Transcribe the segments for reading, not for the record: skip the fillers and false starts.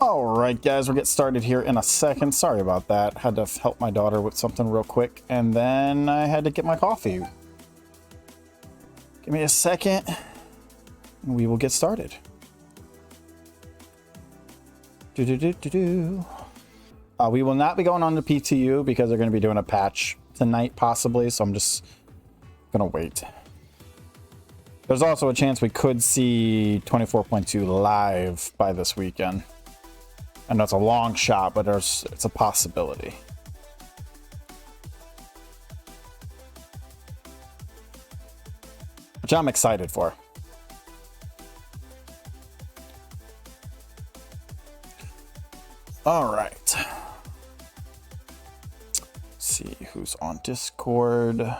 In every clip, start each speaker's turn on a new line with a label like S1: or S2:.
S1: All right, guys, we'll get started here in a second. Sorry about that. Had to help my daughter with something real quick, and then I had to get my coffee. Give me a second. We will get started. We will not be going on to PTU because they're going to be doing a patch tonight, possibly, so I'm just going to wait. There's also a chance we could see 24.2 live by this weekend. I know it's a long shot, but it's a possibility. Which I'm excited for. All right. Let's see who's on Discord.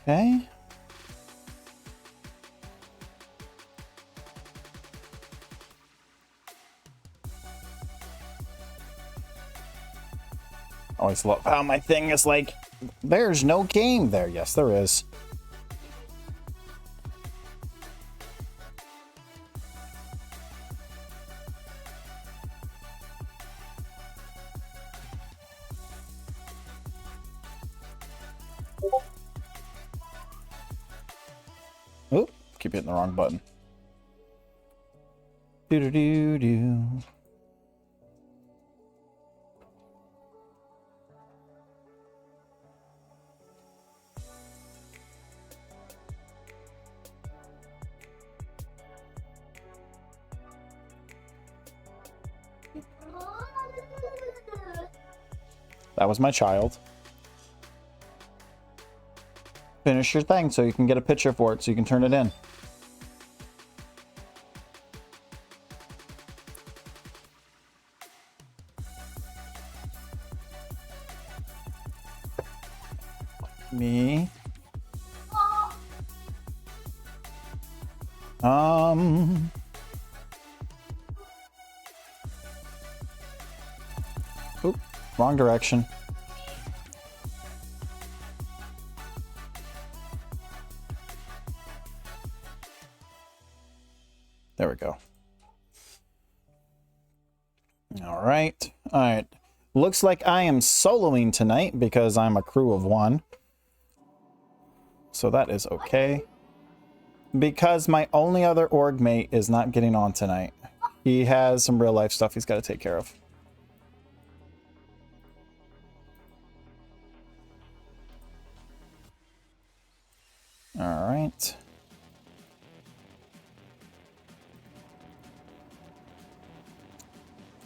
S1: Okay. Always love how my thing is like, there's no game there. Yes, there is. Oop, keep hitting the wrong button. Do-do-do-do. That was my child. Finish your thing so you can get a picture for it so you can turn it in. Me. Oop, wrong direction. There we go. All right. All right. Looks like I am soloing tonight because I'm a crew of one. So that is okay. Because my only other org mate is not getting on tonight. He has some real life stuff he's got to take care of. All right.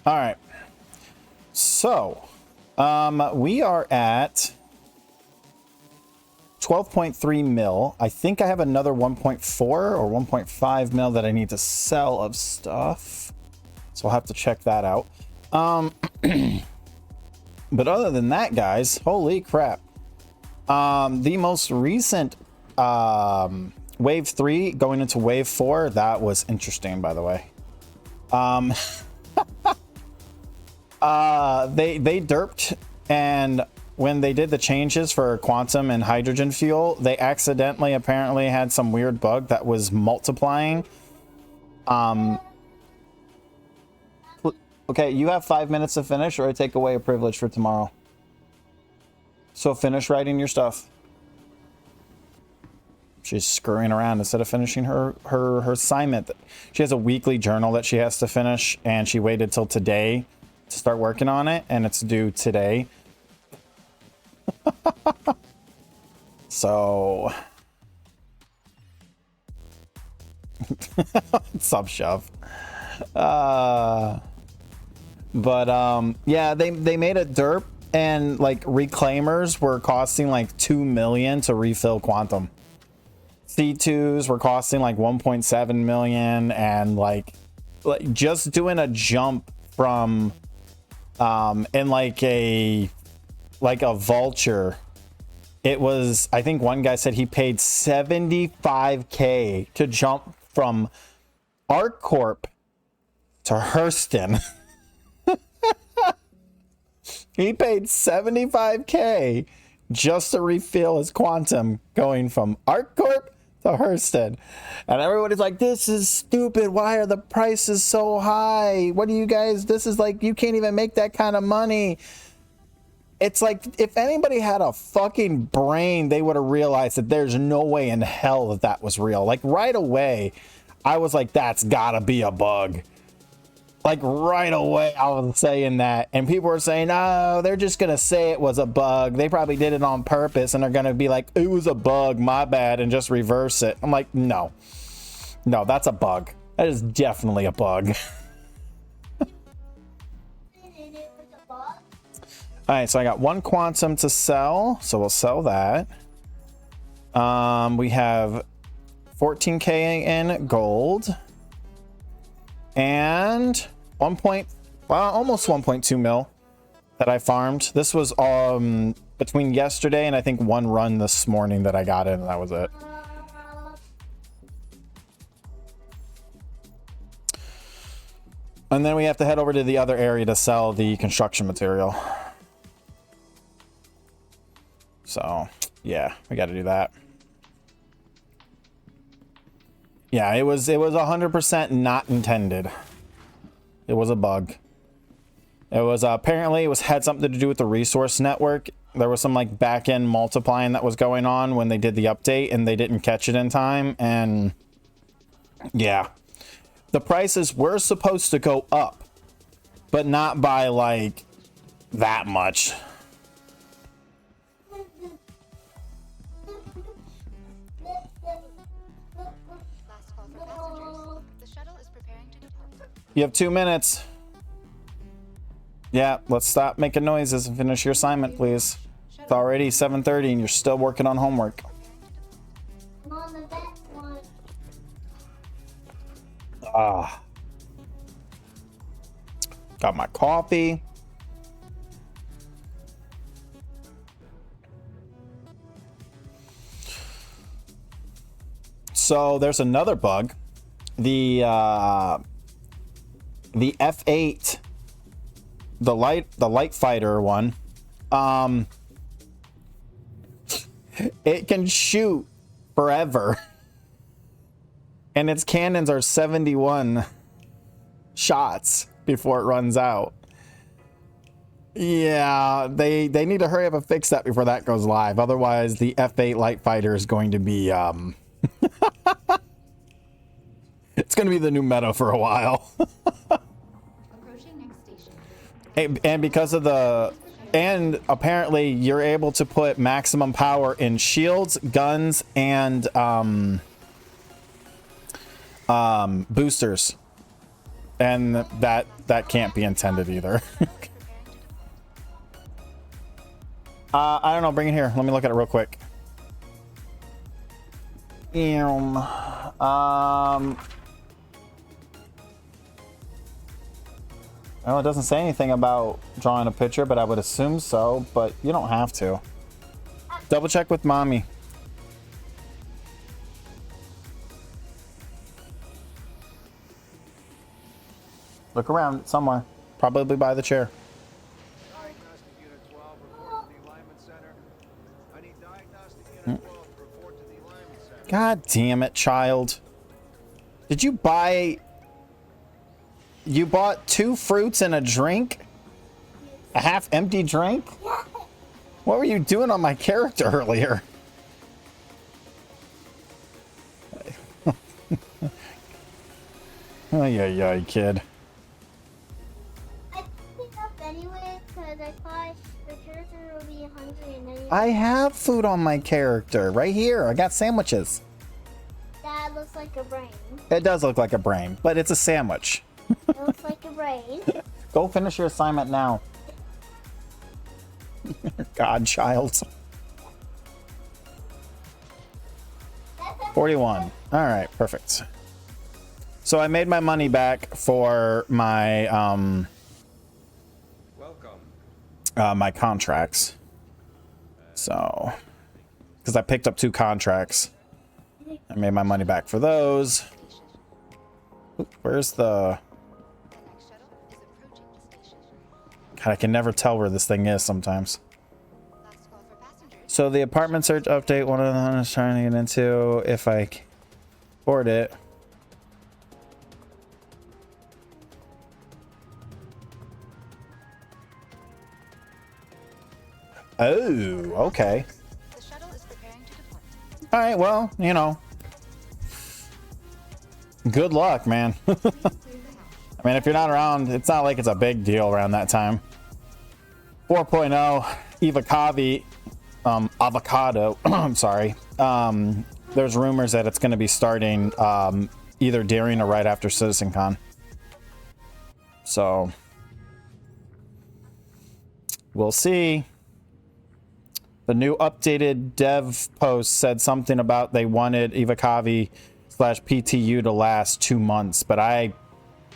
S1: All right. So, we are at 12.3 mil. I think I have another 1.4 or 1.5 mil that I need to sell of stuff. So I'll have to check that out. But other than that, guys, holy crap. The most recent wave 3 going into wave 4, that was interesting, by the way. They derped, and when they did the changes for quantum and hydrogen fuel, they accidentally apparently had some weird bug that was multiplying. Okay, you have 5 minutes to finish, or I take away a privilege for tomorrow. So finish writing your stuff. She's screwing around instead of finishing her assignment. She has a weekly journal that she has to finish, and she waited till today to start working on it, and it's due today. So sub shove. Yeah, they made a derp, and like reclaimers were costing like 2 million to refill quantum. C2s were costing like 1.7 million, and like like just doing a jump from in like a vulture. It was, I think one guy said he paid 75K to jump from ArcCorp to Hurston. He paid 75K just to refill his quantum going from ArcCorp to Hurston. And everybody's like, this is stupid. Why are the prices so high? What do you guys, this is like, you can't even make that kind of money. It's like, if anybody had a fucking brain, they would have realized that there's no way in hell that that was real. Like right away, I was like, that's gotta be a bug. Like right away, I was saying that. And people were saying, oh, they're just gonna say it was a bug. They probably did it on purpose and they're gonna be like, it was a bug, my bad, and just reverse it. I'm like, no, that's a bug. That is definitely a bug. All right, so I got one quantum to sell, so we'll sell that. We have 14K in gold and almost 1.2 mil that I farmed. This was between yesterday and I think one run this morning that I got in, and that was it. And then we have to head over to the other area to sell the construction material. So, yeah, we got to do that. Yeah, it was 100% not intended. It was a bug. It was apparently had something to do with the resource network. There was some like back end multiplying that was going on when they did the update and they didn't catch it in time. And yeah, the prices were supposed to go up, but not by like that much. You have 2 minutes. Yeah, let's stop making noises and finish your assignment, please. It's already 7:30 and you're still working on homework. Got my coffee. So there's another bug. The F8, the light fighter one, it can shoot forever, and its cannons are 71 shots before it runs out. Yeah, they need to hurry up and fix that before that goes live. Otherwise, the F8 light fighter is going to be it's going to be the new meta for a while. And because of and apparently you're able to put maximum power in shields, guns, and boosters, and that can't be intended either. I don't know, bring it here, let me look at it real quick. Well, it doesn't say anything about drawing a picture, but I would assume so, but you don't have to. Double check with mommy. Look around somewhere, probably by the chair. God damn it, child. Did you buy... You bought 2 fruits and a drink? A half-empty drink? What were you doing on my character earlier? Ay, kid.
S2: I picked up anyway because I thought the character would be hungry and then...
S1: I have food on my character right here. I got sandwiches.
S2: That looks like a brain.
S1: It does look like a brain, but it's a sandwich.
S2: It looks like a brain.
S1: Go finish your assignment now. Godchild. 41. All right, perfect. So I made my money back for my my contracts. So, because I picked up 2 contracts, I made my money back for those. Oop, where's the? God, I can never tell where this thing is sometimes. So the apartment search update, one of them I was trying to get into. If I board it. Oh, okay. All right, well, you know, good luck, man. I mean, if you're not around, it's not like it's a big deal around that time. 4.0 Ivakavi avocado. I'm sorry. There's rumors that it's going to be starting either during or right after CitizenCon. So we'll see. The new updated dev post said something about they wanted Ivakavi/PTU to last 2 months, but I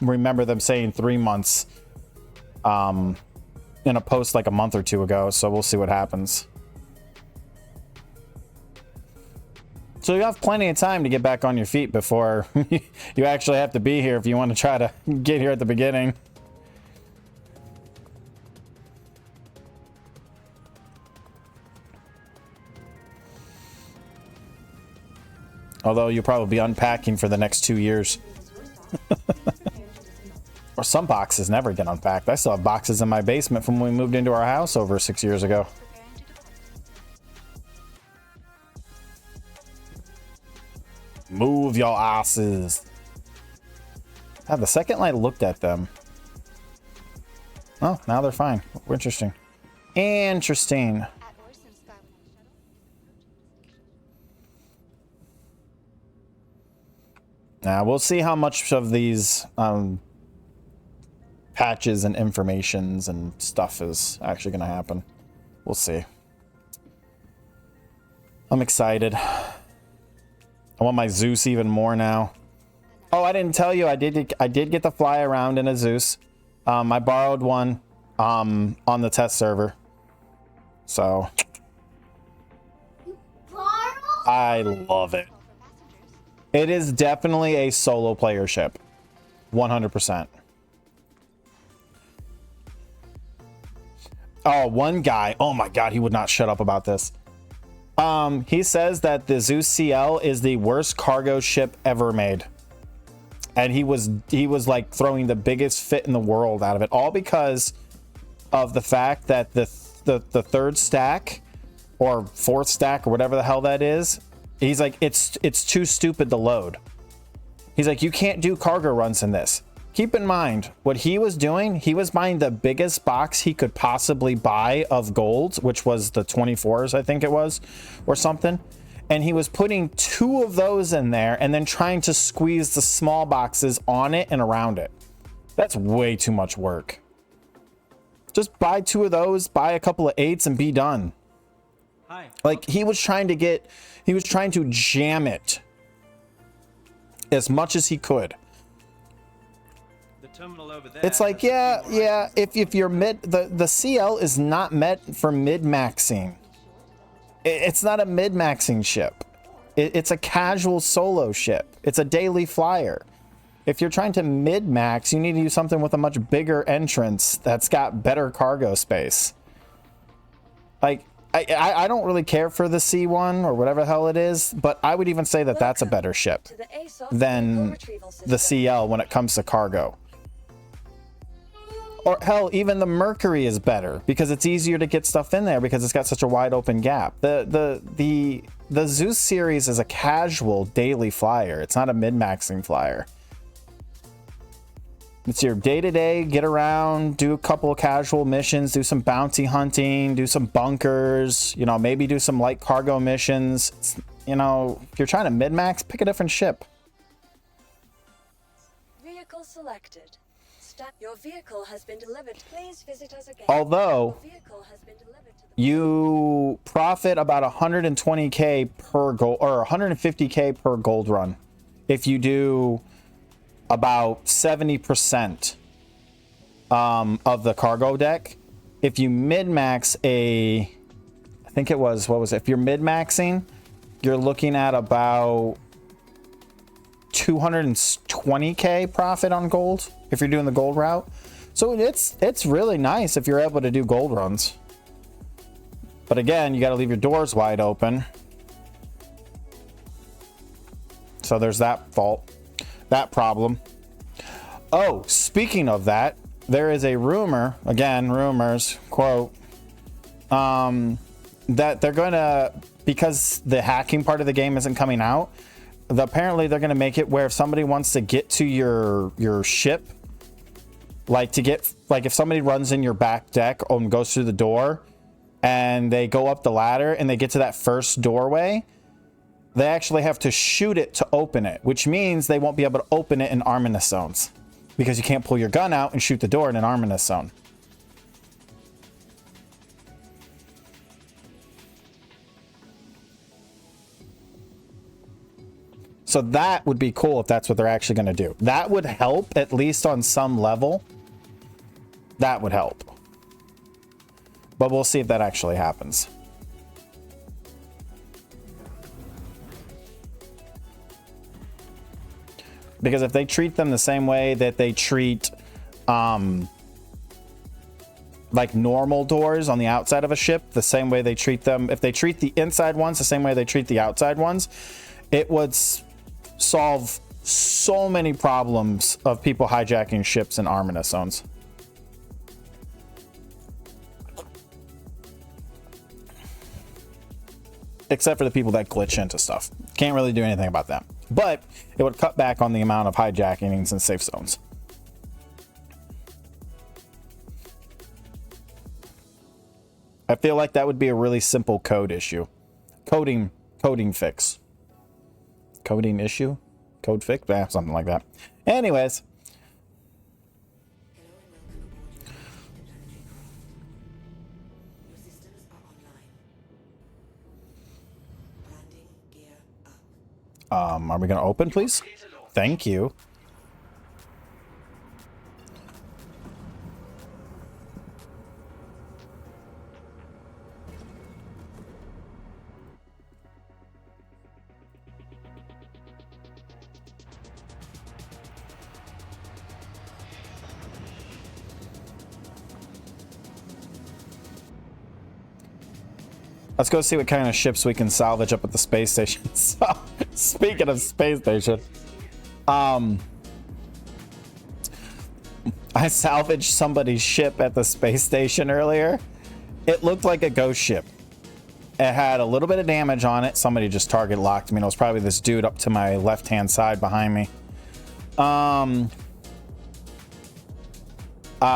S1: remember them saying 3 months in a post like a month or 2 ago, so we'll see what happens. So you have plenty of time to get back on your feet before you actually have to be here if you want to try to get here at the beginning. Although you'll probably be unpacking for the next 2 years. Or some boxes never get unpacked. I still have boxes in my basement from when we moved into our house over 6 years ago. Move your asses. The second I looked at them. Oh, now they're fine. Interesting. Interesting. Now we'll see how much of these patches and informations and stuff is actually going to happen. We'll see. I'm excited. I want my Zeus even more now. Oh, I didn't tell you. I did get the fly around in a Zeus. I borrowed one on the test server. So I love it. It is definitely a solo player ship. 100%. Oh, one guy. Oh my God, he would not shut up about this. He says that the Zeus CL is the worst cargo ship ever made. And he was like throwing the biggest fit in the world out of it, all because of the fact that the third stack or fourth stack or whatever the hell that is, he's like, it's too stupid to load. He's like, you can't do cargo runs in this. Keep in mind what he was doing. He was buying the biggest box he could possibly buy of gold, which was the 24s, I think it was, or something. And he was putting 2 of those in there and then trying to squeeze the small boxes on it and around it. That's way too much work. Just buy 2 of those, buy a couple of 8s and be done.
S3: Hi.
S1: Like he was trying to jam it as much as he could.
S3: The terminal over there.
S1: It's like, yeah. If you're the CL is not meant for mid-maxing. It's not a mid-maxing ship. It's a casual solo ship. It's a daily flyer. If you're trying to mid-max, you need to use something with a much bigger entrance that's got better cargo space. Like, I don't really care for the C1 or whatever the hell it is, but I would even say that that's a better ship than the CL when it comes to cargo. Or hell, even the Mercury is better because it's easier to get stuff in there because it's got such a wide open gap. The Zeus series is a casual daily flyer. It's not a mid-maxing flyer. It's your day-to-day, get around, do a couple of casual missions, do some bounty hunting, do some bunkers, you know, maybe do some light cargo missions. You know, if you're trying to mid-max, pick a different ship.
S4: Vehicle selected. Your vehicle has been delivered. Please visit us again.
S1: Although
S4: Your vehicle has been delivered to the
S1: you profit about 120k per gold or 150k per gold run if you do about 70% of the cargo deck. If you mid-max I think it was, what was it? If you're mid-maxing, you're looking at about 220k profit on gold if you're doing the gold route. So it's really nice if you're able to do gold runs. But again, you got to leave your doors wide open. So there's that problem. Oh, speaking of that, there is a rumor, again, rumors, quote, that they're going to, because the hacking part of the game isn't coming out, apparently they're going to make it where if somebody wants to get to your ship, like if somebody runs in your back deck and goes through the door and they go up the ladder and they get to that first doorway, they actually have to shoot it to open it, which means they won't be able to open it in arminous zones because you can't pull your gun out and shoot the door in an arminous zone. So that would be cool if that's what they're actually going to do. That would help, at least on some level. That would help. But we'll see if that actually happens. Because if they treat them the same way that they treat like normal doors on the outside of a ship, the same way they treat them, if they treat the inside ones the same way they treat the outside ones, it would solve so many problems of people hijacking ships in arminous zones. Except for the people that glitch into stuff. Can't really do anything about that. But it would cut back on the amount of hijackings in safe zones. I feel like that would be a really simple code issue. Coding fix. Coding issue? Code fix? Something like that. Anyways. Are we going to open, please? Thank you. Let's go see what kind of ships we can salvage up at the space station. So, speaking of space station, I salvaged somebody's ship at the space station earlier. It looked like a ghost ship. It had a little bit of damage on it. Somebody just target locked me. And it was probably this dude up to my left-hand side behind me.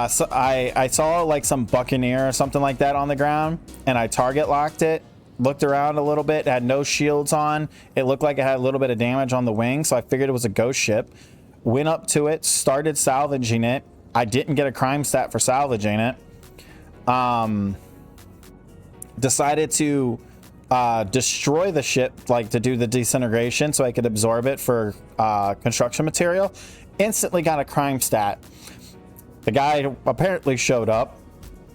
S1: So I saw like some Buccaneer or something like that on the ground, and I target locked it, looked around a little bit, had no shields on. It looked like it had a little bit of damage on the wing, so I figured it was a ghost ship. Went up to it, started salvaging it. I didn't get a crime stat for salvaging it. Decided to destroy the ship, like to do the disintegration so I could absorb it for construction material. Instantly got a crime stat. The guy apparently showed up.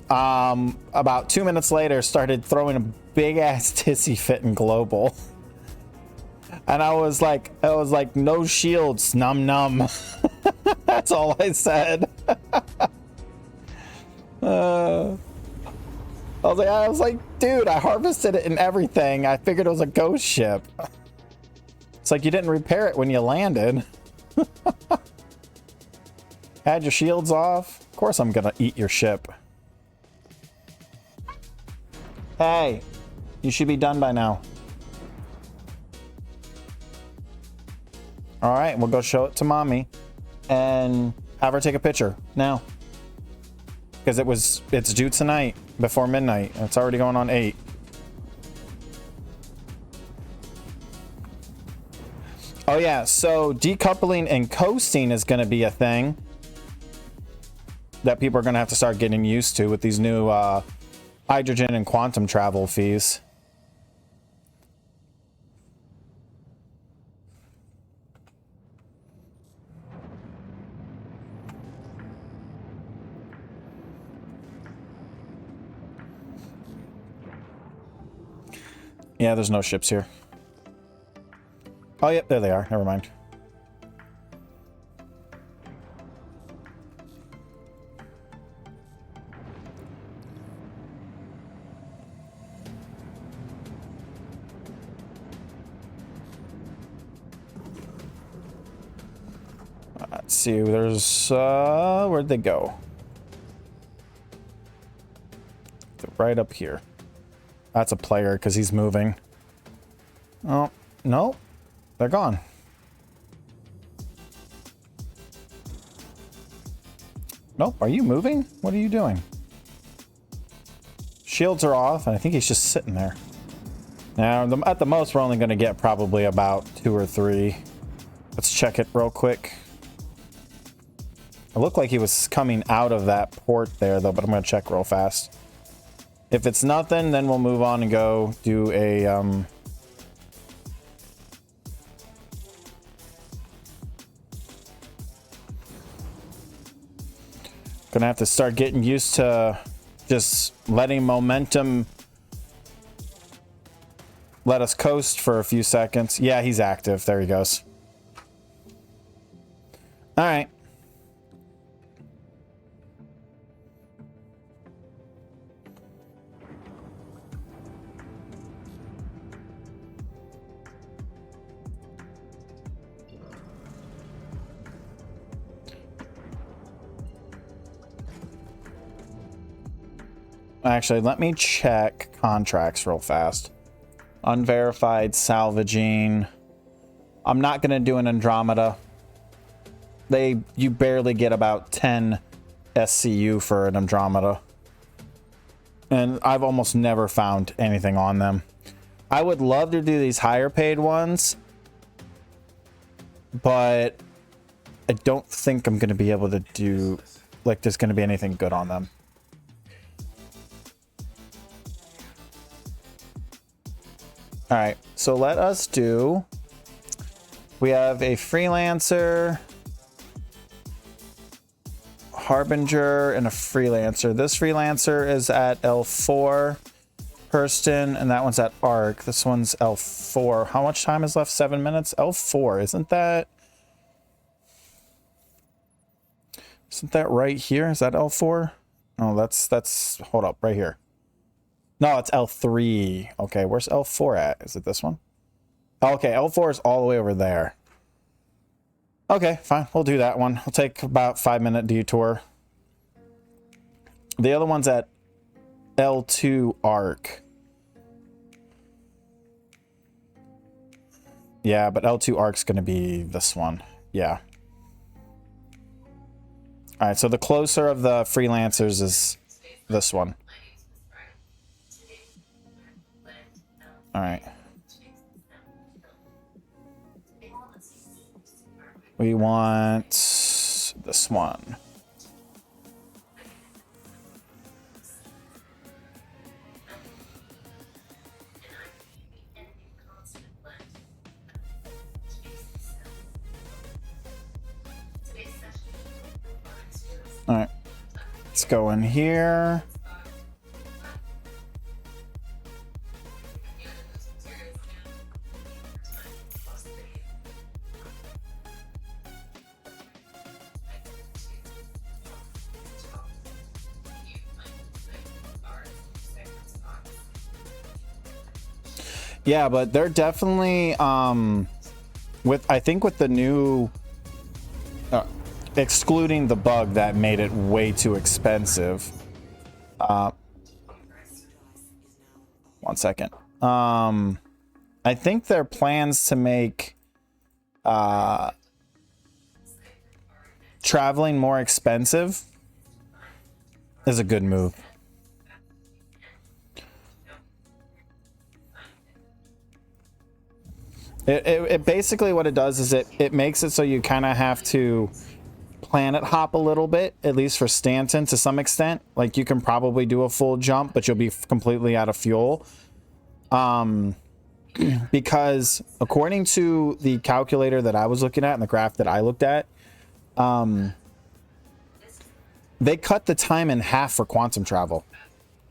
S1: About 2 minutes later, started throwing a big ass tissy fit in global. And I was like, no shields, num num. That's all I said. I was like, dude, I harvested it and everything. I figured it was a ghost ship. It's like you didn't repair it when you landed. Had your shields off. Of course I'm gonna eat your ship. Hey, you should be done by now. All right, we'll go show it to mommy and have her take a picture now. Because it's due tonight before midnight. It's already going on 8. Oh yeah, so decoupling and coasting is going to be a thing that people are going to have to start getting used to with these new hydrogen and quantum travel fees. Yeah, there's no ships here. Oh, yep, there they are. Never mind. Let's see. There's where'd they go? They're right up here. That's a player because he's moving. Oh, no. They're gone. Nope. Are you moving? What are you doing? Shields are off, and I think he's just sitting there. Now, at the most, we're only going to get probably about 2 or 3. Let's check it real quick. It looked like he was coming out of that port there, though, but I'm going to check real fast. If it's nothing, then we'll move on and go do a... Gonna have to start getting used to just letting momentum let us coast for a few seconds. Yeah, he's active. There he goes. All right. Actually, let me check contracts real fast. Unverified salvaging. I'm not going to do an Andromeda. You barely get about 10 SCU for an Andromeda. And I've almost never found anything on them. I would love to do these higher paid ones, but I don't think I'm going to be able to do, like, there's going to be anything good on them. All right, so let us do, we have a freelancer, harbinger, and a freelancer. This freelancer is at L4, Hurston, and that one's at Arc. This one's L4. How much time is left? 7 minutes? L4, isn't that right here? Is that L4? No, that's, hold up, right here. No, it's L3. Okay, where's L4 at? Is it this one? Okay, L4 is all the way over there. Okay, fine. We'll do that one. We'll take about 5-minute detour. The other one's at L2 Arc. Yeah, but L2 Arc's going to be this one. Yeah. All right, so the closer of the freelancers is this one. All right. We want this one. All right. Let's go in here. Yeah, but they're definitely I think with the new excluding the bug that made it way too expensive. 1 second. I think their plans to make traveling more expensive is a good move. It basically what it does is it makes it so you kind of have to planet hop a little bit, at least for Stanton to some extent. Like you can probably do a full jump, but you'll be completely out of fuel. Because according to the calculator that I was looking at and the graph that I looked at, they cut the time in half for quantum travel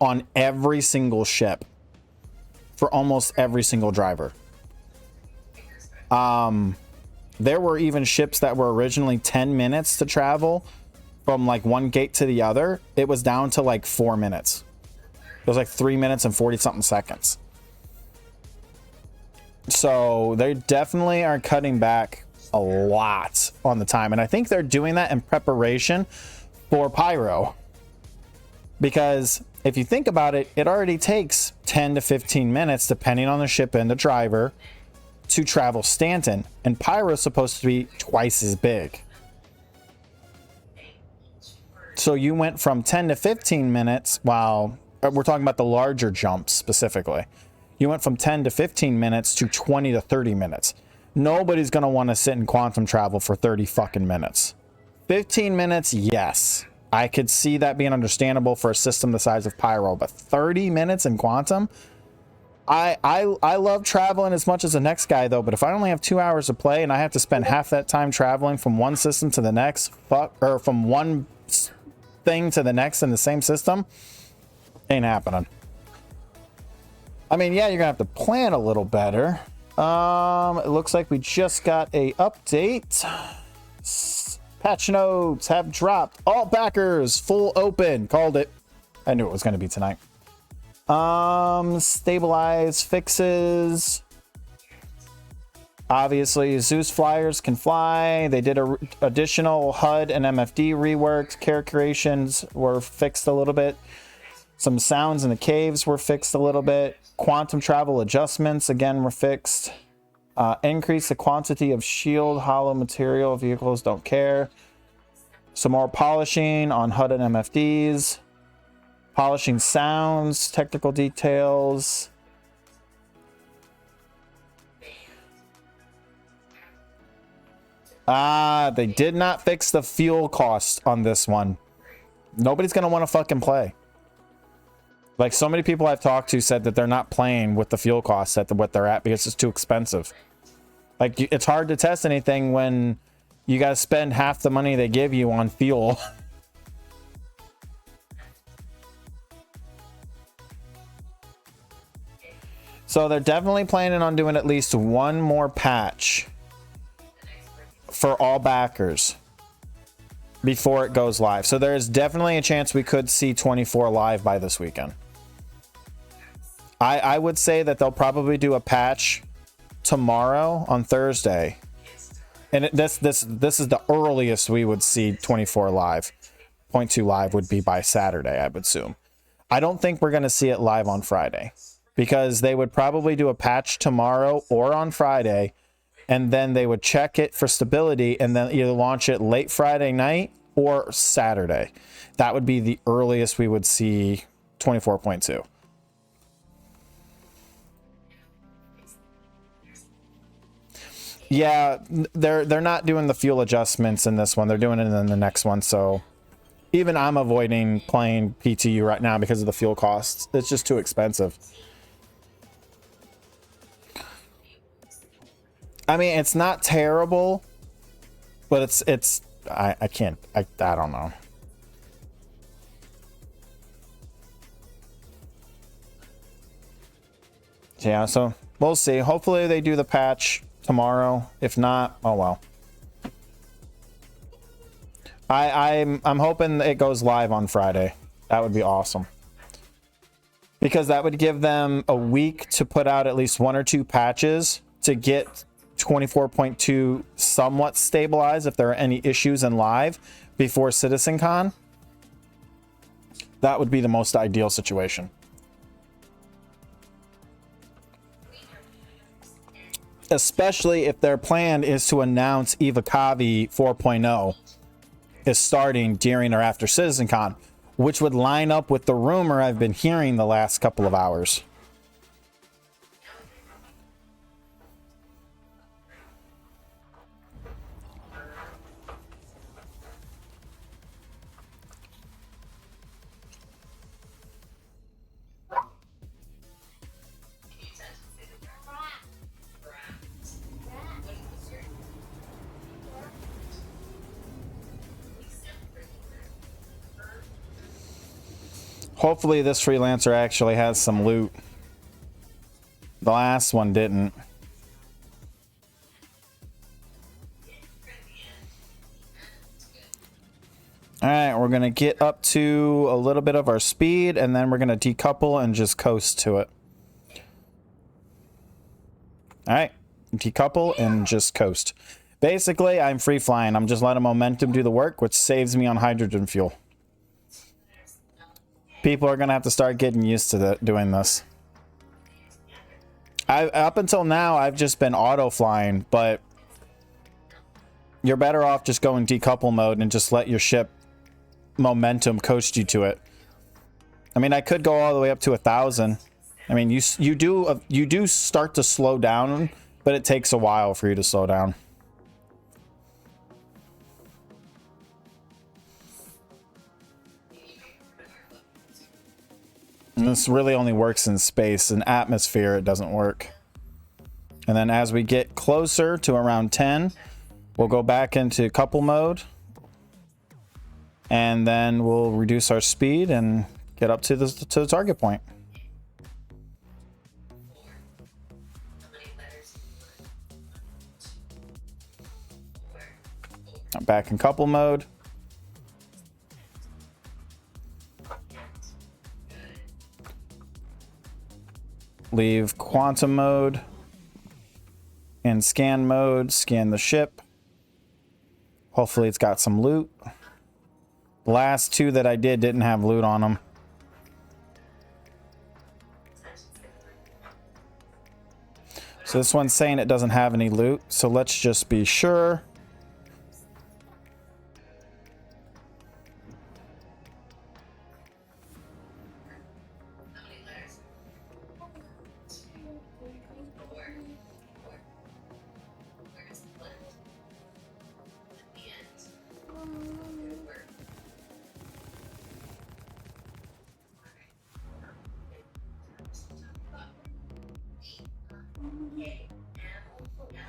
S1: on every single ship. for almost every single driver. There were even ships that were originally 10 minutes to travel from like one gate to the other. It was down to like 4 minutes. It was like 3 minutes and 40 something seconds. So they definitely are cutting back a lot on the time. And I think they're doing that in preparation for Pyro. Because if you think about it, it already takes 10 to 15 minutes, depending on the ship and the driver, to travel Stanton. And Pyro is supposed to be twice as big. So you went from 10 to 15 minutes, while we're talking about the larger jumps specifically. You went from 10 to 15 minutes to 20 to 30 minutes. Nobody's going to want to sit in quantum travel for 30 fucking minutes. 15 minutes, yes. I could see that being understandable for a system the size of Pyro, but 30 minutes in quantum? I love traveling as much as the next guy though, but if I only have 2 hours to play and I have to spend half that time traveling from one system to the next, or from one thing to the next in the same system, ain't happening. I mean, yeah, you're gonna have to plan a little better. It looks like we just got a update. Patch notes have dropped. All backers full open. Called it. I knew it was gonna be tonight. Stabilize fixes. Obviously, Zeus flyers can fly. They did a additional HUD and MFD reworked. Character creations were fixed a little bit. Some sounds in the caves were fixed a little bit. Quantum travel adjustments again were fixed. Increase the quantity of shield hollow material. Vehicles don't care. Some more polishing on HUD and MFDs. Polishing sounds, technical details. They did not fix the fuel cost on this one. Nobody's gonna want to fucking play. Like, so many people I've talked to said that they're not playing with the fuel costs at what they're at because it's too expensive. Like, it's hard to test anything when you gotta spend half the money they give you on fuel. So they're definitely planning on doing at least one more patch for all backers before it goes live. So there is definitely a chance we could see 24 live by this weekend. I would say that they'll probably do a patch tomorrow on Thursday. And this is the earliest we would see 24 live. 0.2 live would be by Saturday, I would assume. I don't think we're going to see it live on Friday, because they would probably do a patch tomorrow or on Friday, and then they would check it for stability and then either launch it late Friday night or Saturday. That would be the earliest we would see 24.2. Yeah, they're not doing the fuel adjustments in this one. They're doing it in the next one. So even I'm avoiding playing PTU right now because of the fuel costs. It's just too expensive. I mean, it's not terrible, but I don't know. Yeah, so we'll see. Hopefully they do the patch tomorrow. If not, oh well. I'm hoping it goes live on Friday. That would be awesome, because that would give them a week to put out at least 1 or 2 patches to get 24.2 somewhat stabilized if there are any issues in live before CitizenCon. That would be the most ideal situation. Especially if their plan is to announce Ivakavi 4.0 is starting during or after CitizenCon, which would line up with the rumor I've been hearing the last couple of hours. Hopefully this freelancer actually has some loot. The last one didn't. All right, we're going to get up to a little bit of our speed, and then we're going to decouple and just coast to it. All right, decouple and just coast. Basically, I'm free flying. I'm just letting momentum do the work, which saves me on hydrogen fuel. People are going to have to start getting used to doing this. Up until now, I've just been auto flying, but you're better off just going decouple mode and just let your ship momentum coast you to it. I mean, I could go all the way up to 1,000. I mean, you do start to slow down, but it takes a while for you to slow down. And this really only works in space. In atmosphere, it doesn't work. And then as we get closer to around 10, we'll go back into couple mode. And then we'll reduce our speed and get up to the target point. I'm back in couple mode. Leave quantum mode. In scan mode, scan the ship. Hopefully it's got some loot. The last two that I didn't have loot on them. So this one's saying it doesn't have any loot, so let's just be sure.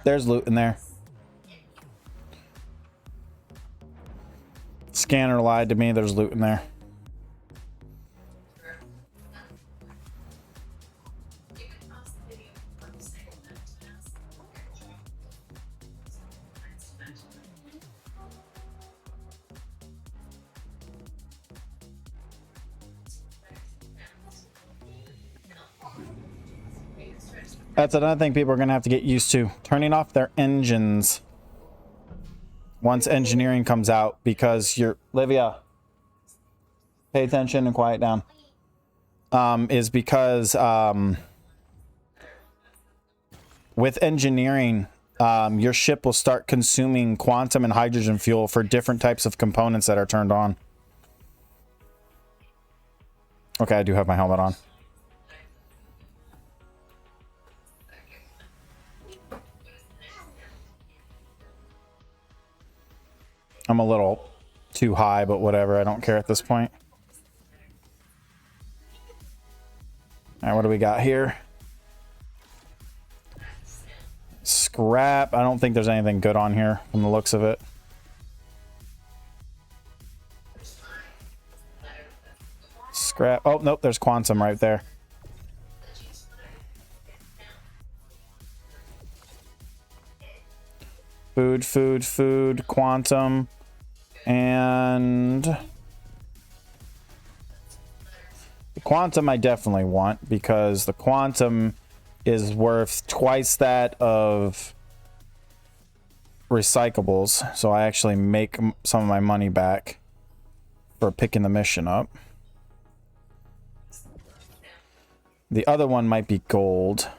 S1: There's loot in there. Scanner lied to me. There's loot in there. That's another thing people are going to have to get used to. Turning off their engines once engineering comes out, because you're... Livia, pay attention and quiet down. Is because with engineering, your ship will start consuming quantum and hydrogen fuel for different types of components that are turned on. Okay, I do have my helmet on. I'm a little too high, but whatever. I don't care at this point. All right, what do we got here? Scrap. I don't think there's anything good on here from the looks of it. Scrap. Oh, nope, there's quantum right there. Food, food, food, quantum. And the quantum I definitely want, because the quantum is worth twice that of recyclables. So I actually make some of my money back for picking the mission up. The other one might be gold.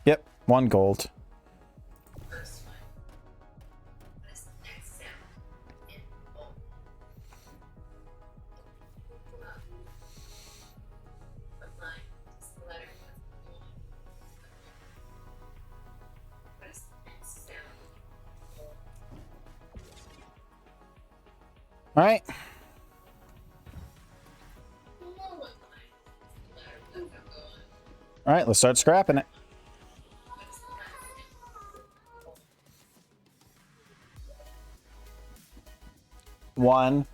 S1: Yep, 1 gold. All right. All right, let's start scrapping it. One.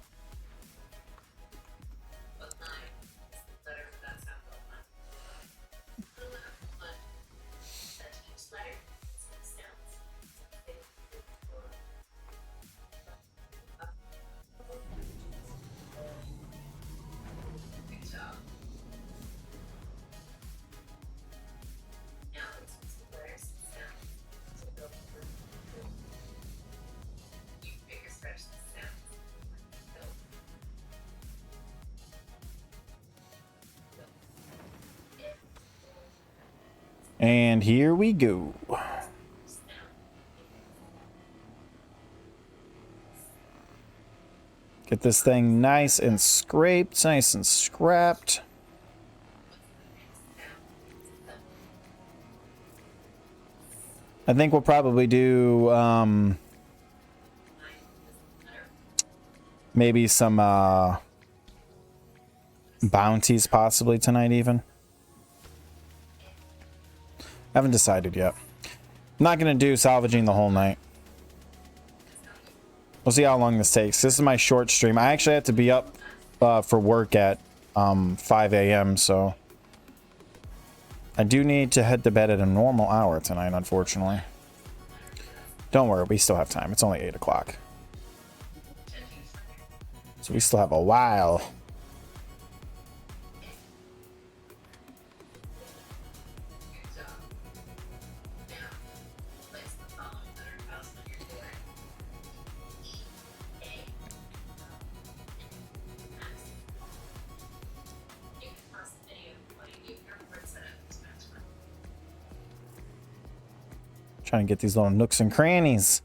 S1: And here we go. Get this thing nice and scraped, nice and scrapped. I think we'll probably do maybe some bounties possibly tonight even. Haven't decided yet. I'm not going to do salvaging the whole night. We'll see how long this takes. This is my short stream. I actually have to be up for work at 5 a.m. So I do need to head to bed at a normal hour tonight, unfortunately. Don't worry, we still have time. It's only 8 o'clock. So we still have a while. Trying to get these little nooks and crannies.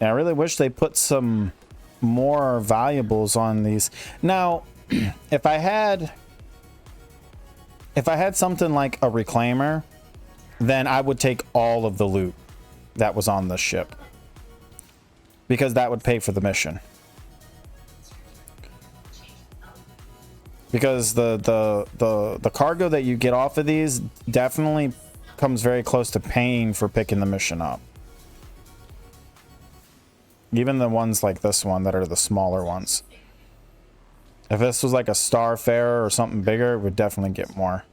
S1: Yeah, I really wish they put some more valuables on these. Now, if I had something like a reclaimer, then I would take all of the loot that was on the ship, because that would pay for the mission. Because the cargo that you get off of these definitely comes very close to paying for picking the mission up. Even the ones like this one that are the smaller ones. If this was like a Starfarer or something bigger, it would definitely get more.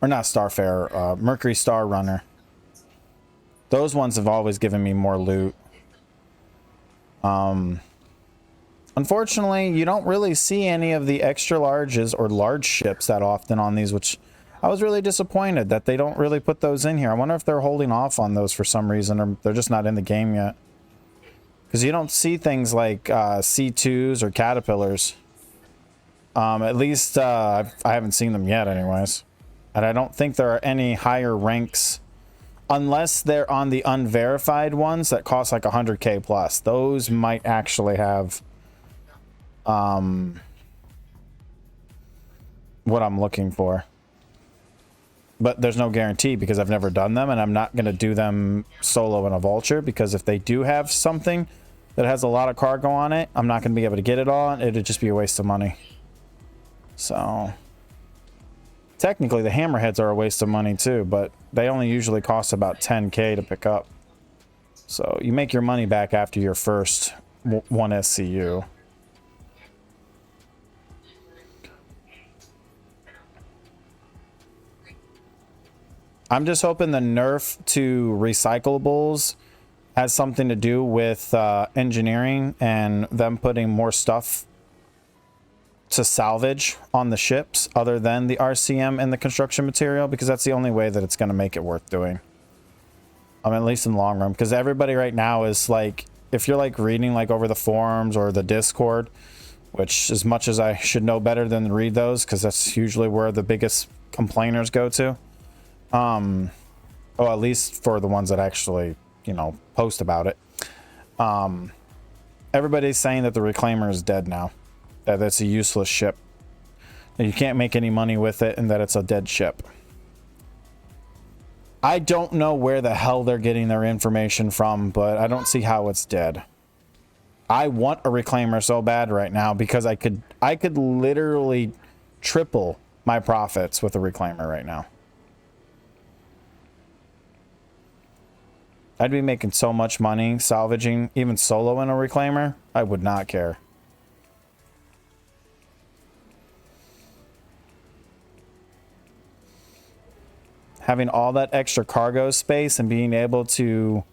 S1: Or not Starfarer, Mercury Star Runner. Those ones have always given me more loot. Unfortunately, you don't really see any of the extra larges or large ships that often on these, which I was really disappointed that they don't really put those in here. I wonder if they're holding off on those for some reason, or they're just not in the game yet. Because you don't see things like C2s or Caterpillars. At least I haven't seen them yet anyways. And I don't think there are any higher ranks, unless they're on the unverified ones that cost like 100k plus. Those might actually have what I'm looking for. But there's no guarantee because I've never done them, and I'm not going to do them solo in a vulture, because if they do have something that has a lot of cargo on it, I'm not going to be able to get it all, and it'd just be a waste of money. So technically the hammerheads are a waste of money too, but they only usually cost about 10k to pick up. So you make your money back after your first one SCU. I'm just hoping the nerf to recyclables has something to do with engineering and them putting more stuff to salvage on the ships other than the RCM and the construction material, because that's the only way that it's going to make it worth doing. At least in the long run, because everybody right now is like, if you're like reading like over the forums or the Discord, which as much as I should know better than read those, because that's usually where the biggest complainers go to. Well, at least for the ones that actually, you know, post about it. Everybody's saying that the Reclaimer is dead now. That it's a useless ship. That you can't make any money with it, and that it's a dead ship. I don't know where the hell they're getting their information from, but I don't see how it's dead. I want a Reclaimer so bad right now, because I could literally triple my profits with a Reclaimer right now. I'd be making so much money salvaging, even solo in a Reclaimer. I would not care. Having all that extra cargo space and being able to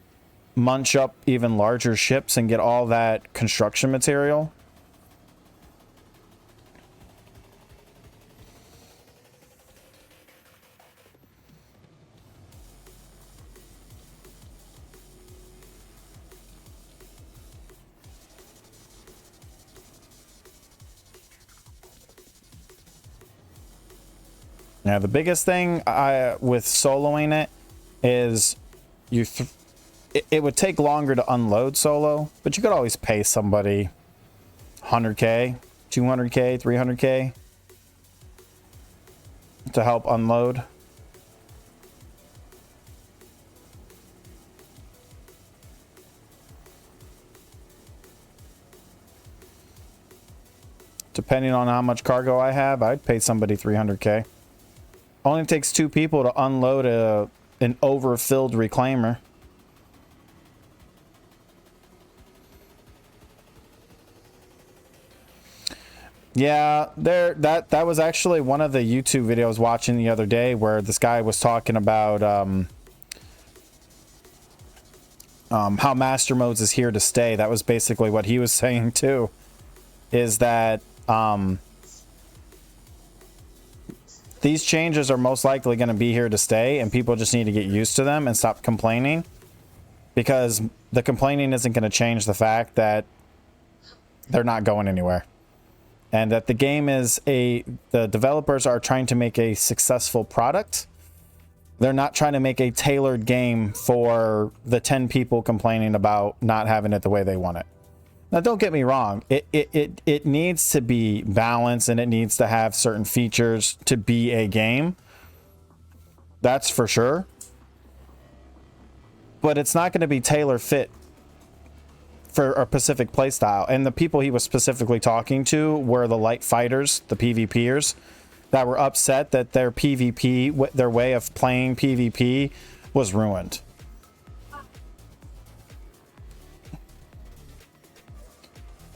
S1: munch up even larger ships and get all that construction material. Now, the biggest thing with soloing it is it would take longer to unload solo, but you could always pay somebody 100K, 200K, 300K to help unload. Depending on how much cargo I have, I'd pay somebody 300K. Only takes 2 people to unload an overfilled reclaimer. Yeah, that was actually one of the YouTube videos I was watching the other day where this guy was talking about how Master Modes is here to stay. That was basically what he was saying too, is that these changes are most likely going to be here to stay, and people just need to get used to them and stop complaining, because the complaining isn't going to change the fact that they're not going anywhere. And that the game is the developers are trying to make a successful product. They're not trying to make a tailored game for the 10 people complaining about not having it the way they want it. Now, don't get me wrong. It needs to be balanced, and it needs to have certain features to be a game. That's for sure. But it's not going to be tailor fit for a specific playstyle. And the people he was specifically talking to were the light fighters, the PvPers, that were upset that their PvP, their way of playing PvP was ruined.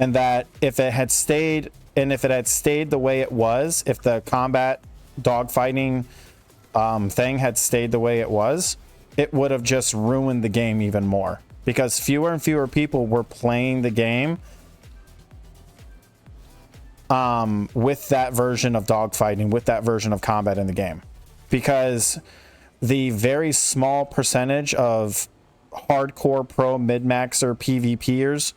S1: And that if it had stayed the way it was, if the combat dogfighting thing had stayed the way it was, it would have just ruined the game even more. Because fewer and fewer people were playing the game with that version of dogfighting, with that version of combat in the game. Because the very small percentage of hardcore pro mid-maxer PvPers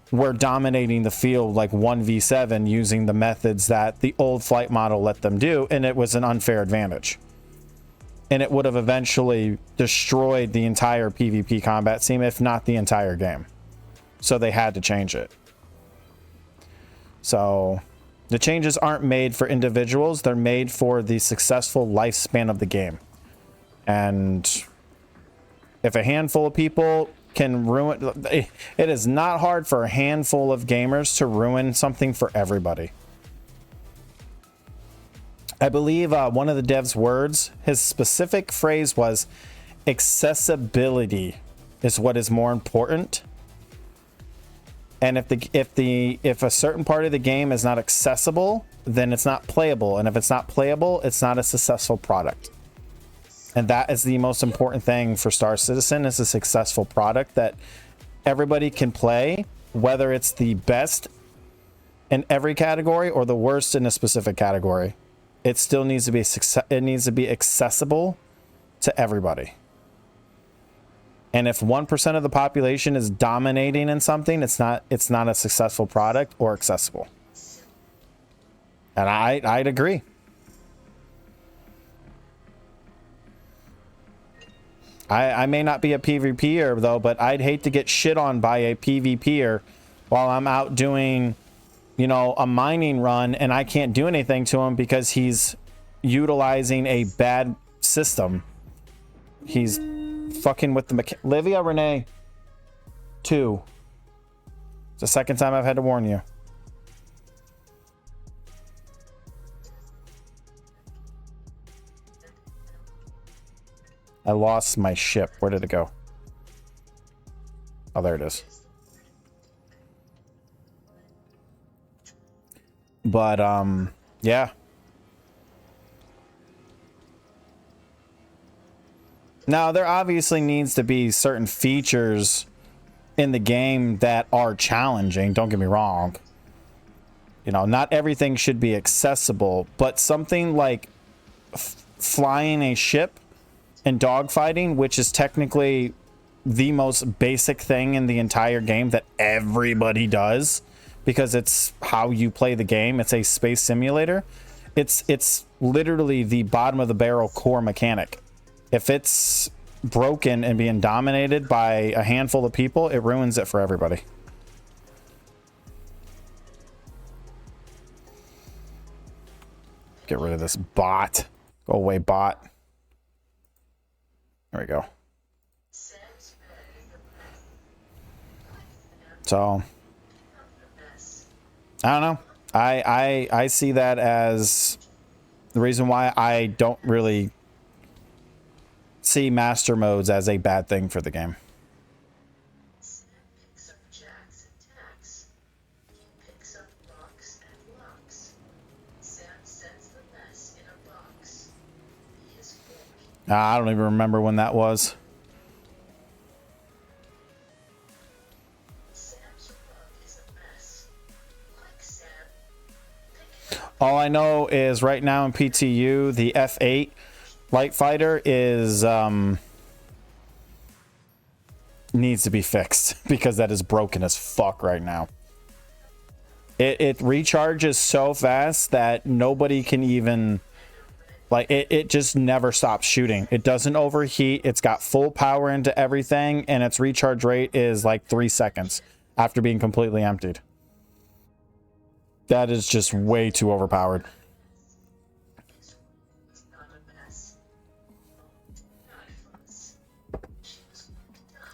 S1: were dominating the field like 1v7 using the methods that the old flight model let them do, and it was an unfair advantage. And it would have eventually destroyed the entire PvP combat scene, if not the entire game. So they had to change it. So the changes aren't made for individuals, they're made for the successful lifespan of the game. And if a handful of people can ruin it, is not hard for a handful of gamers to ruin something for everybody. I believe one of the devs' words, his specific phrase was, accessibility is what is more important. And if a certain part of the game is not accessible, then it's not playable. And if it's not playable, it's not a successful product. And that is the most important thing for Star Citizen, is a successful product that everybody can play, whether it's the best in every category or the worst in a specific category. It still needs to be accessible to everybody. And if 1% of the population is dominating in something, it's not a successful product or accessible. And I'd agree. I may not be a PvPer though, but I'd hate to get shit on by a PvPer while I'm out doing, you know, a mining run and I can't do anything to him because he's utilizing a bad system. He's fucking with the Livia Renee 2. It's the second time I've had to warn you. I lost my ship. Where did it go? Oh, there it is. But yeah. Now, there obviously needs to be certain features in the game that are challenging. Don't get me wrong. You know, not everything should be accessible, but something like flying a ship and dogfighting, which is technically the most basic thing in the entire game that everybody does because it's how you play the game. It's a space simulator. It's literally the bottom of the barrel core mechanic. If it's broken and being dominated by a handful of people, it ruins it for everybody. Get rid of this bot. Go away, bot. There we go. So, I don't know. I see that as the reason why I don't really see master modes as a bad thing for the game. I don't even remember when that was. All I know is right now in PTU, the F8 light fighter is needs to be fixed because that is broken as fuck right now. It recharges so fast that nobody can even, like, it just never stops shooting. It doesn't overheat. It's got full power into everything, and its recharge rate is like 3 seconds after being completely emptied. That is just way too overpowered.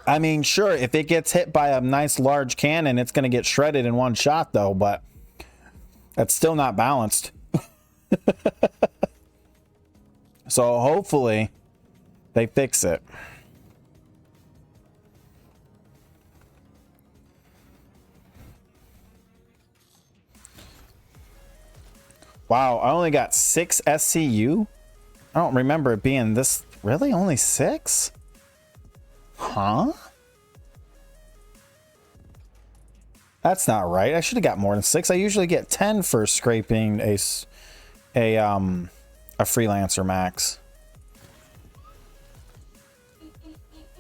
S1: I mean, sure, if it gets hit by a nice large cannon, it's going to get shredded in one shot, though, but that's still not balanced. So hopefully they fix it. Wow, I only got 6 SCU? I don't remember it being this. Really? Only 6? Huh? That's not right. I should have got more than 6. I usually get 10 for scraping a freelancer max.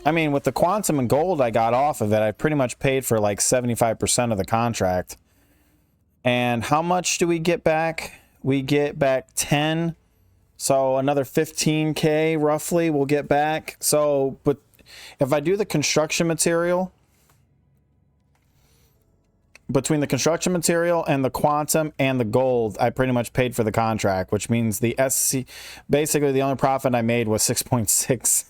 S1: I mean, with the quantum and gold I got off of it, I pretty much paid for like 75% of the contract. And how much do we get back? We get back 10. So another 15K roughly we'll get back. So, but if I do the construction material, between the construction material and the quantum and the gold, I pretty much paid for the contract, which means the SC, basically the only profit I made was 6.6.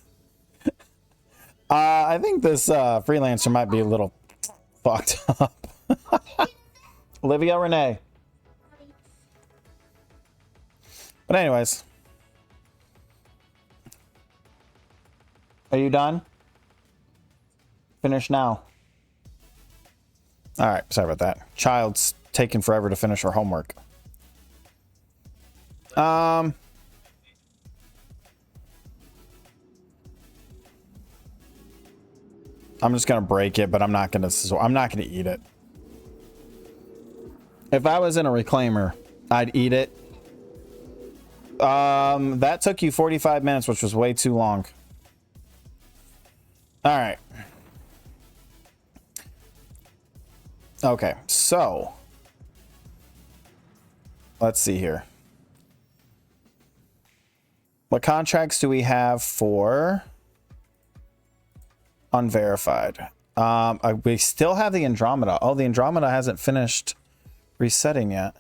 S1: I think this freelancer might be a little fucked up. Olivia Renee. But anyways. Are you done? Finish now. All right, sorry about that. Child's taking forever to finish her homework. I'm just gonna break it, but I'm not gonna eat it. If I was in a reclaimer, I'd eat it. That took you 45 minutes, which was way too long. All right. Okay, so let's see here. What contracts do we have for unverified? We still have the Andromeda. Oh, the Andromeda hasn't finished resetting yet.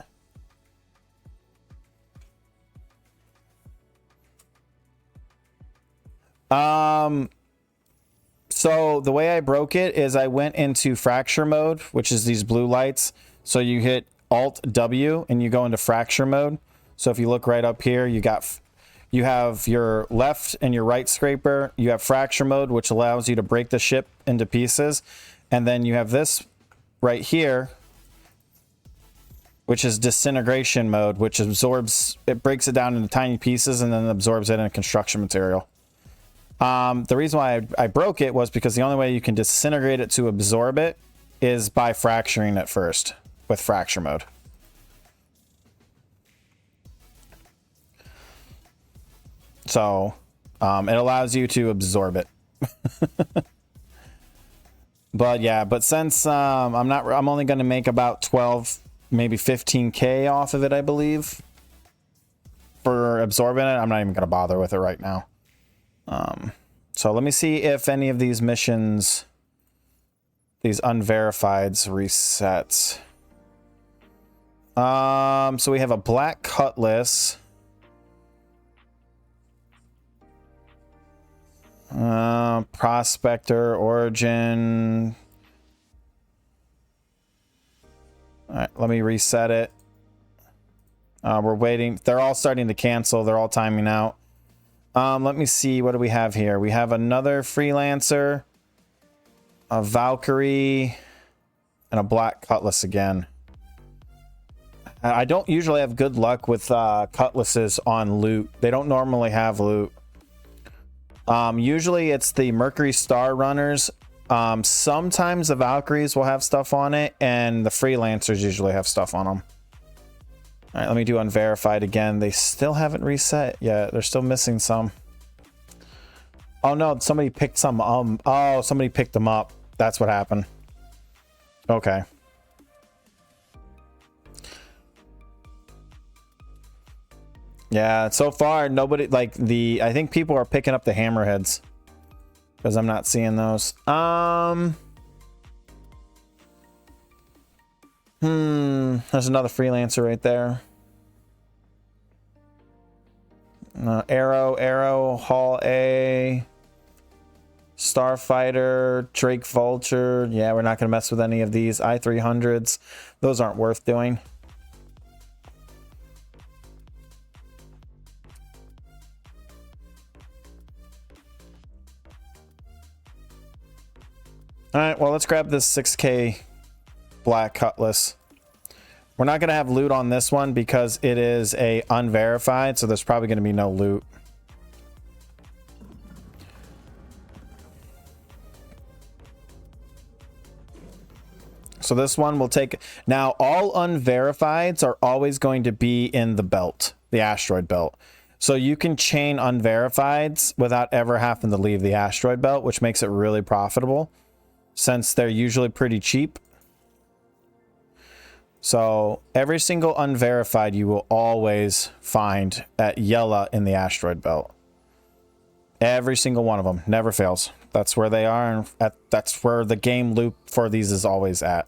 S1: So the way I broke it is I went into fracture mode, which is these blue lights. So you hit Alt W and you go into fracture mode. So if you look right up here, you have your left and your right scraper. You have fracture mode, which allows you to break the ship into pieces. And then you have this right here, which is disintegration mode, which absorbs, it breaks it down into tiny pieces and then absorbs it in construction material. The reason why I broke it was because the only way you can disintegrate it to absorb it is by fracturing it first with fracture mode. So it allows you to absorb it. But yeah, but since I'm only going to make about 12, maybe 15k off of it, I believe, for absorbing it. I'm not even going to bother with it right now. So let me see if any of these missions, these unverifieds, resets. So we have a black cutlass. Prospector, origin. All right, let me reset it. We're waiting. They're all starting to cancel. They're all timing out. Let me see. What do we have here? We have another freelancer, a Valkyrie, and a black cutlass again. I don't usually have good luck with cutlasses on loot. They don't normally have loot. Usually it's the Mercury Star runners. Sometimes the Valkyries will have stuff on it, and the freelancers usually have stuff on them. All right, let me do unverified again. They still haven't reset yet. They're still missing some. Oh no, somebody picked some. Oh, somebody picked them up. That's what happened. Okay. Yeah, so far nobody like I think people are picking up the hammerheads because I'm not seeing those. There's another freelancer right there. Arrow, Hall A, Starfighter, Drake Vulture. Yeah, we're not going to mess with any of these. I-300s. Those aren't worth doing. All right, well, let's grab this 6k black cutlass. We're not going to have loot on this one because it is a unverified, so there's probably going to be no loot. So this one will take... Now, all unverifieds are always going to be in the belt, the asteroid belt. So you can chain unverifieds without ever having to leave the asteroid belt, which makes it really profitable, since they're usually pretty cheap. So every single unverified you will always find at Yella in the asteroid belt. Every single one of them never fails. That's where they are, and that's where the game loop for these is always at.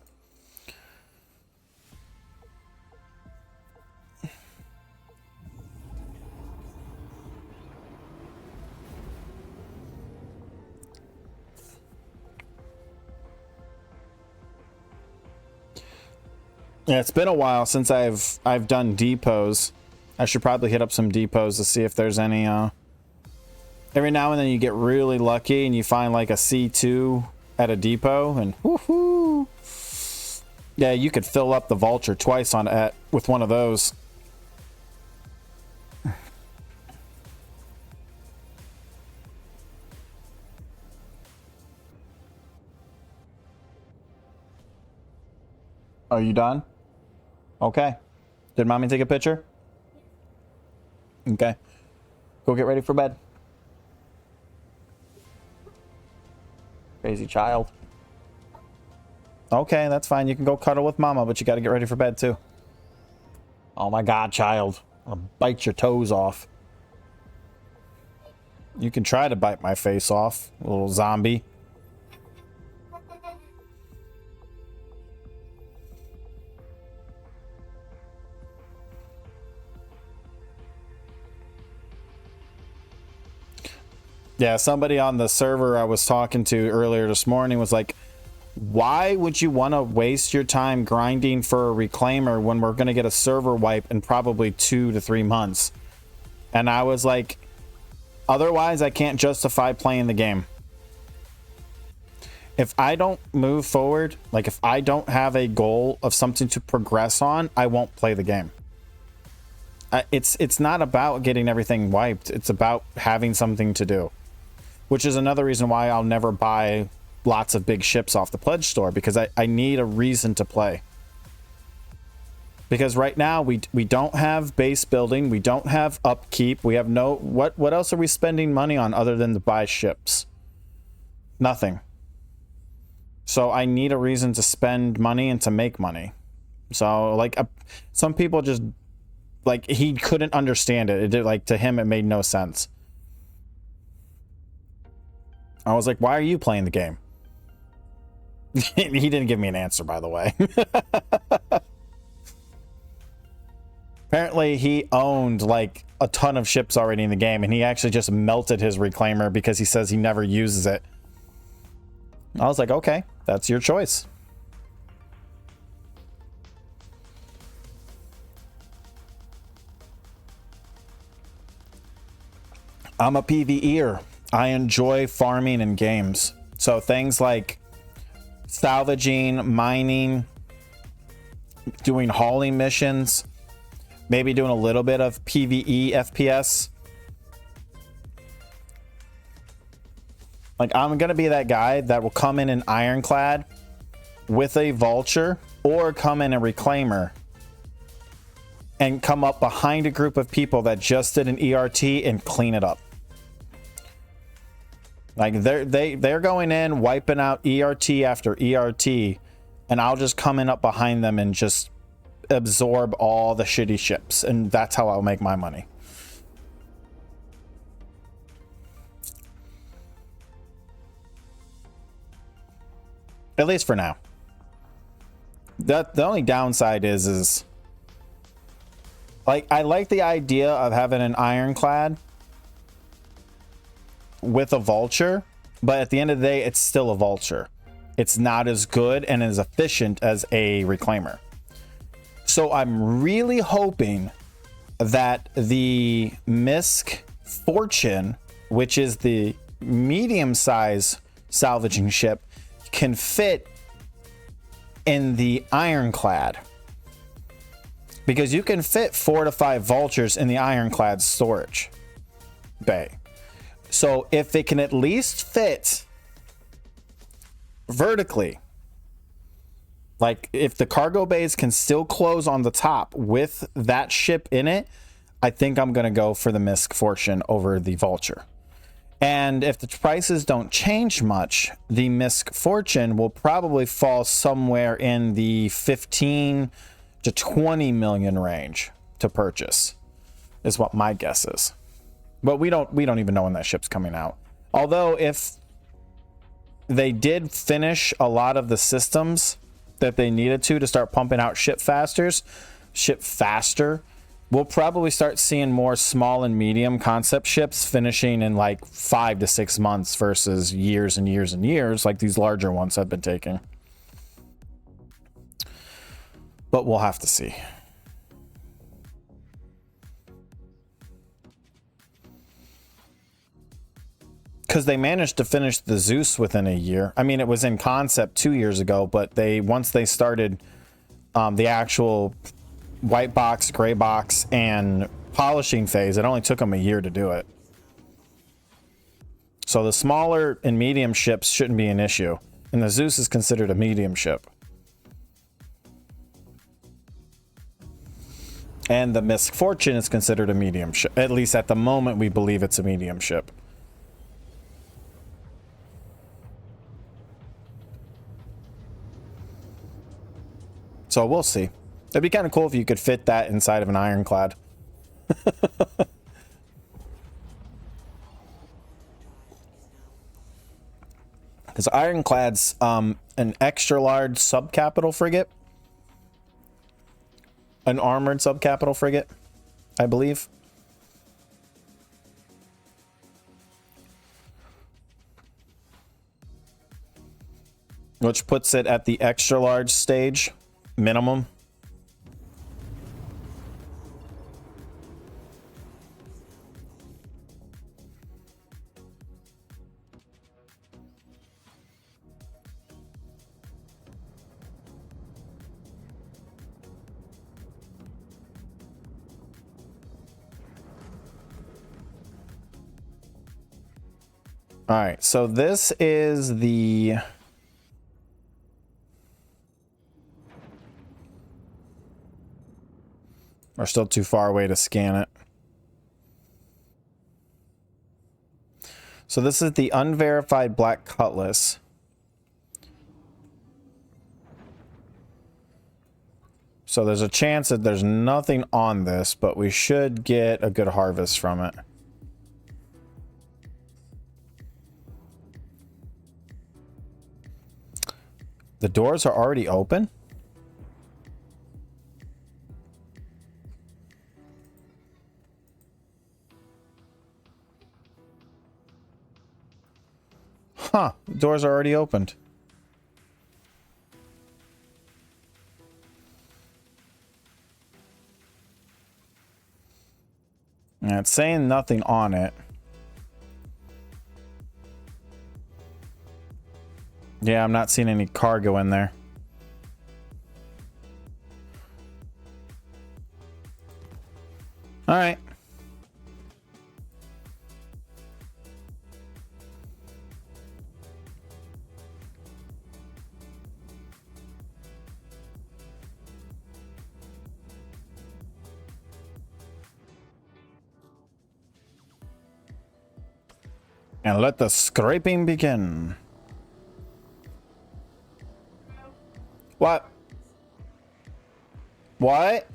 S1: Yeah, it's been a while since I've done depots. I should probably hit up some depots to see if there's any. Every now and then you get really lucky and you find like a C2 at a depot, and woohoo! Yeah, you could fill up the Vulture twice with one of those. Are you done? Okay. Did mommy take a picture? Okay. Go get ready for bed. Crazy child. Okay, that's fine. You can go cuddle with mama, but you got to get ready for bed too. Oh my god, child. I'll bite your toes off. You can try to bite my face off, little zombie. Yeah, somebody on the server I was talking to earlier this morning was like, why would you want to waste your time grinding for a reclaimer when we're going to get a server wipe in probably 2 to 3 months? And I was like, otherwise I can't justify playing the game. If I don't move forward, like if I don't have a goal of something to progress on, I won't play the game. It's not about getting everything wiped. It's about having something to do. which is another reason why I'll never buy lots of big ships off the pledge store, because I need a reason to play. Because right now we don't have base building, we don't have upkeep, we have no what else are we spending money on other than to buy ships? Nothing. So I need a reason to spend money and to make money. So like some people just like, he couldn't understand it. It did, like, to him it made no sense. I was like, why are you playing the game? He didn't give me an answer, by the way. Apparently he owned like a ton of ships already in the game, and he actually just melted his reclaimer because he says he never uses it. I was like, okay, that's your choice. I'm a PvEer. I enjoy farming in games. So things like salvaging, mining, doing hauling missions, maybe doing a little bit of PvE FPS. Like, I'm going to be that guy that will come in an ironclad with a vulture, or come in a reclaimer and come up behind a group of people that just did an ERT and clean it up. Like, they're going in, wiping out ERT after ERT, and I'll just come in up behind them and just absorb all the shitty ships, and that's how I'll make my money. At least for now. The only downside is like, I like the idea of having an ironclad with a vulture, but at the end of the day, it's still a vulture. It's not as good and as efficient as a reclaimer. So I'm really hoping that the Misc Fortune, which is the medium-size salvaging ship, can fit in the ironclad, because you can fit 4 to 5 vultures in the ironclad storage bay. So if it can at least fit vertically, like if the cargo bays can still close on the top with that ship in it, I think I'm going to go for the Misc Fortune over the vulture. And if the prices don't change much, the Misc Fortune will probably fall somewhere in the 15 to 20 million range to purchase, is what my guess is. But we don't even know when that ship's coming out. Although if they did finish a lot of the systems that they needed to start pumping out ship faster, we'll probably start seeing more small and medium concept ships finishing in like 5 to 6 months versus years and years and years like these larger ones have been taking. But we'll have to see. Because they managed to finish the Zeus within a year. I mean, it was in concept 2 years ago, but once they started the actual white box, gray box, and polishing phase, it only took them a year to do it. So the smaller and medium ships shouldn't be an issue, and the Zeus is considered a medium ship. And the Misc Fortune is considered a medium ship. At least at the moment, we believe it's a medium ship. So we'll see. It'd be kind of cool if you could fit that inside of an ironclad. Because ironclad's an extra large subcapital frigate. An armored subcapital frigate, I believe. Which puts it at the extra large stage, minimum. All right, so this is the... We're still too far away to scan it. So this is the unverified black cutlass. So there's a chance that there's nothing on this, but we should get a good harvest from it. The doors are already open? Huh, the doors are already opened. And it's saying nothing on it. Yeah, I'm not seeing any cargo in there. All right. And let the scraping begin. What? What?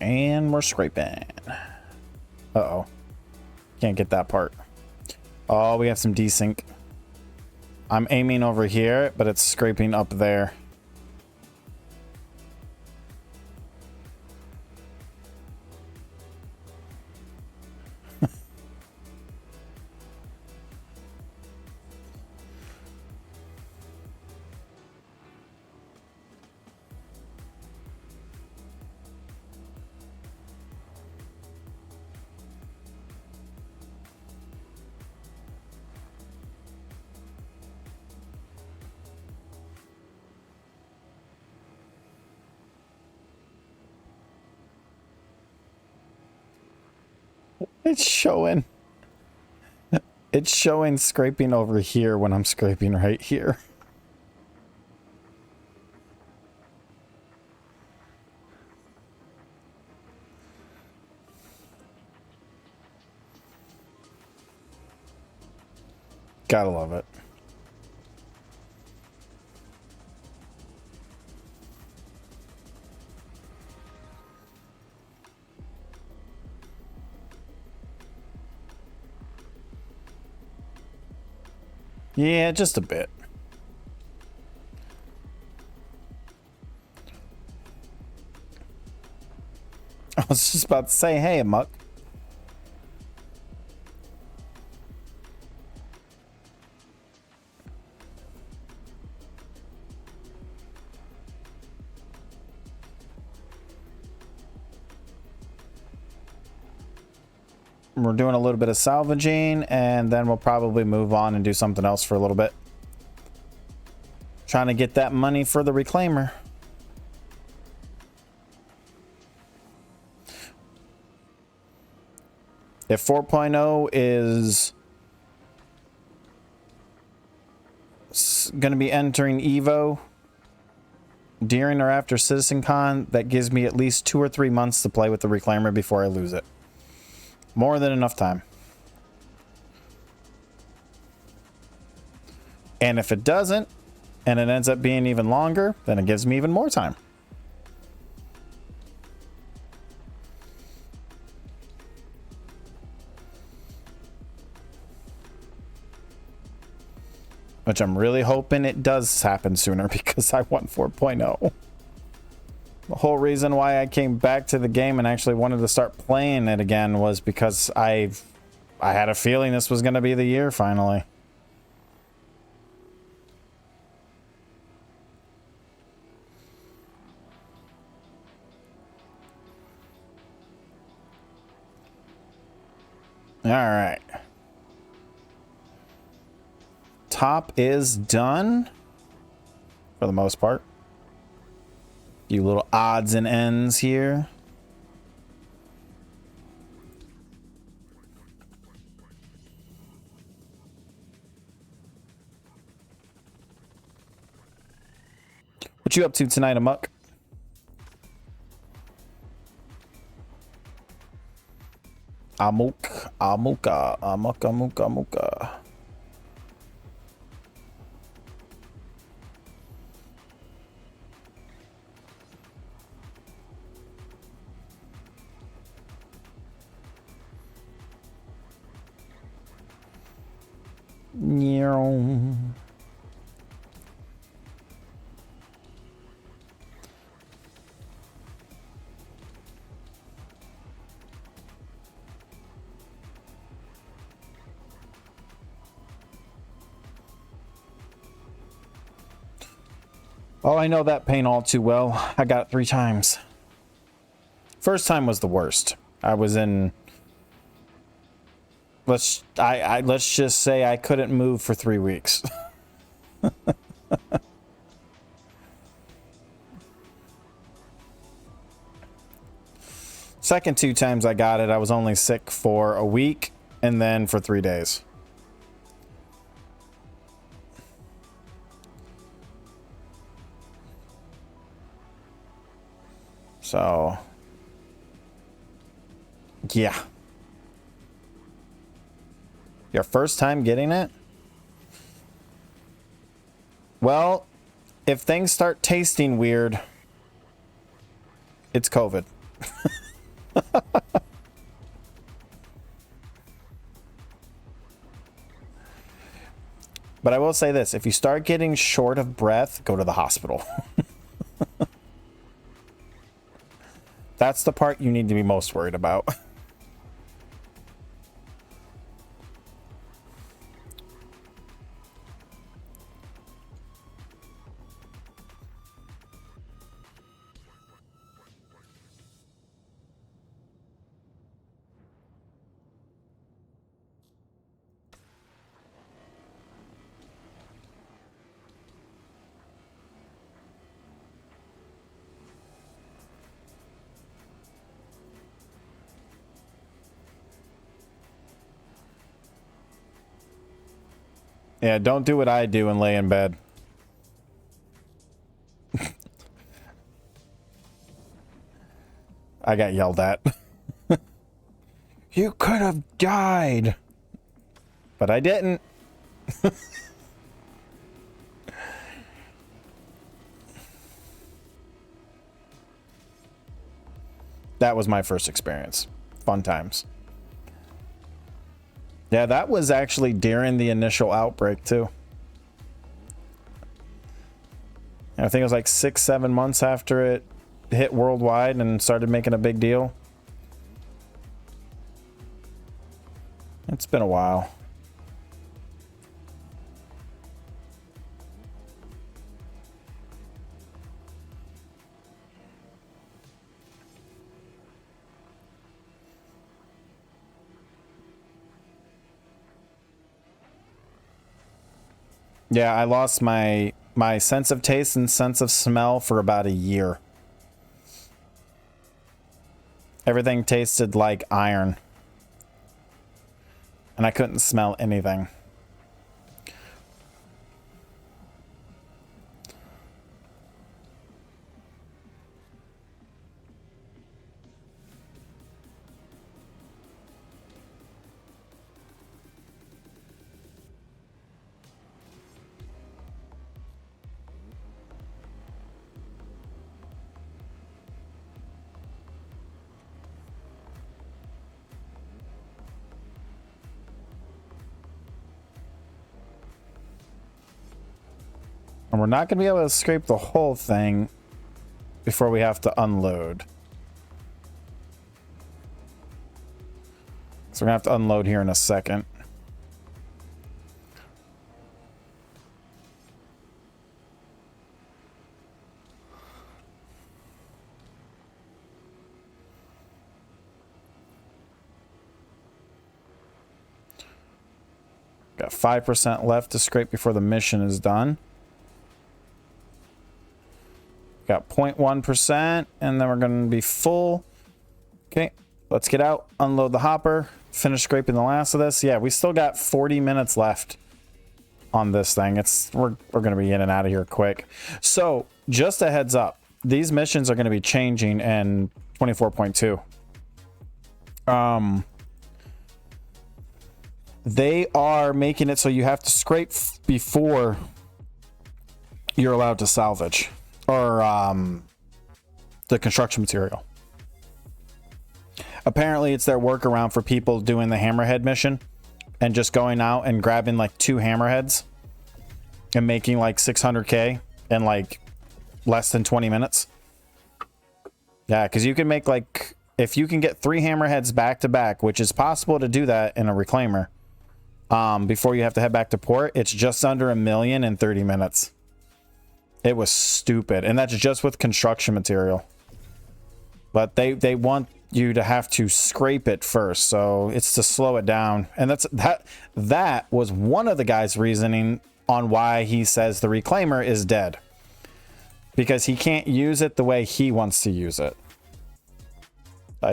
S1: And we're scraping. Uh-oh. Can't get that part. Oh, we have some desync. I'm aiming over here, but it's scraping up there. It's showing. It's showing scraping over here when I'm scraping right here. Gotta love it. Yeah, just a bit. I was just about to say, hey, Muck. We're doing a little bit of salvaging, and then we'll probably move on and do something else for a little bit. Trying to get that money for the reclaimer. If 4.0 is going to be entering Evo during or after CitizenCon, that gives me at least 2 or 3 months to play with the reclaimer before I lose it. More than enough time. And if it doesn't, and it ends up being even longer, then it gives me even more time. Which I'm really hoping it does happen sooner because I want 4.0. The whole reason why I came back to the game and actually wanted to start playing it again was because I had a feeling this was going to be the year finally. All right. Top is done for the most part. Few little odds and ends here. What you up to tonight, Amok? Amuka. Meow. Oh, I know that pain all too well. I got it 3 times. First time was the worst. I was in... let's just say I couldn't move for 3 weeks. Second 2 times I got it, I was only sick for a week and then for 3 days. So, yeah. Your first time getting it? Well, if things start tasting weird, it's COVID. But I will say this, if you start getting short of breath, go to the hospital. That's the part you need to be most worried about. Yeah, don't do what I do and lay in bed. I got yelled at. You could have died. But I didn't. That was my first experience. Fun times. Yeah, that was actually during the initial outbreak, too. I think it was like 6-7 months after it hit worldwide and started making a big deal. It's been a while. Yeah, I lost my sense of taste and sense of smell for about a year. Everything tasted like iron. And I couldn't smell anything. And we're not going to be able to scrape the whole thing. before we have to unload. So we're gonna have to unload here in a second. Got 5% left to scrape before the mission is done. Got 0.1%, and then we're going to be full. Okay, let's get out, unload the hopper, finish scraping the last of this. Yeah, we still got 40 minutes left on this thing. We're going to be in and out of here quick. So, just a heads up, these missions are going to be changing in 24.2. They are making it so you have to scrape before you're allowed to salvage or the construction material. Apparently, it's their workaround for people doing the hammerhead mission and just going out and grabbing like 2 hammerheads and making like 600K in like less than 20 minutes. Yeah, because you can make like, if you can get 3 hammerheads back to back, which is possible to do that in a reclaimer, before you have to head back to port, it's just under $1 million in 30 minutes. It was stupid, and that's just with construction material. But they want you to have to scrape it first, so it's to slow it down. And that was one of the guys' reasoning on why he says the reclaimer is dead, because he can't use it the way he wants to use it.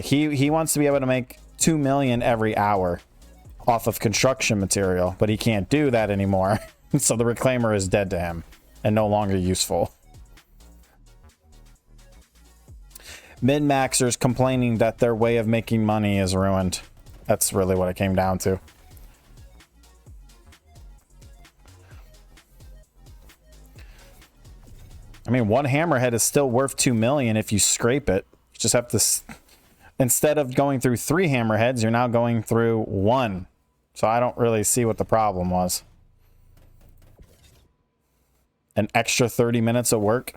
S1: He wants to be able to make 2 million every hour off of construction material, but he can't do that anymore. So the reclaimer is dead to him and no longer useful. Min-maxers complaining that their way of making money is ruined. That's really what it came down to. I mean, one hammerhead is still worth 2 million if you scrape it. You just have to, instead of going through 3 hammerheads, you're now going through 1. So I don't really see what the problem was. An extra 30 minutes of work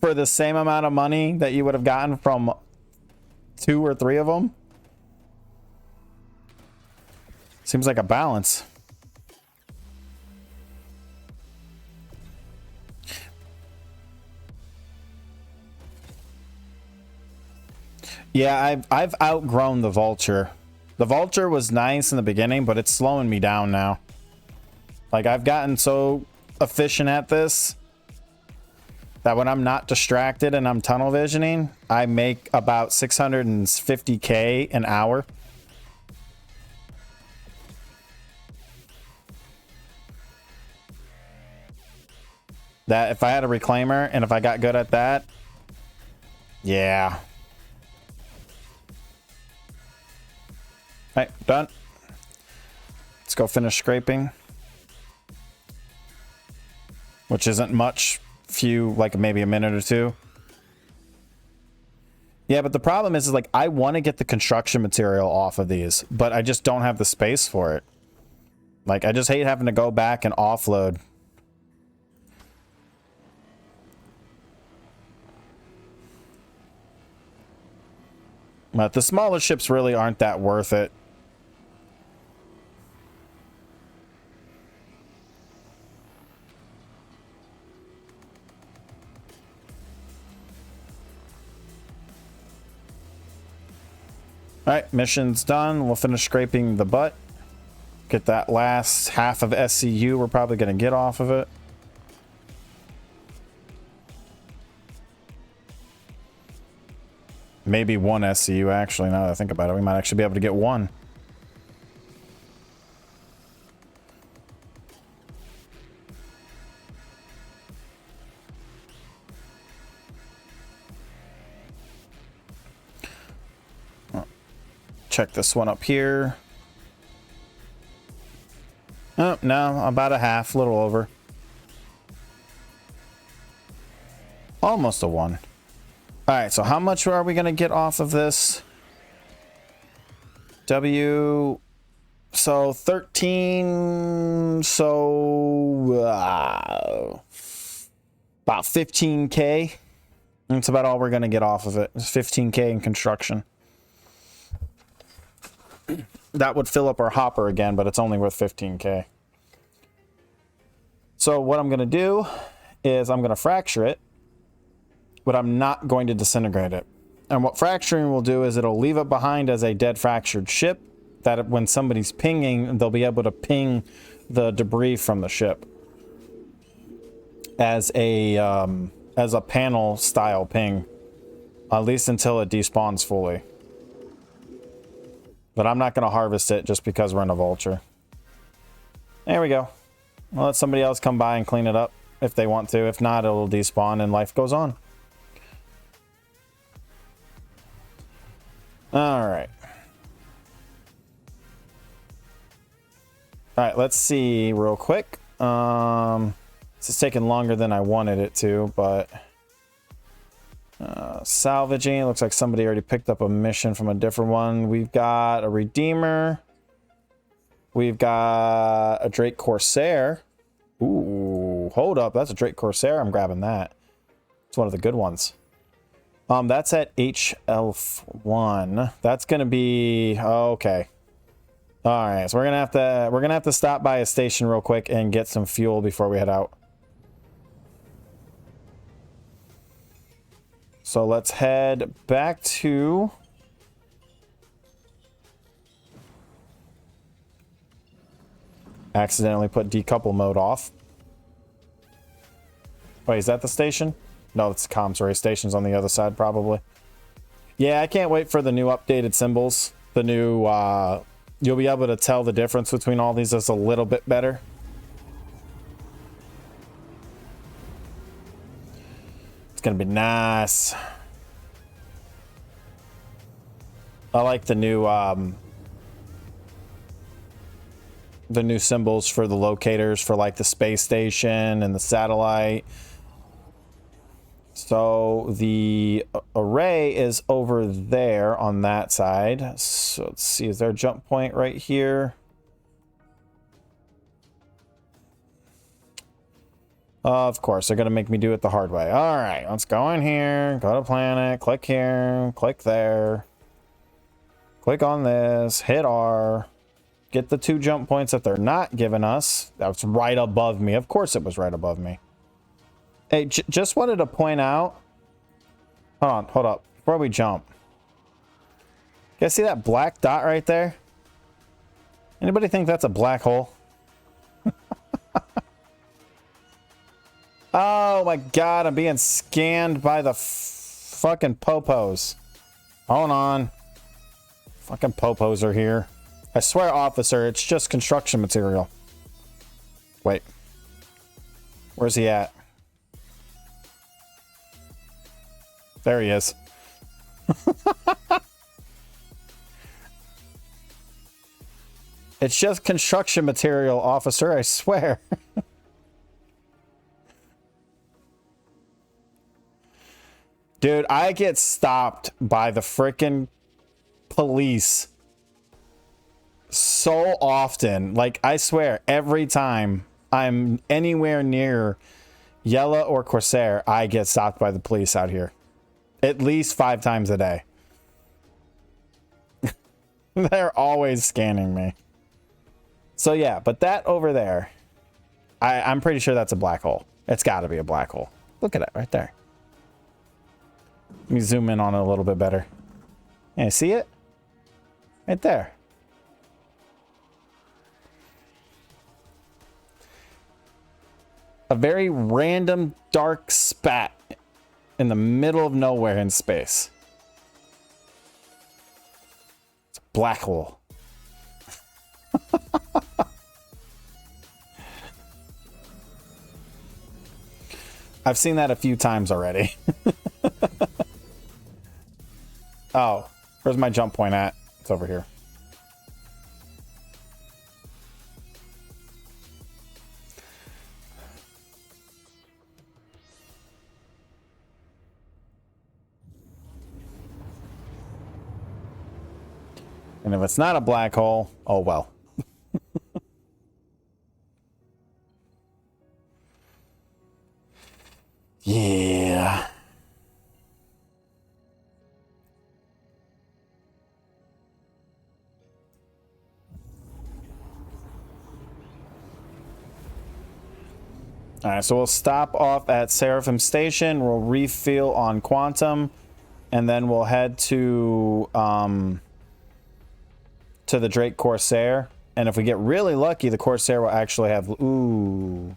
S1: for the same amount of money that you would have gotten from 2 or 3 of them. Seems like a balance. Yeah, I've outgrown the vulture. The vulture was nice in the beginning, but it's slowing me down now. Like, I've gotten so efficient at this that when I'm not distracted and I'm tunnel visioning, I make about 650K an hour. That if I had a reclaimer and if I got good at that, yeah. All right, done. Let's go finish scraping. Which isn't much. Few, like maybe a minute or 2. Yeah, but the problem is like, I want to get the construction material off of these, but I just don't have the space for it. Like, I just hate having to go back and offload. But the smaller ships really aren't that worth it. Alright, mission's done. We'll finish scraping the butt. Get that last half of SCU we're probably going to get off of it. Maybe 1 SCU, actually, now that I think about it. We might actually be able to get 1. Check this one up here. Oh, no, about a half, a little over. Almost a 1. All right, so how much are we going to get off of this? W, so 13, so About 15K. That's about all we're going to get off of it. It's 15K in construction. That would fill up our hopper again, but it's only worth 15K. So what I'm going to do is I'm going to fracture it, but I'm not going to disintegrate it. And what fracturing will do is it'll leave it behind as a dead fractured ship, that when somebody's pinging, they'll be able to ping the debris from the ship as a panel style ping, at least until it despawns fully. But I'm not going to harvest it just because we're in a vulture. There we go. I'll let somebody else come by and clean it up if they want to. If not, it'll despawn and life goes on. All right. All right, let's see real quick. This is taking longer than I wanted it to, but salvaging. Looks like somebody already picked up a mission from a different one. We've got a Redeemer. We've got a Drake Corsair. Ooh, hold up. That's a Drake Corsair. I'm grabbing that. It's one of the good ones. That's at HL1. That's gonna be okay. All right, so we're gonna have to stop by a station real quick and get some fuel before we head out. So let's head back to accidentally put decouple mode off. Wait, is that the station? No, it's the comms array. Station's on the other side, probably. Yeah, I can't wait for the new updated symbols. The new, you'll be able to tell the difference between all these is a little bit better. It's gonna be nice. I like the new symbols for the locators for like the space station and the satellite. So the array is over there on that side. So let's see, is there a jump point right here? Of course, they're going to make me do it the hard way. All right, let's go in here, go to planet, click here, click there. Click on this, hit R. Get the 2 jump points that they're not giving us. That's right above me. Of course it was right above me. Hey, just wanted to point out. Hold up. Before we jump. You guys see that black dot right there? Anybody think that's a black hole? Oh my god, I'm being scanned by the fucking popos. Hold on. Fucking popos are here. I swear, officer, it's just construction material. Wait. Where's he at? There he is. It's just construction material, officer, I swear. Dude, I get stopped by the frickin' police so often. Like, I swear, every time I'm anywhere near Yella or Corsair, I get stopped by the police out here. At least 5 times a day. They're always scanning me. So yeah, but that over there, I'm pretty sure that's a black hole. It's got to be a black hole. Look at it right there. Let me zoom in on it a little bit better. Yeah, see it? Right there. A very random dark spat in the middle of nowhere in space. It's a black hole. I've seen that a few times already. Oh, where's my jump point at? It's over here. And if it's not a black hole, oh well. All right, so we'll stop off at Seraphim Station. We'll refuel on Quantum, and then we'll head to the Drake Corsair. And if we get really lucky, the Corsair will actually have... Ooh.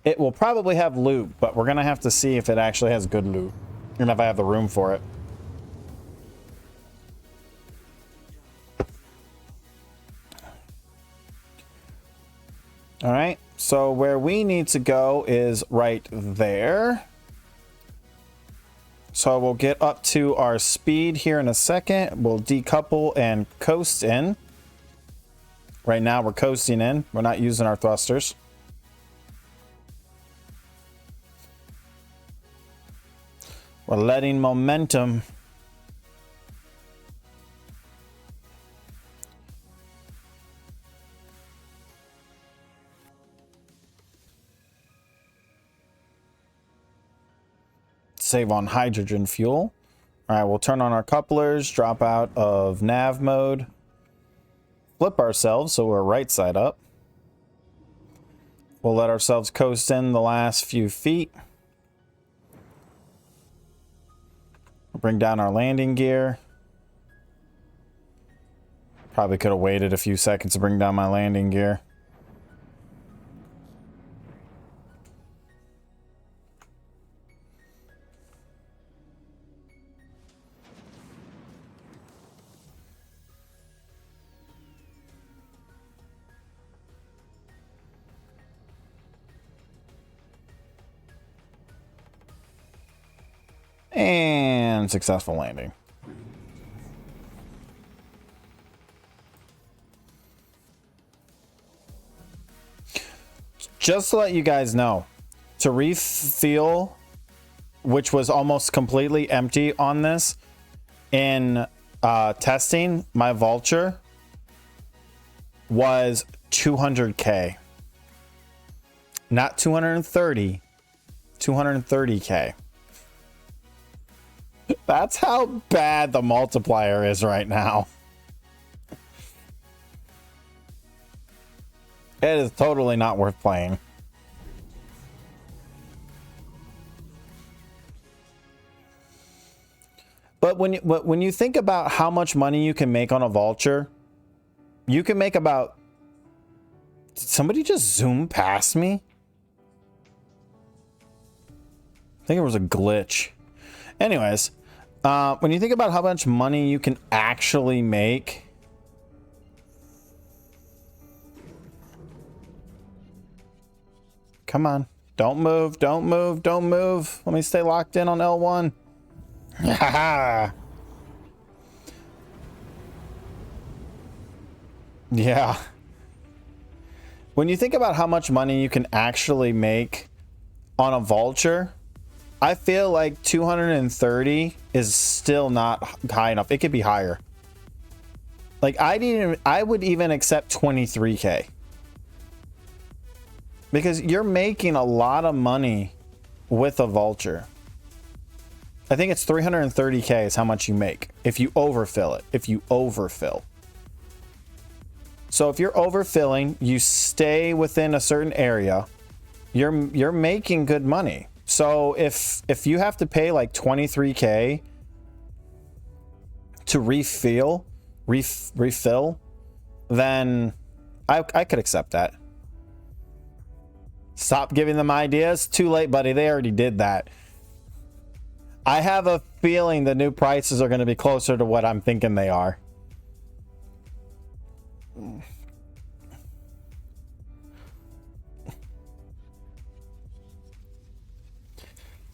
S1: It will probably have loot, but we're going to have to see if it actually has good loot. And if I have the room for it. All right, so where we need to go is right there. So we'll get up to our speed here in a second. We'll decouple and coast in. Right now we're coasting in. We're not using our thrusters. We're letting momentum. Save on hydrogen fuel. All right, we'll turn on our couplers, drop out of nav mode, flip ourselves so we're right side up. We'll let ourselves coast in the last few feet. Bring down our landing gear. Probably could have waited a few seconds to bring down my landing gear. And successful landing. Just to let you guys know, to refuel, which was almost completely empty on this, in testing, my Vulture was 200K. Not 230, 230K. That's how bad the multiplier is right now. It is totally not worth playing. But when you think about how much money you can make on a Vulture, you can make about... Did somebody just zoom past me? I think it was a glitch. Anyways, when you think about how much money you can actually make... Come on. Don't move. Don't move. Don't move. Let me stay locked in on L1. Yeah. When you think about how much money you can actually make on a Vulture, I feel like 230 is still not high enough. It could be higher. Like I would even accept 23K. Because you're making a lot of money with a Vulture. I think it's 330K is how much you make if you overfill it. If you overfill. So if you're overfilling, you stay within a certain area, you're making good money. So if you have to pay like 23K to refill, then I could accept that. Stop giving them ideas. Too late, buddy. They already did that. I have a feeling the new prices are going to be closer to what I'm thinking they are.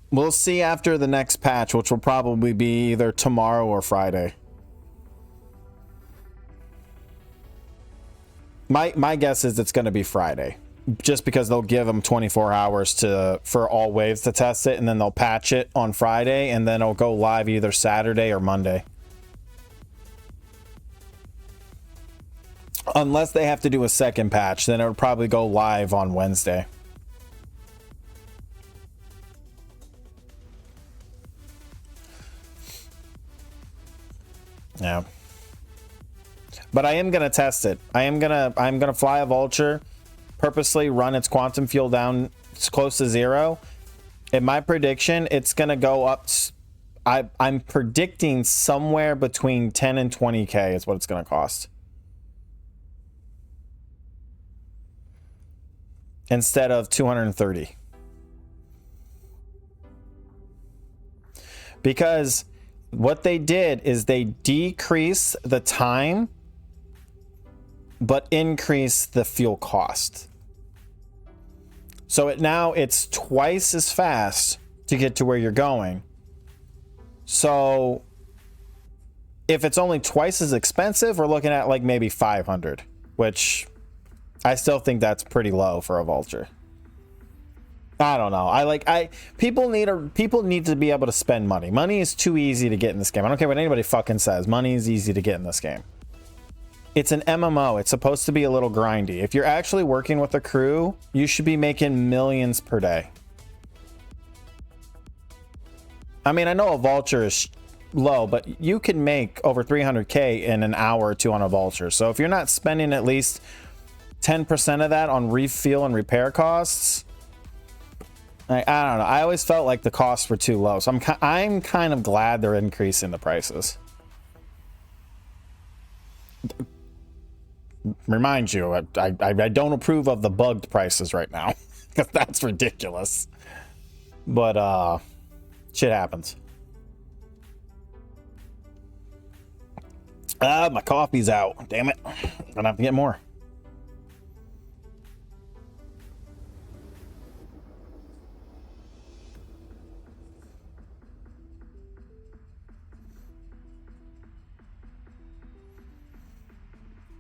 S1: We'll see after the next patch, which will probably be either tomorrow or Friday. My guess is it's going to be Friday. Just because they'll give them 24 hours for all waves to test it, and then they'll patch it on Friday, and then it'll go live either Saturday or Monday. Unless they have to do a second patch, then it'll probably go live on Wednesday. Yeah. But I am gonna test it. I'm gonna fly a Vulture purposely run its quantum fuel down close to zero, in my prediction, it's going to go up. I'm predicting somewhere between 10 and 20K is what it's going to cost. Instead of 230. Because what they did is they decreased the time but increase the fuel cost. So now it's twice as fast to get to where you're going. So if it's only twice as expensive, we're looking at like maybe 500, which I still think that's pretty low for a vulture. I don't know. People need to be able to spend money. Money is too easy to get in this game. I don't care what anybody fucking says. Money is easy to get in this game. It's an MMO. It's supposed to be a little grindy. If you're actually working with a crew, you should be making millions per day. I mean, I know a vulture is low, but you can make over 300K in an hour or two on a vulture. So if you're not spending at least 10% of that on refuel and repair costs, I don't know. I always felt like the costs were too low. So I'm kind of glad they're increasing the prices. Remind you, I don't approve of the bugged prices right now because that's ridiculous. But shit happens. My coffee's out. Damn it. I'm gonna have to get more.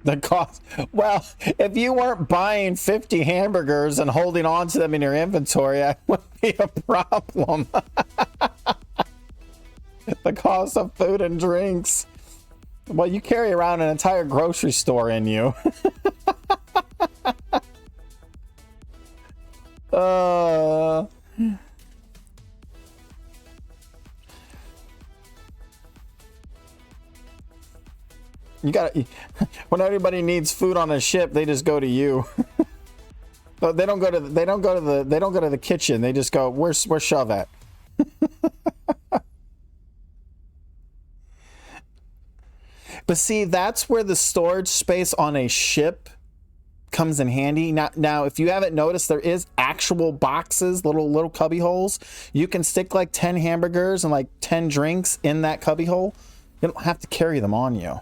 S1: The cost. Well, if you weren't buying 50 hamburgers and holding on to them in your inventory, that wouldn't be a problem. The cost of food and drinks. Well, you carry around an entire grocery store in you. You gotta. When everybody needs food on a ship, they just go to you. They don't go to the kitchen. They just go, where's Shove at? But see, that's where the storage space on a ship comes in handy. Now, if you haven't noticed, there is actual boxes, little cubby holes. You can stick like 10 hamburgers and like 10 drinks in that cubby hole. You don't have to carry them on you.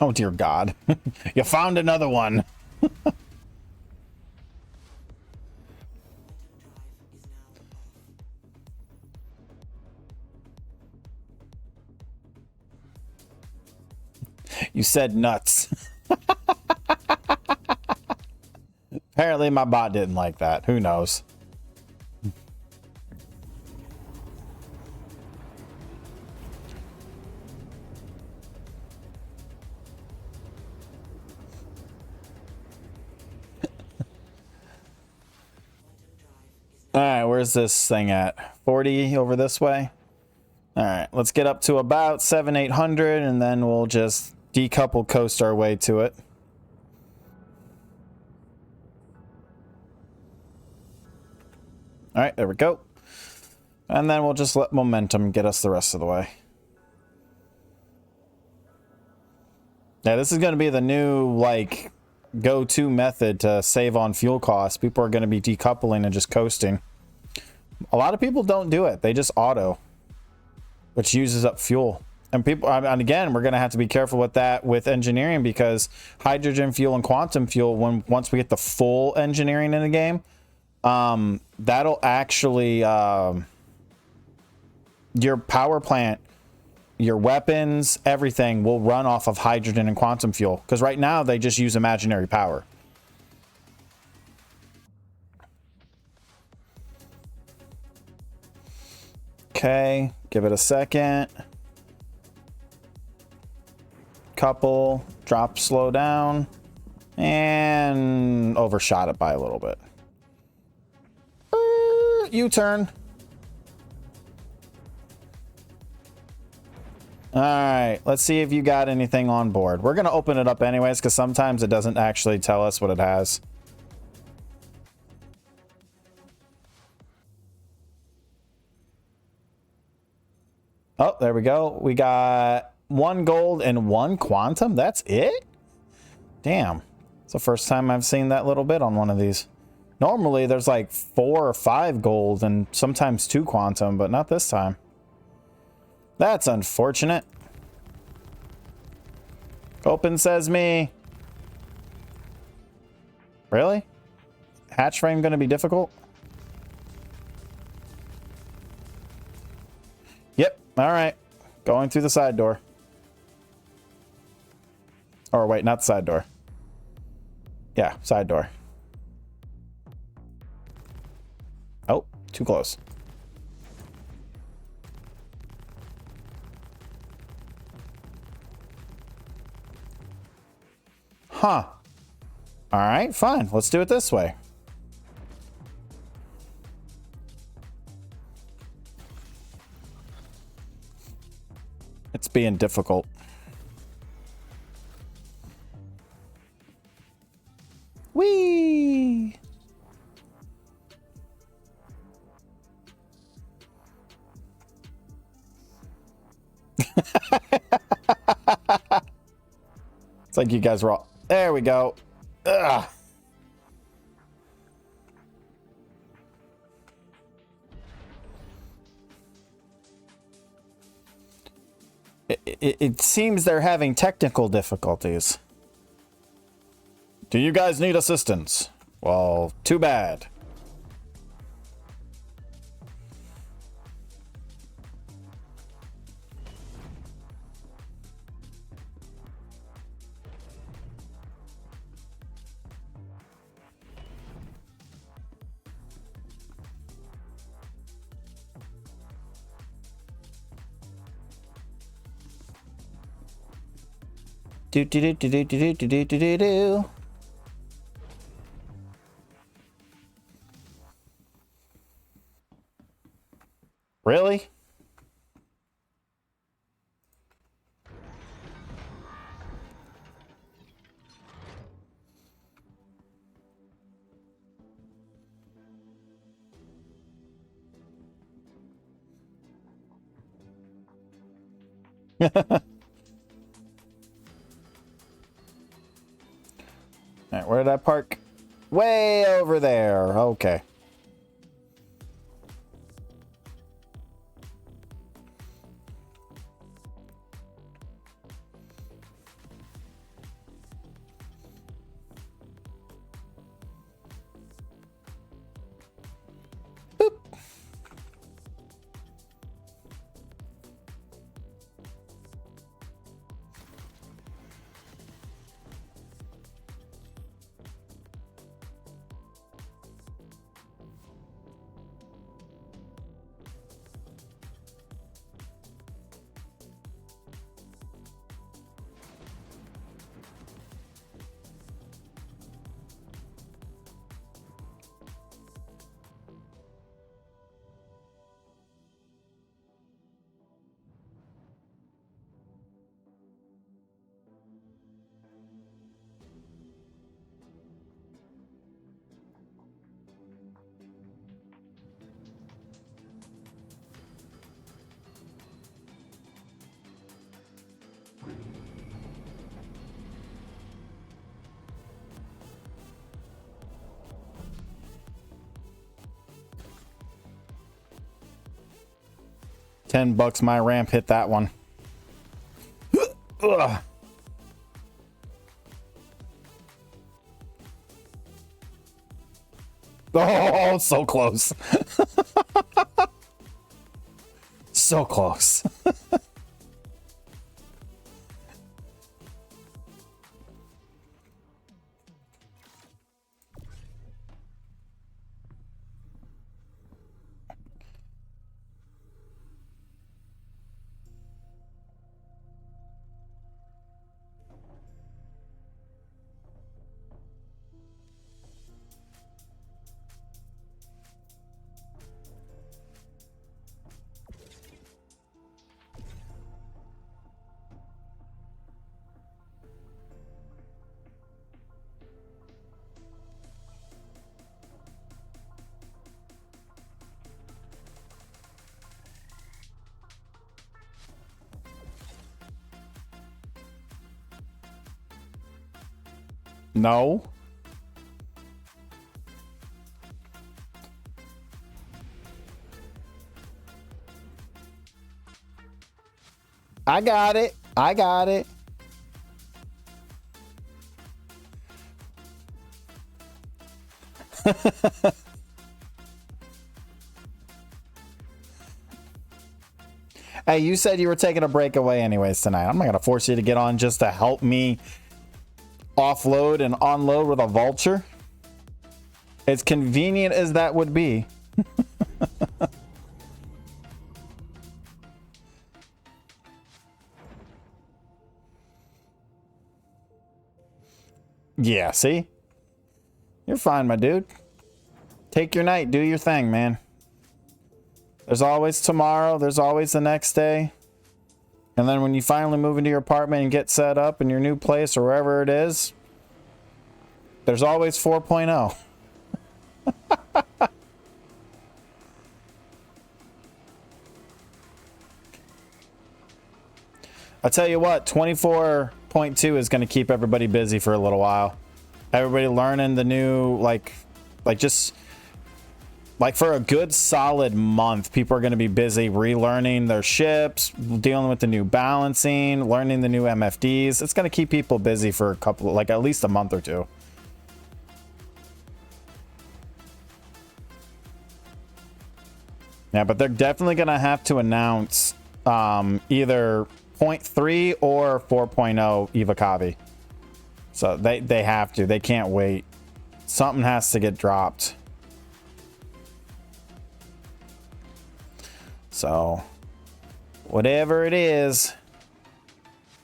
S1: Oh dear God. You found another one. You said nuts. Apparently my bot didn't like that. Who knows? All right, where's this thing at? 40 over this way? All right, let's get up to about 700-800 and then we'll just decouple coast our way to it. All right, there we go. And then we'll just let momentum get us the rest of the way. Yeah, this is going to be the new, like, go-to method to save on fuel costs. People are going to be decoupling and just coasting. A lot of people don't do it. They just auto, which uses up fuel. And people, and again, we're going to have to be careful with that with engineering, because hydrogen fuel and quantum fuel, once we get the full engineering in the game, that'll actually, your power plant, your weapons, everything will run off of hydrogen and quantum fuel. Because right now they just use imaginary power. Okay, give it a second. couple, drop, slow down, and overshot it by a little bit. U-turn. All right, let's see if you got anything on board. We're going to open it up anyways, because sometimes it doesn't actually tell us what it has. Oh, there we go. We got 1 gold and 1 quantum. That's it? Damn. It's the first time I've seen that little bit on one of these. Normally, there's like 4 or 5 gold and sometimes 2 quantum, but not this time. That's unfortunate. Open sesame. Really? Hatch frame gonna be difficult? Yep. All right. Going through the side door. Or wait, not the side door. Yeah, side door. Oh, too close. Huh. All right, fine. Let's do it this way. It's being difficult. Whee! It's like you guys were all... There we go. Ugh. It seems they're having technical difficulties. Do you guys need assistance? Well, too bad. Do do do do do do do do do do do. Really? All right, where did I park? Way over there. Okay. Boop. $10 my ramp hit that one. Ugh. Oh, so close. So close. No. I got it. I got it. Hey, you said you were taking a break away anyways tonight. I'm not going to force you to get on just to help me offload and unload with a vulture. As convenient as that would be. Yeah, see? You're fine, my dude. Take your night. Do your thing, man. There's always tomorrow. There's always the next day. And then when you finally move into your apartment and get set up in your new place or wherever it is, there's always 4.0. I'll tell you what, 24.2 is going to keep everybody busy for a little while. Everybody learning the new, like just like for a good solid month, people are going to be busy relearning their ships, dealing with the new balancing, learning the new MFDs. It's going to keep people busy for a couple, like at least a month or two. Yeah, but they're definitely going to have to announce either 0.3 or 4.0 Ivakavi. So they have to. They can't wait. Something has to get dropped. So whatever it is,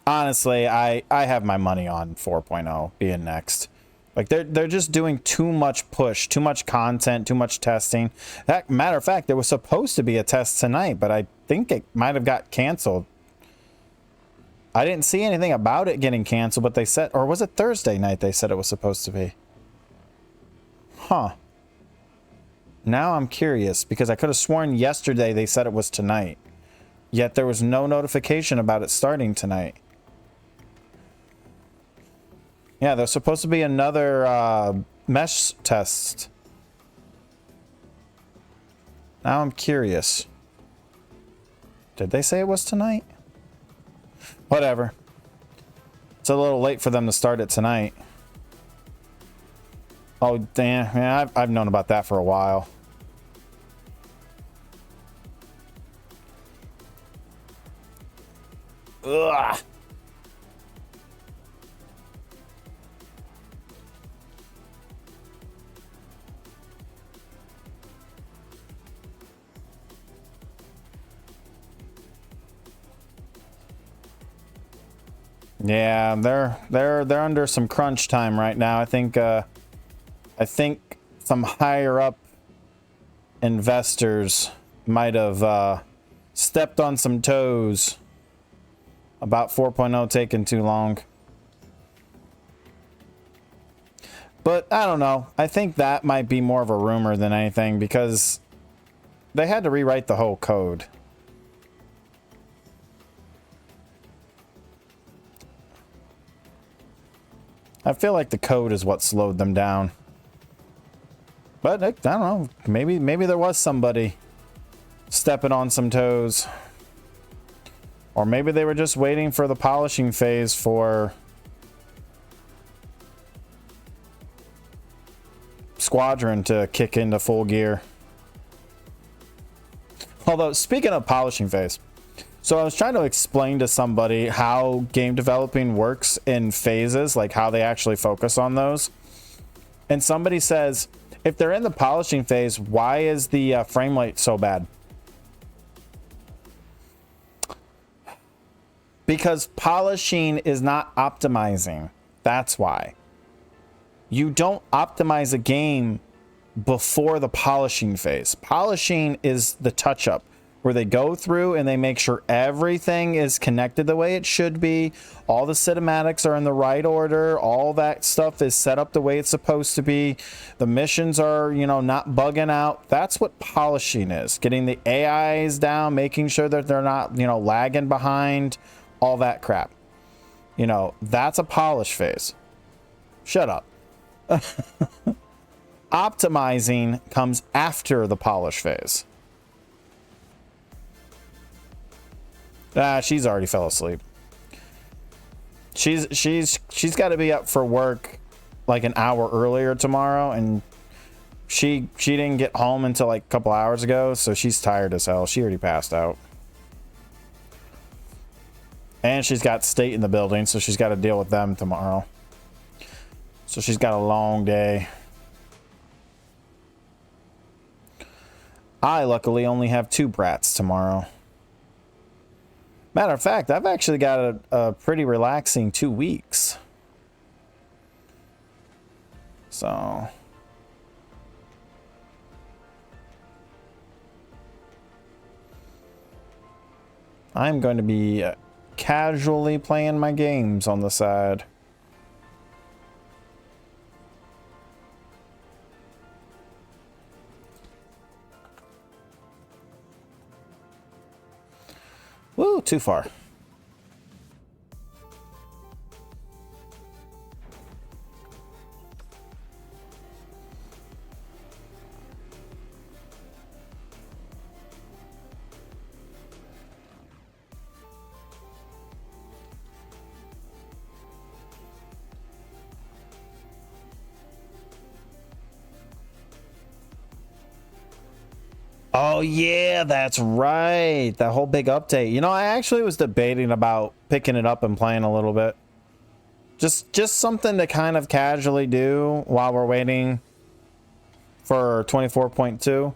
S1: honestly, I have my money on 4.0 being next. Like they're just doing too much push, too much content, too much testing. That matter of fact, there was supposed to be a test tonight, but I think it might have got canceled. I didn't see anything about it getting canceled, but they said, or was it Thursday night they said it was supposed to be? Huh. Now I'm curious because I could have sworn yesterday they said it was tonight. Yet there was no notification about it starting tonight. Yeah, there's supposed to be another mesh test. Now I'm curious. Did they say it was tonight? Whatever. It's a little late for them to start it tonight. Oh, damn. Yeah, I've known about that for a while. Ugh. Yeah, they're under some crunch time right now. I think some higher up investors might have stepped on some toes about 4.0 taking too long. But I don't know. I think that might be more of a rumor than anything because they had to rewrite the whole code. I feel like the code is what slowed them down. But I don't know. Maybe there was somebody stepping on some toes. Or maybe they were just waiting for the polishing phase for Squadron to kick into full gear. Although, speaking of polishing phase, so I was trying to explain to somebody how game developing works in phases, like how they actually focus on those. And somebody says, if they're in the polishing phase, why is the frame rate so bad? Because polishing is not optimizing. That's why. You don't optimize a game before the polishing phase. Polishing is the touch-up, where they go through and they make sure everything is connected the way it should be. All the cinematics are in the right order. All that stuff is set up the way it's supposed to be. The missions are, not bugging out. That's what polishing is. Getting the AIs down, making sure that they're not, lagging behind, all that crap. That's a polish phase. Shut up. Optimizing comes after the polish phase. Ah, she's already fell asleep. She's got to be up for work like an hour earlier tomorrow, and she didn't get home until like a couple hours ago, so she's tired as hell. She already passed out. And she's got state in the building, so she's got to deal with them tomorrow. So she's got a long day. I luckily only have 2 brats tomorrow. Matter of fact, I've actually got a pretty relaxing 2 weeks. So I'm going to be casually playing my games on the side. Woo, too far. Oh yeah, that's right. That whole big update. You know, I actually was debating about picking it up and playing a little bit. Just something to kind of casually do while we're waiting for 24.2.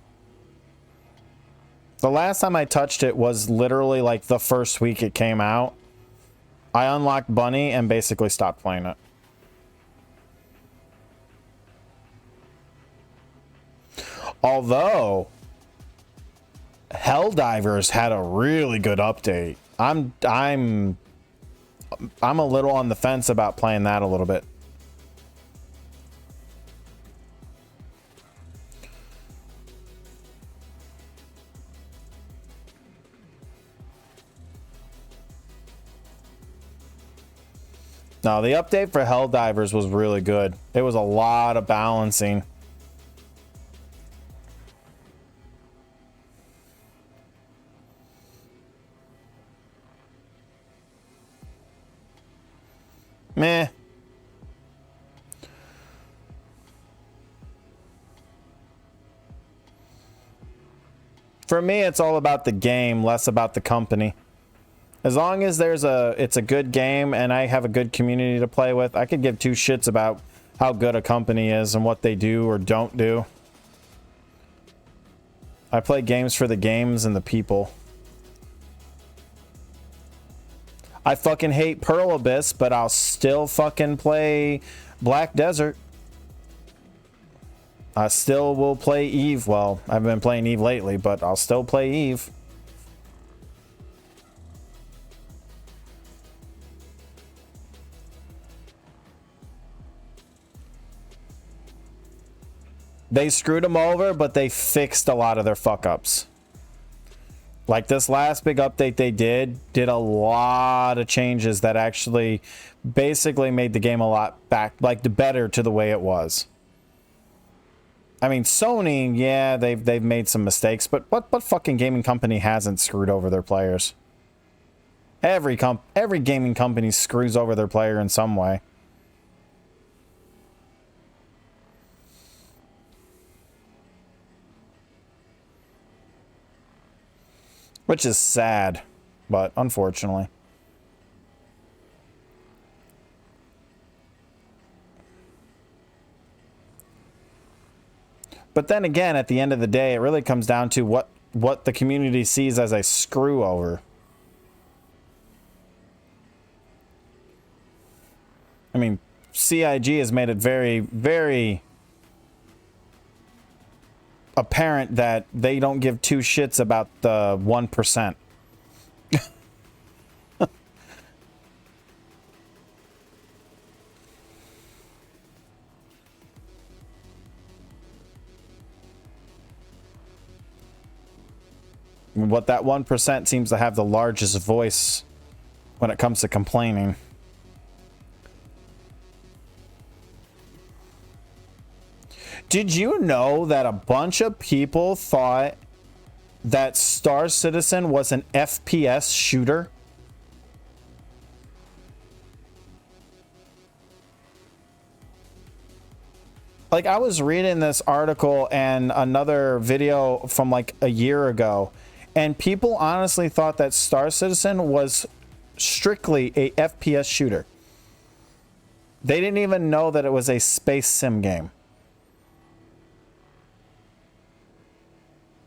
S1: The last time I touched it was literally like the first week it came out. I unlocked Bunny and basically stopped playing it. Although Helldivers had a really good update. I'm a little on the fence about playing that a little bit. No, the update for Helldivers was really good. It was a lot of balancing. Meh. For me, it's all about the game, less about the company. As long as it's a good game and I have a good community to play with, I could give 2 shits about how good a company is and what they do or don't do. I play games for the games and the people. I fucking hate Pearl Abyss, but I'll still fucking play Black Desert. I still will play Eve. Well, I haven't been playing Eve lately, but I'll still play Eve. They screwed them over, but they fixed a lot of their fuck-ups. Like this last big update they did a lot of changes that actually basically made the game a lot better to the way it was. I mean, Sony, yeah, they've made some mistakes, but what fucking gaming company hasn't screwed over their players? Every gaming company screws over their player in some way. Which is sad, but unfortunately. But then again, at the end of the day, it really comes down to what the community sees as a screw over. I mean, CIG has made it very, very apparent that they don't give 2 shits about the 1%. What that 1% seems to have the largest voice when it comes to complaining. Did you know that a bunch of people thought that Star Citizen was an FPS shooter? Like, I was reading this article and another video from like a year ago, and people honestly thought that Star Citizen was strictly a FPS shooter. They didn't even know that it was a space sim game.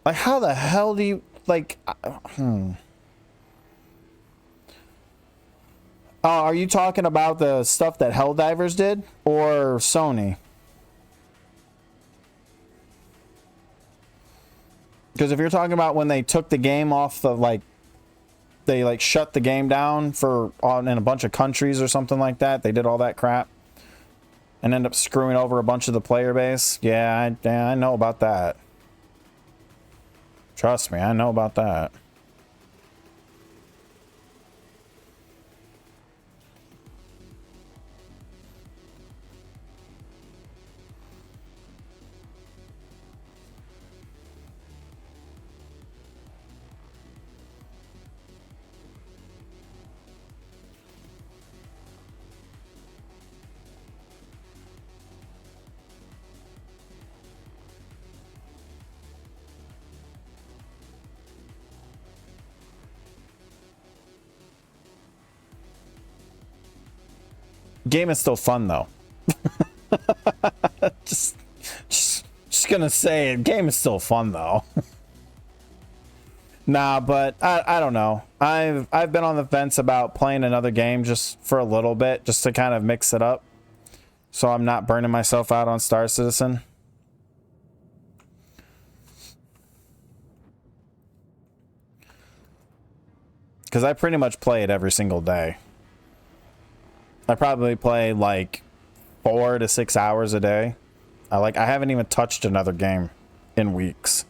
S1: Like, how the hell do you, like, are you talking about the stuff that Helldivers did or Sony? Because if you're talking about when they took the game off the, like, they like shut the game down for in a bunch of countries or something like that, they did all that crap and end up screwing over a bunch of the player base. Yeah, I know about that. Trust me, I know about that. Game is still fun though. just gonna say it. Game is still fun though. Nah, but I don't know. I've been on the fence about playing another game just for a little bit, just to kind of mix it up, so I'm not burning myself out on Star Citizen. Because I pretty much play it every single day. I probably play like 4 to 6 hours a day. I haven't even touched another game in weeks.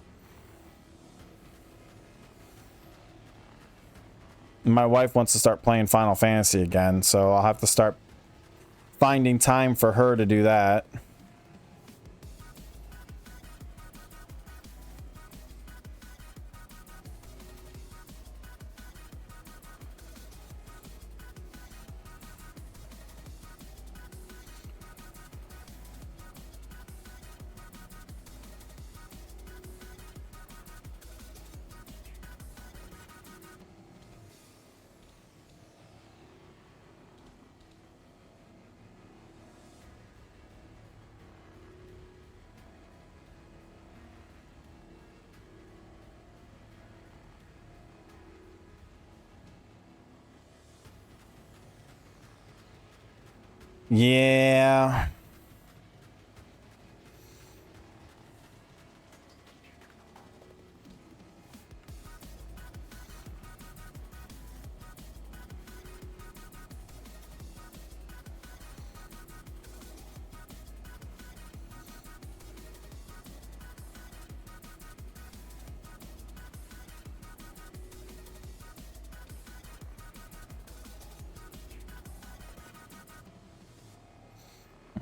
S1: My wife wants to start playing Final Fantasy again, so I'll have to start finding time for her to do that. Yeah.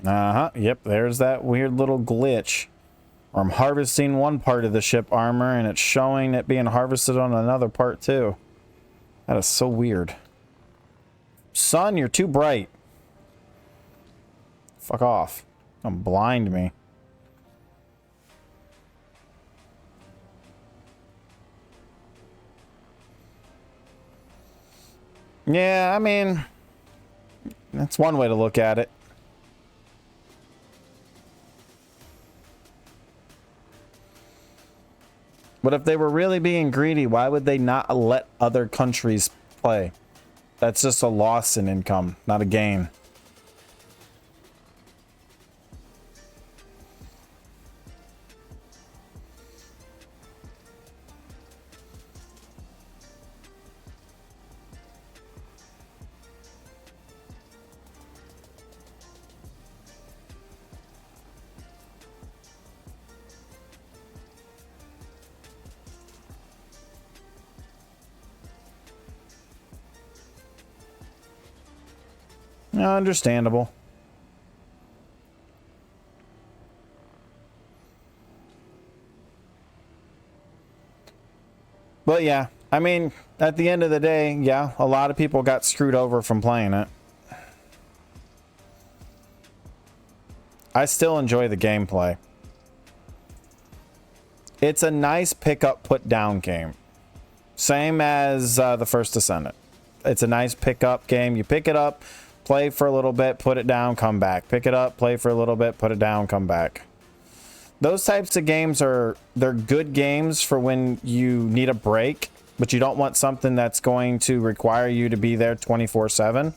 S1: Uh-huh. Yep, there's that weird little glitch. Or I'm harvesting one part of the ship armor and it's showing it being harvested on another part too. That is so weird. Sun, you're too bright. Fuck off. Don't blind me. Yeah, I mean, that's one way to look at it. But if they were really being greedy, why would they not let other countries play? That's just a loss in income, not a gain. Understandable. But yeah, I mean, at the end of the day, yeah, a lot of people got screwed over from playing it. I still enjoy the gameplay. It's a nice pick up, put down game. Same as the First Descendant. It's a nice pick up game. You pick it up, play for a little bit, put it down, come back. Pick it up, play for a little bit, put it down, come back. Those types of games they're good games for when you need a break, but you don't want something that's going to require you to be there 24/7.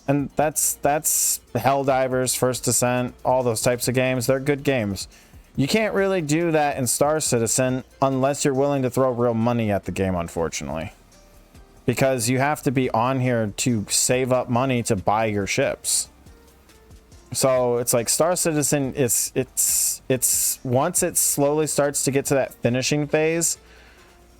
S1: And that's Helldivers, First Descent, all those types of games. They're good games. You can't really do that in Star Citizen unless you're willing to throw real money at the game, unfortunately. Because you have to be on here to save up money to buy your ships. So it's like Star Citizen, it's once it slowly starts to get to that finishing phase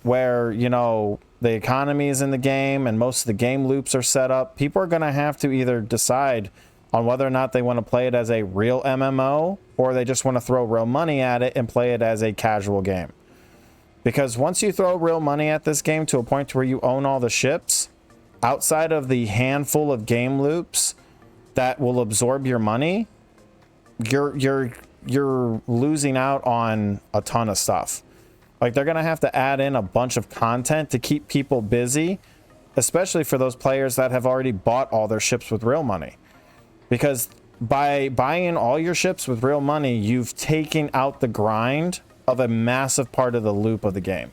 S1: where, you know, the economy is in the game and most of the game loops are set up, people are going to have to either decide on whether or not they want to play it as a real MMO or they just want to throw real money at it and play it as a casual game. Because once you throw real money at this game to a point where you own all the ships, outside of the handful of game loops that will absorb your money, you're losing out on a ton of stuff. Like, they're going to have to add in a bunch of content to keep people busy, especially for those players that have already bought all their ships with real money. Because by buying all your ships with real money, you've taken out the grind of a massive part of the loop of the game.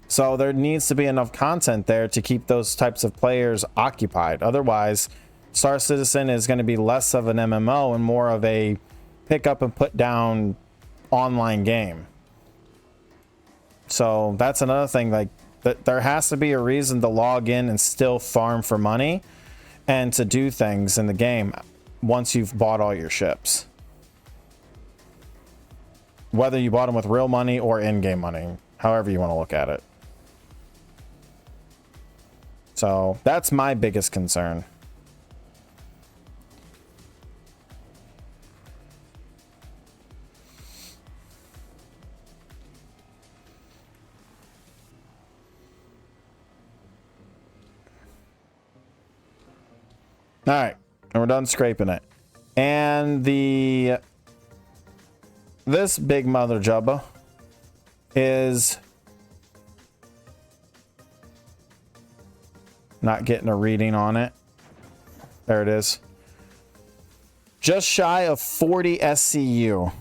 S1: So there needs to be enough content there to keep those types of players occupied. Otherwise, Star Citizen is going to be less of an MMO and more of a pick up and put down online game. So that's another thing, like, that there has to be a reason to log in and still farm for money and to do things in the game once you've bought all your ships. Whether you bought them with real money or in-game money, however you want to look at it. So that's my biggest concern. All right, and we're done scraping it. And this big mother jubba is not getting a reading on it. There it is. Just shy of 40 SCU.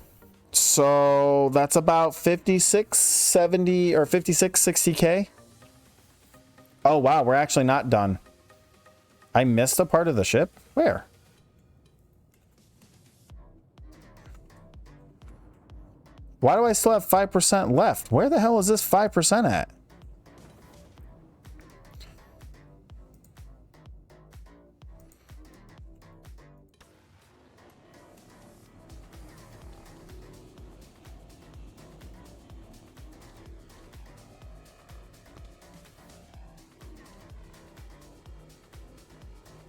S1: So that's about 5670 or 5660K. Oh wow, we're actually not done. I missed a part of the ship? Where? Why do I still have 5% left? Where the hell is this 5% at?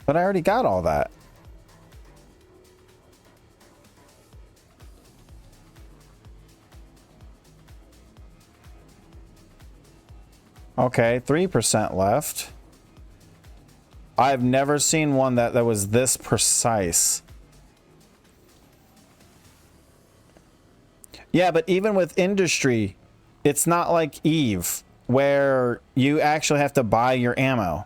S1: But I already got all that. Okay, 3% left. I've never seen one that was this precise. Yeah, but even with industry, it's not like Eve, where you actually have to buy your ammo.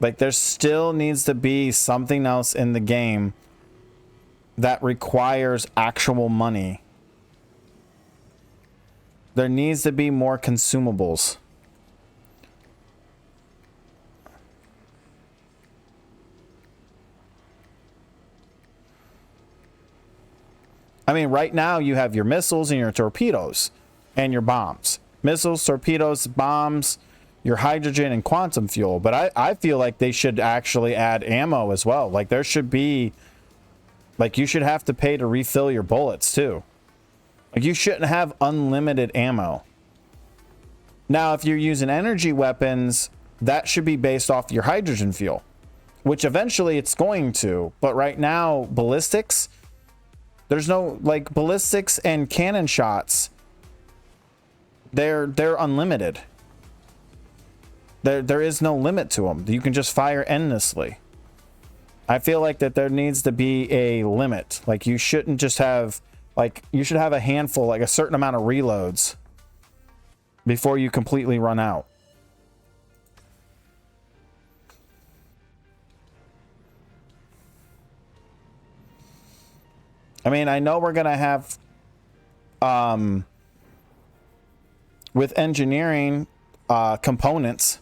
S1: Like, there still needs to be something else in the game that requires actual money. There needs to be more consumables. I mean, right now you have your missiles and your torpedoes and your bombs. Missiles, torpedoes, bombs, your hydrogen and quantum fuel. But I feel like they should actually add ammo as well. Like, there should be, like, you should have to pay to refill your bullets too. Like, you shouldn't have unlimited ammo. Now, if you're using energy weapons, that should be based off your hydrogen fuel. which eventually it's going to. But right now, ballistics, there's no, like, ballistics and cannon shots. They're unlimited. There is no limit to them. You can just fire endlessly. I feel like that there needs to be a limit. Like, you shouldn't just have, like, you should have a handful, like a certain amount of reloads before you completely run out. I mean, I know we're gonna have with engineering components,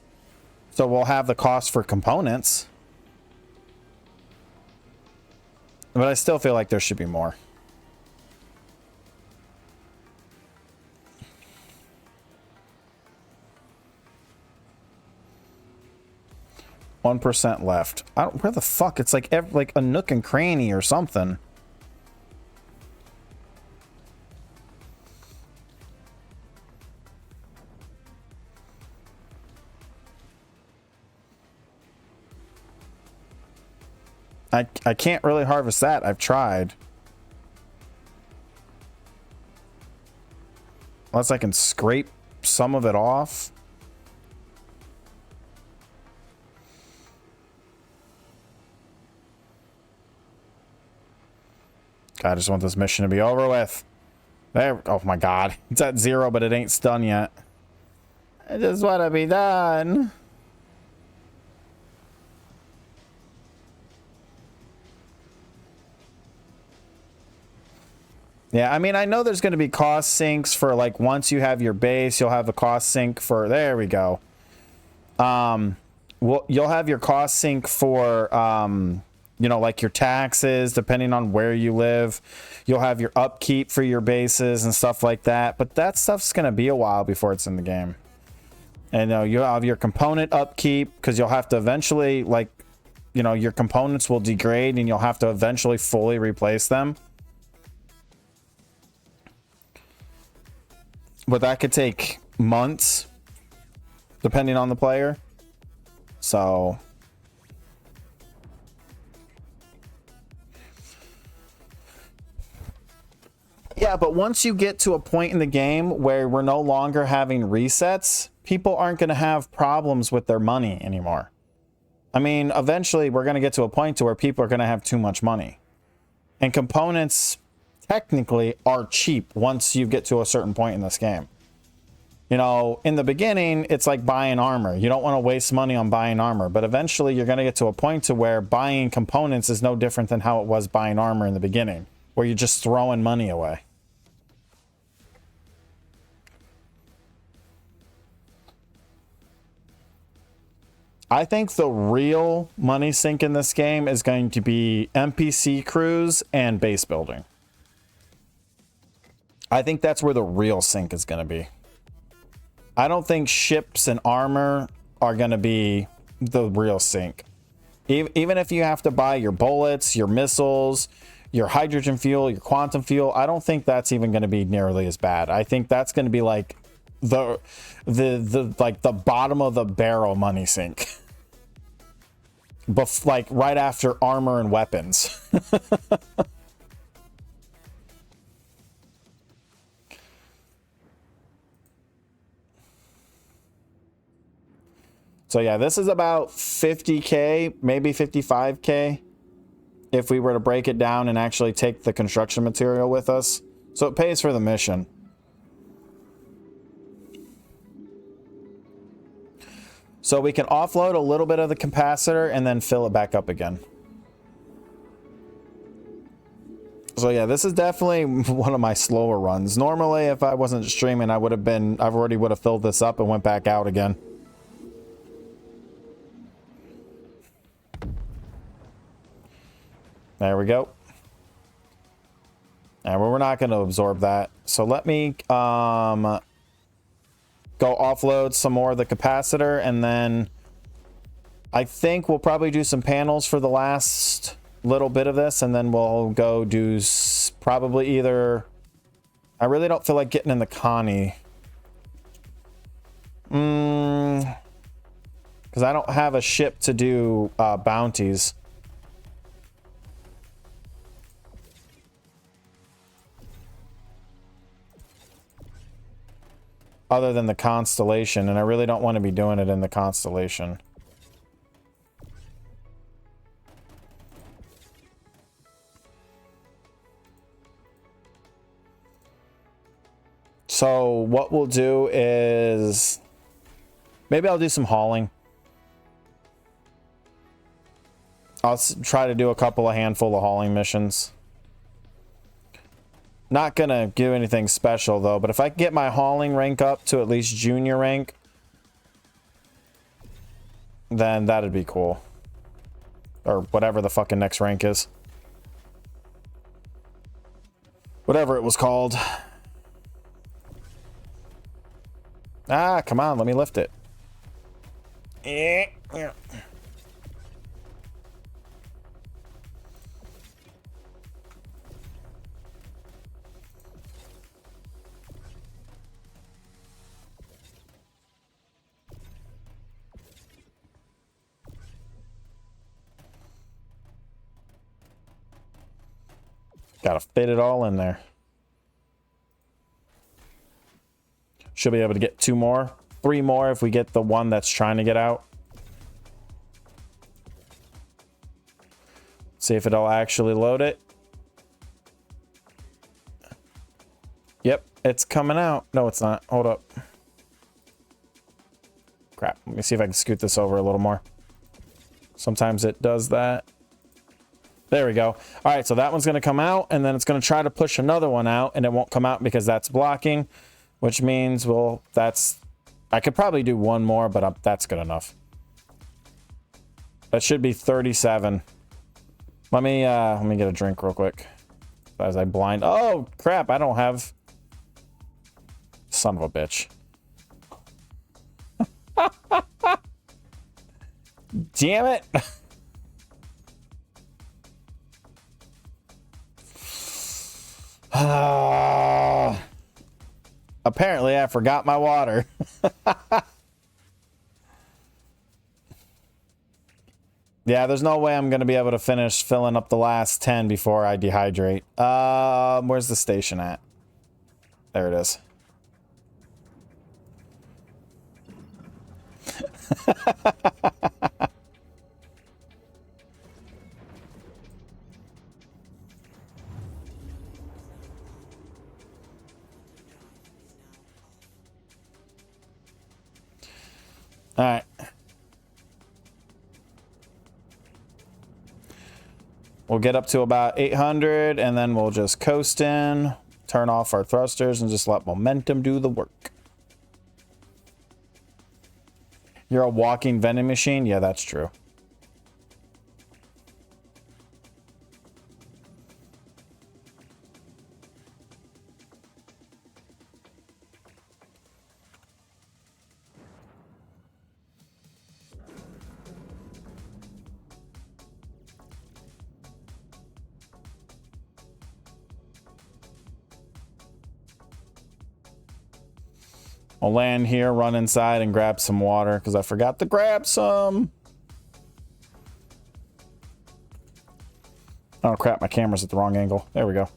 S1: so we'll have the cost for components, but I still feel like there should be more. %1 left. I don't, where the fuck? It's like like a nook and cranny or something. I can't really harvest that. I've tried. Unless I can scrape some of it off. God, I just want this mission to be over with. There. Oh my God. It's at 0, but it ain't done yet. I just want to be done. Yeah, I mean, I know there's going to be cost sinks for, like, once you have your base, you'll have a cost sink for, there we go. Well, you'll have your cost sink for, you know, like your taxes, depending on where you live. You'll have your upkeep for your bases and stuff like that. But that stuff's going to be a while before it's in the game. And you'll have your component upkeep, because you'll have to eventually, like, you know, your components will degrade and you'll have to eventually fully replace them. But that could take months, depending on the player. So yeah, but once you get to a point in the game where we're no longer having resets, people aren't going to have problems with their money anymore. I mean, eventually we're going to get to a point to where people are going to have too much money. And components technically are cheap once you get to a certain point in this game. You know, in the beginning, it's like buying armor. You don't want to waste money on buying armor, but eventually you're going to get to a point to where buying components is no different than how it was buying armor in the beginning, where you're just throwing money away. I think the real money sink in this game is going to be NPC crews and base building. I think that's where the real sink is going to be. I don't think ships and armor are going to be the real sink. Even if you have to buy your bullets, your missiles, your hydrogen fuel, your quantum fuel, I don't think that's even going to be nearly as bad. I think that's going to be like the bottom of the barrel money sink. But like right after armor and weapons. So yeah, this is about 50K, maybe 55K, if we were to break it down and actually take the construction material with us. So it pays for the mission. So we can offload a little bit of the capacitor and then fill it back up again. So yeah, this is definitely one of my slower runs. Normally, if I wasn't streaming, I already would have filled this up and went back out again. There we go. And we're not going to absorb that. So let me go offload some more of the capacitor, and then I think we'll probably do some panels for the last little bit of this, and then we'll go do probably either... I really don't feel like getting in the Connie. Because Because I don't have a ship to do bounties. Other than the Constellation, and I really don't want to be doing it in the Constellation. So what we'll do is maybe I'll do some hauling. I'll try to do a handful of hauling missions. Not gonna do anything special though, but if I can get my hauling rank up to at least junior rank, then that'd be cool. Or whatever the fucking next rank is. Whatever it was called. Ah, come on, let me lift it. Yeah. Gotta fit it all in there. Should be able to get 2 more. 3 more if we get the one that's trying to get out. See if it'll actually load it. Yep, it's coming out. No, it's not. Hold up. Crap. Let me see if I can scoot this over a little more. Sometimes it does that. There we go. All right, so that one's going to come out, and then it's going to try to push another one out, and it won't come out because that's blocking, which means, well, that's... I could probably do 1 more, but that's good enough. That should be 37. Let me get a drink real quick. As I blind... Oh, crap, I don't have... Son of a bitch. Damn it! Apparently I forgot my water. Yeah, there's no way I'm gonna be able to finish filling up the last 10 before I dehydrate. Where's the station at? There it is. All right. We'll get up to about 800 and then we'll just coast in, turn off our thrusters and just let momentum do the work. You're a walking vending machine? Yeah, that's true. I'll land here, run inside, and grab some water, because I forgot to grab some. Oh, crap, my camera's at the wrong angle. There we go.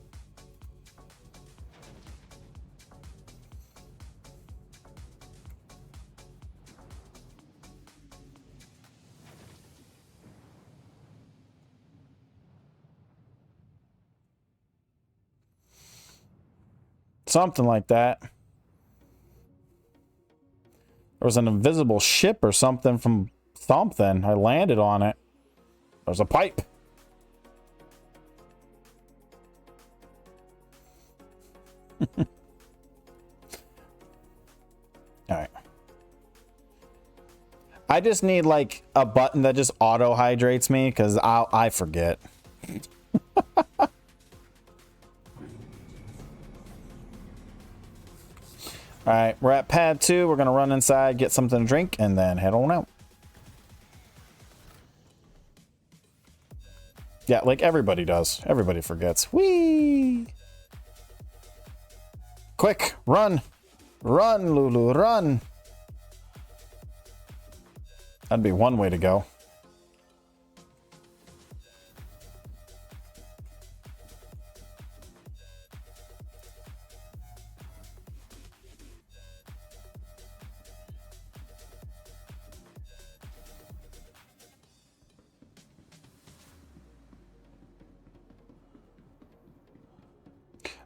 S1: Something like that. There was an invisible ship or something from something. I landed on it. There's a pipe. All right. I just need like a button that just auto hydrates me because I forget. All right, we're at pad 2. We're gonna run inside, get something to drink, and then head on out. Yeah, like everybody does. Everybody forgets. Whee! Quick, run! Run, Lulu, run! That'd be one way to go.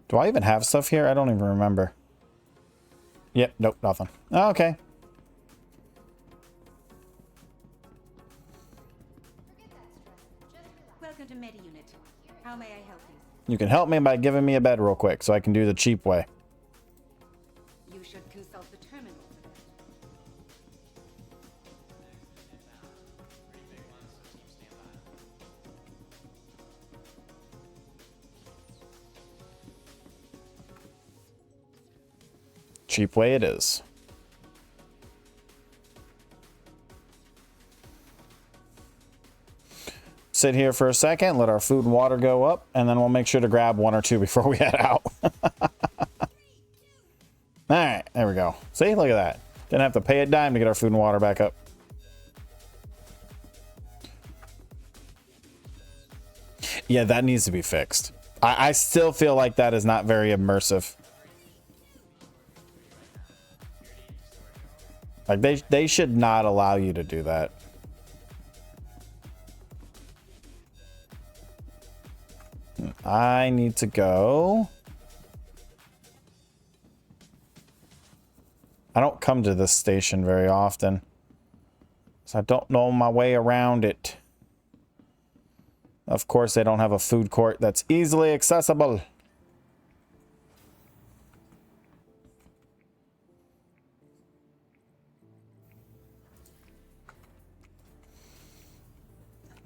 S1: Do I even have stuff here? I don't even remember. Yep, nope, nothing. Oh, okay.
S5: Welcome to Meta Unit. How may I help you?
S1: You can help me by giving me a bed real quick so I can do the cheap way.
S5: You should consult the terminal for that.
S1: Cheap way it is. Sit here for a second, let our food and water go up, and then we'll make sure to grab one or two before we head out. Alright, there we go. See, look at that. Didn't have to pay a dime to get our food and water back up. Yeah, that needs to be fixed. I still feel like that is not very immersive. Like, they should not allow you to do that. I need to go. I don't come to this station very often, so I don't know my way around it. Of course, they don't have a food court that's easily accessible.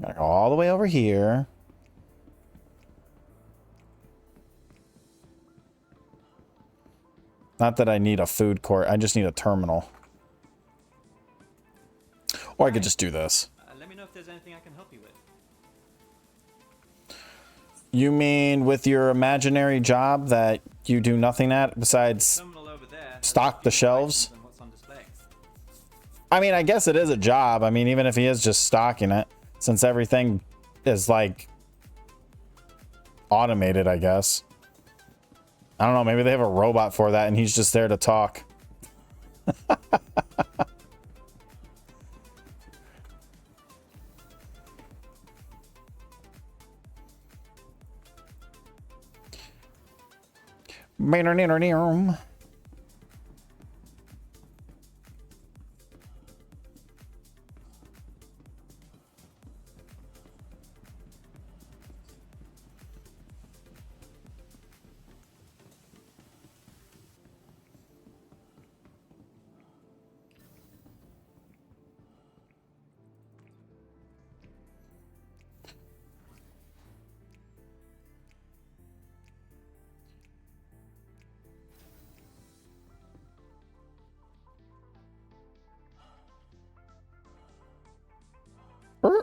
S1: Gotta go all the way over here. Not that I need a food court, I just need a terminal. Or I could just do this.
S3: Let me know if there's anything I can help you with.
S1: You mean with your imaginary job that you do nothing at besides
S3: Terminal over there has
S1: stock the
S3: a few
S1: shelves?
S3: items and what's on display.
S1: I mean, I guess it is a job. I mean, even if he is just stocking it, since everything is like automated, I guess. I don't know, maybe they have a robot for that and he's just there to talk.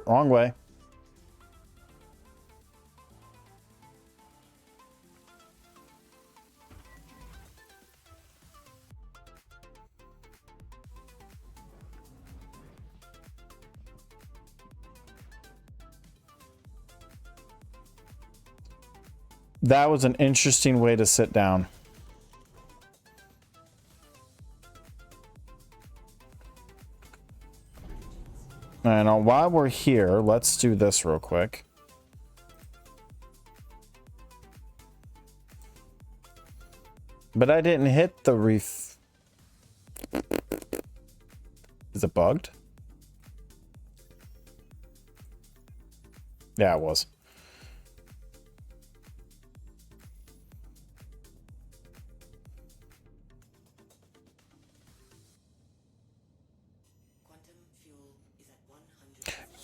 S1: Wrong way. That was an interesting way to sit down. And while we're here, let's do this real quick. But I didn't hit the reef. Is it bugged? Yeah, it was.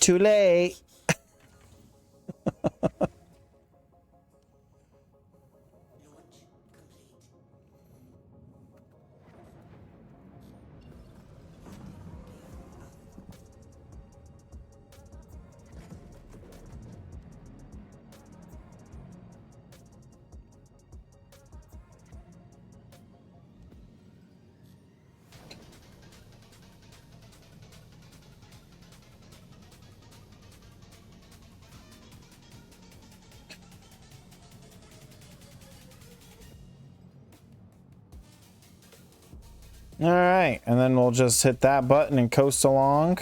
S1: Too late. All right, and then we'll just hit that button and coast along.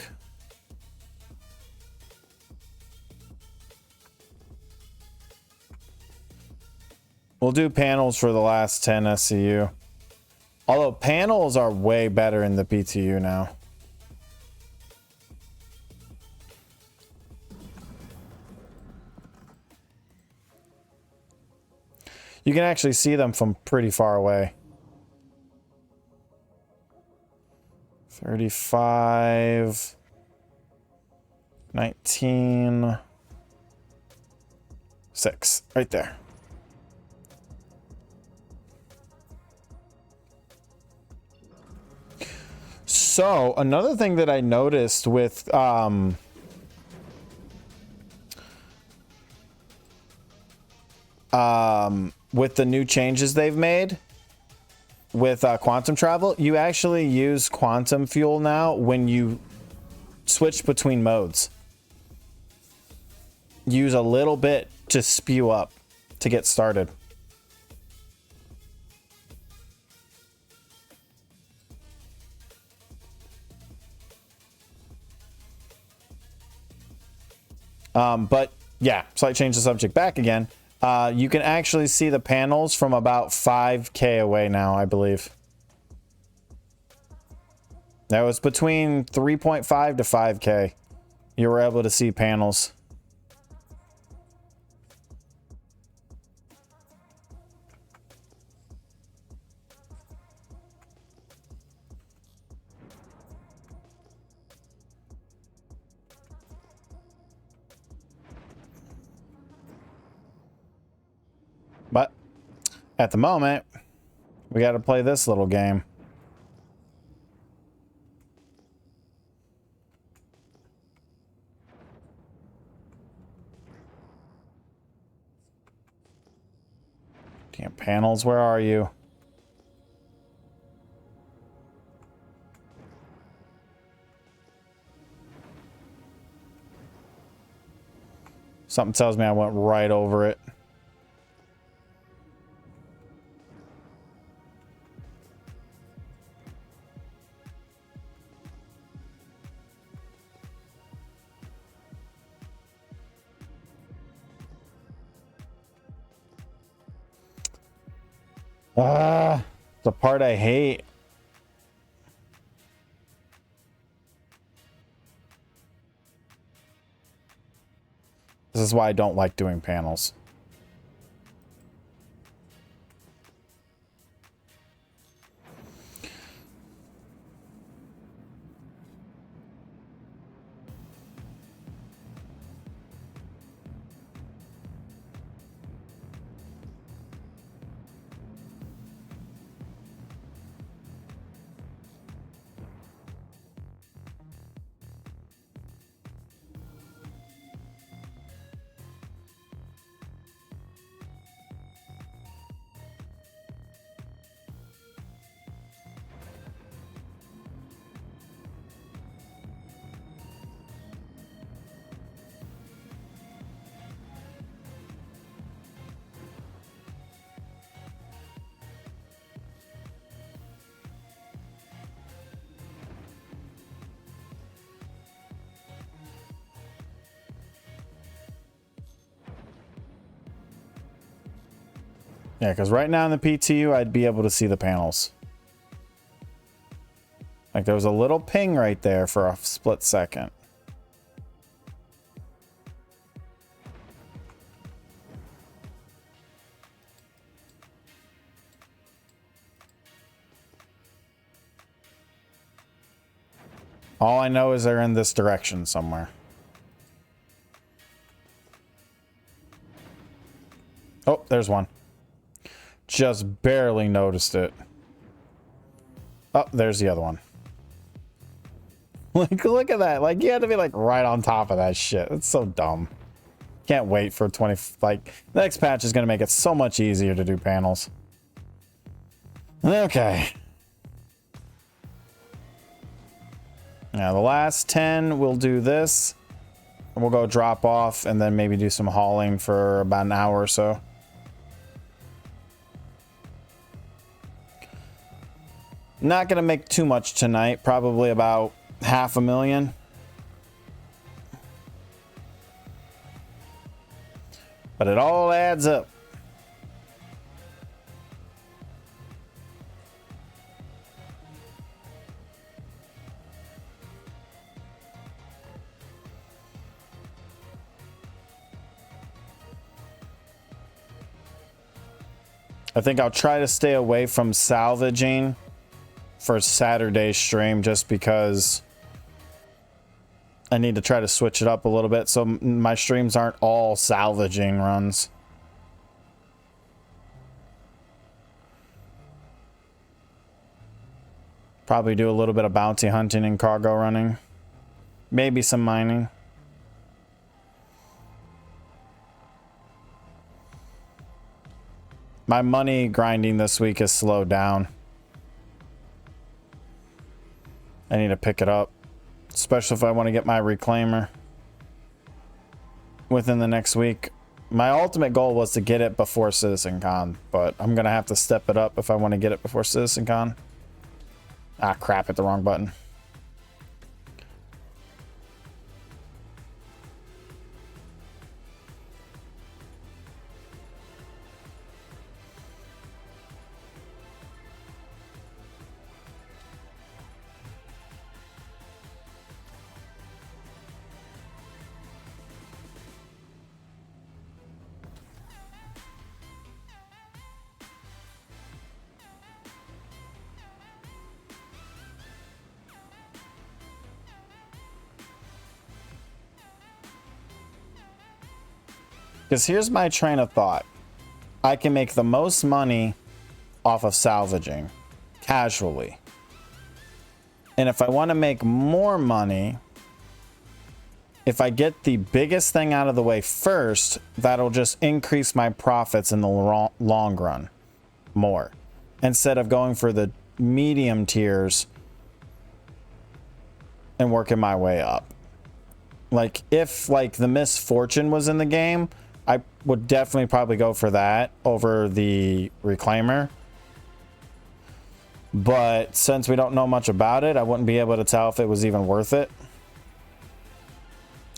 S1: We'll do panels for the last 10 SCU. Although panels are way better in the PTU now. You can actually see them from pretty far away. 35, 19, 6, right there. So another thing that I noticed with with the new changes they've made with quantum travel, you actually use quantum fuel now when you switch between modes. Use a little bit to spew up to get started. But yeah, slight change the subject back again. You can actually see the panels from about 5K away now, I believe. That was between 3.5 to 5K. You were able to see panels. But at the moment, we got to play this little game. Damn panels, where are you? Something tells me I went right over it. The part I hate. This is why I don't like doing panels. Yeah, because right now in the PTU, I'd be able to see the panels. Like there was a little ping right there for a split second. All I know is they're in this direction somewhere. Oh, there's one. Just barely noticed it. Oh, there's the other one. Like, look at that. Like, you had to be, like, right on top of that shit. It's so dumb. Can't wait for 20... Like, the next patch is going to make it so much easier to do panels. Okay. Now, the last 10, we'll do this. We'll go drop off and then maybe do some hauling for about an hour or so. Not gonna make too much tonight. Probably about $500,000. But it all adds up. I think I'll try to stay away from salvaging for Saturday's stream just because I need to try to switch it up a little bit so my streams aren't all salvaging runs. Probably do a little bit of bounty hunting and cargo running. Maybe some mining. My money grinding this week has slowed down. I need to pick it up, especially if I want to get my reclaimer within the next week. My ultimate goal was to get it before CitizenCon, but I'm going to have to step it up if I want to get it before CitizenCon. Ah, crap, hit the wrong button. Because here's my train of thought. I can make the most money off of salvaging casually. And if I want to make more money, if I get the biggest thing out of the way first, that'll just increase my profits in the long run more. Instead of going for the medium tiers and working my way up. Like, if like the misfortune was in the game, I would definitely probably go for that over the reclaimer. But since we don't know much about it, I wouldn't be able to tell if it was even worth it.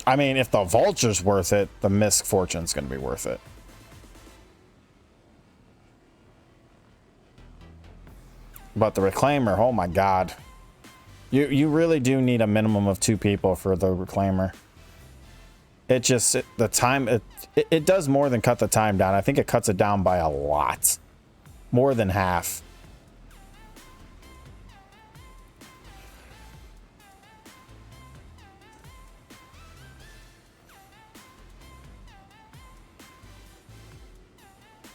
S1: I mean, if the vulture's worth it, the misfortune's going to be worth it. But the reclaimer, oh my god. You really do need a minimum of 2 people for the reclaimer. It just, the time, it does more than cut the time down. I think it cuts it down by a lot. More than half.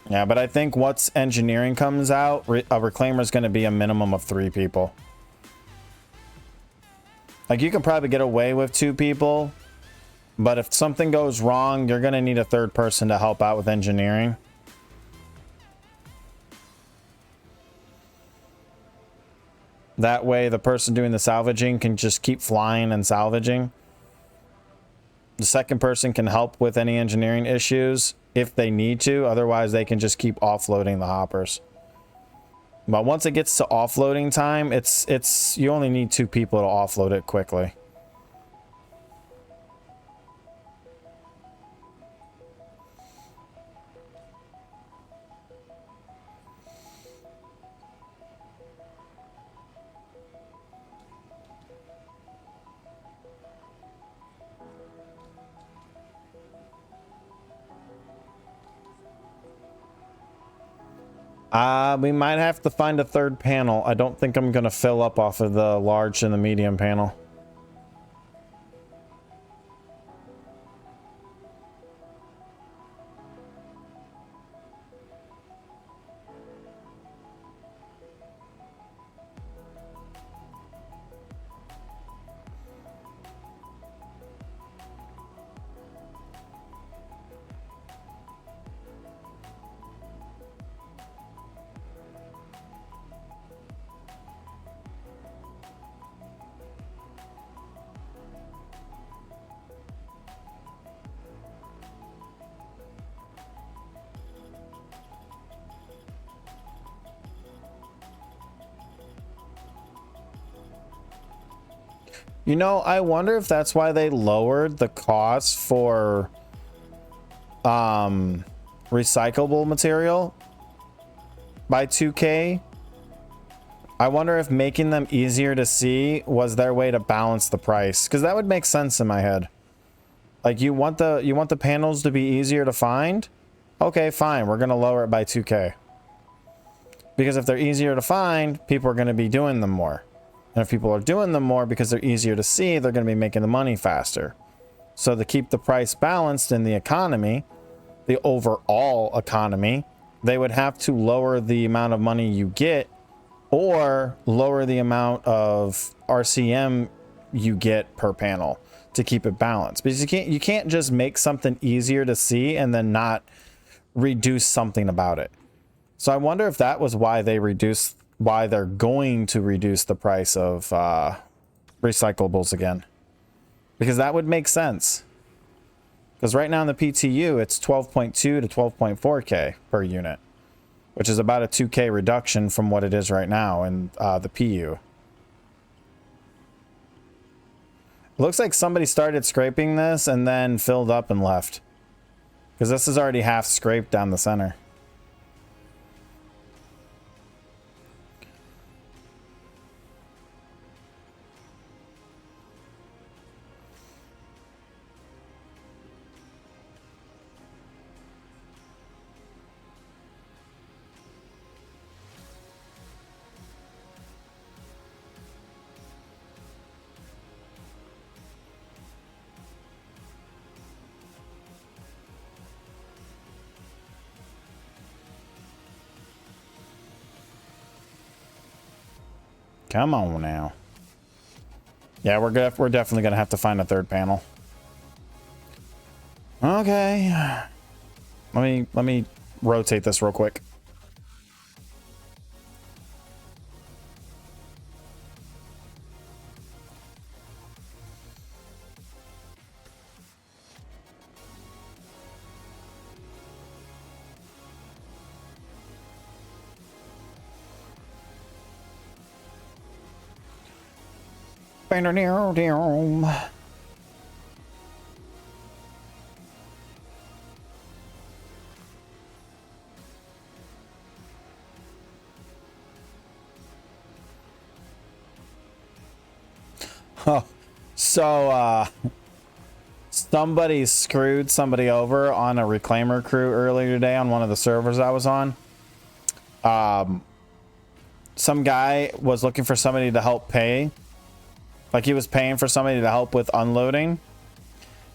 S1: Yeah, but I think once engineering comes out, a reclaimer is going to be a minimum of 3 people. Like, you can probably get away with 2 people, but if something goes wrong, you're going to need a 3rd person to help out with engineering. That way, the person doing the salvaging can just keep flying and salvaging. The 2nd person can help with any engineering issues if they need to. Otherwise, they can just keep offloading the hoppers. But once it gets to offloading time, it's you only need 2 people to offload it quickly. We might have to find a 3rd panel. I don't think I'm going to fill up off of the large and the medium panel. You know, I wonder if that's why they lowered the cost for recyclable material by 2K. I wonder if making them easier to see was their way to balance the price, because that would make sense in my head. Like, you want the panels to be easier to find? Okay, fine, we're gonna lower it by 2K. Because if they're easier to find, people are gonna be doing them more. And if people are doing them more because they're easier to see, they're gonna be making the money faster. So to keep the price balanced in the economy, the overall economy, they would have to lower the amount of money you get or lower the amount of RCM you get per panel to keep it balanced. Because you can't just make something easier to see and then not reduce something about it. So I wonder if that was why they're going to reduce the price of recyclables again. Because that would make sense. Because right now in the PTU, it's 12.2 to 12.4K per unit, which is about a 2K reduction from what it is right now in the PU. Looks like somebody started scraping this and then filled up and left. Because this is already half scraped down the center. Come on now. Yeah, we're definitely gonna have to find a third panel. Okay. Let me rotate this real quick. Oh, so somebody screwed somebody over on a reclaimer crew earlier today on one of the servers I was on. Some guy was looking for somebody to help pay. Like, he was paying for somebody to help with unloading.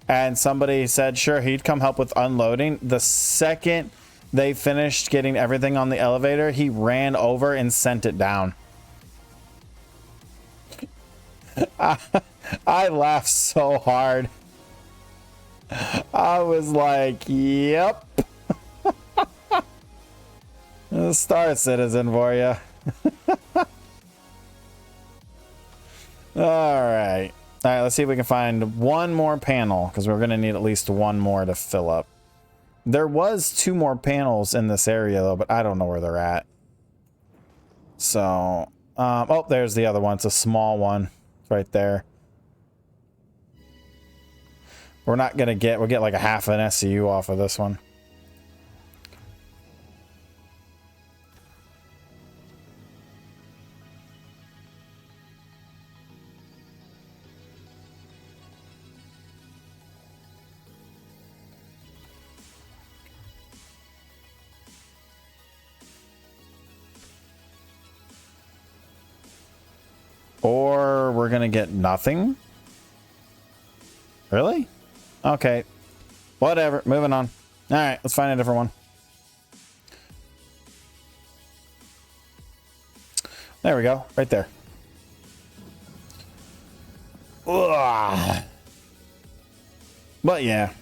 S1: And somebody said, sure, he'd come help with unloading. The second they finished getting everything on the elevator, he ran over and sent it down. I laughed so hard. I was like, yep. Star Citizen for you. All right, let's see if we can find one more panel, because we're going to need at least one more to fill up. There was 2 more panels in this area, though, but I don't know where they're at. So, oh, there's the other one. It's a small one. It's right there. We'll get like a half an SCU off of this one. Or we're gonna get nothing? Really? Okay. Whatever. Moving on. Alright, let's find a different one. There we go. Right there. Ugh. But yeah.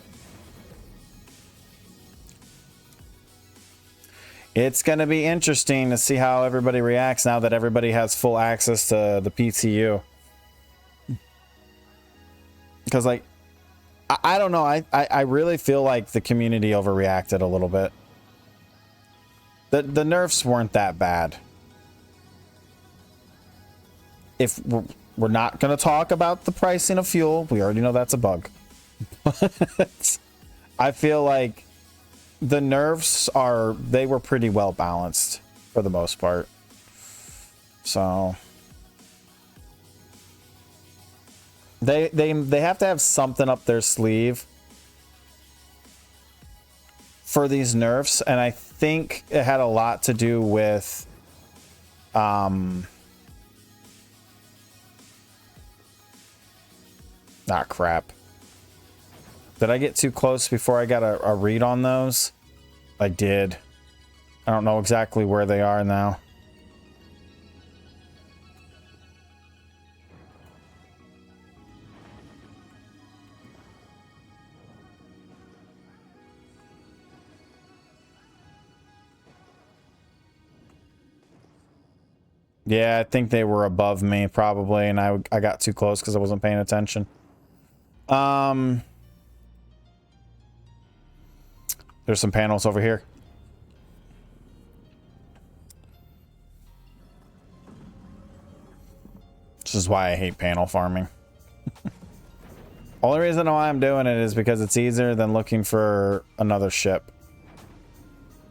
S1: It's going to be interesting to see how everybody reacts now that everybody has full access to the PTU. Because, like, I don't know. I really feel like the community overreacted a little bit. The nerfs weren't that bad. If We're not going to talk about the pricing of fuel. We already know that's a bug. But I feel like the nerfs they were pretty well balanced for the most part. So they have to have something up their sleeve for these nerfs, and I think it had a lot to do with crap. Did I get too close before I got a read on those? I did. I don't know exactly where they are now. Yeah, I think they were above me probably, and I got too close because I wasn't paying attention. There's some panels over here. This is why I hate panel farming. Only reason why I'm doing it is because it's easier than looking for another ship.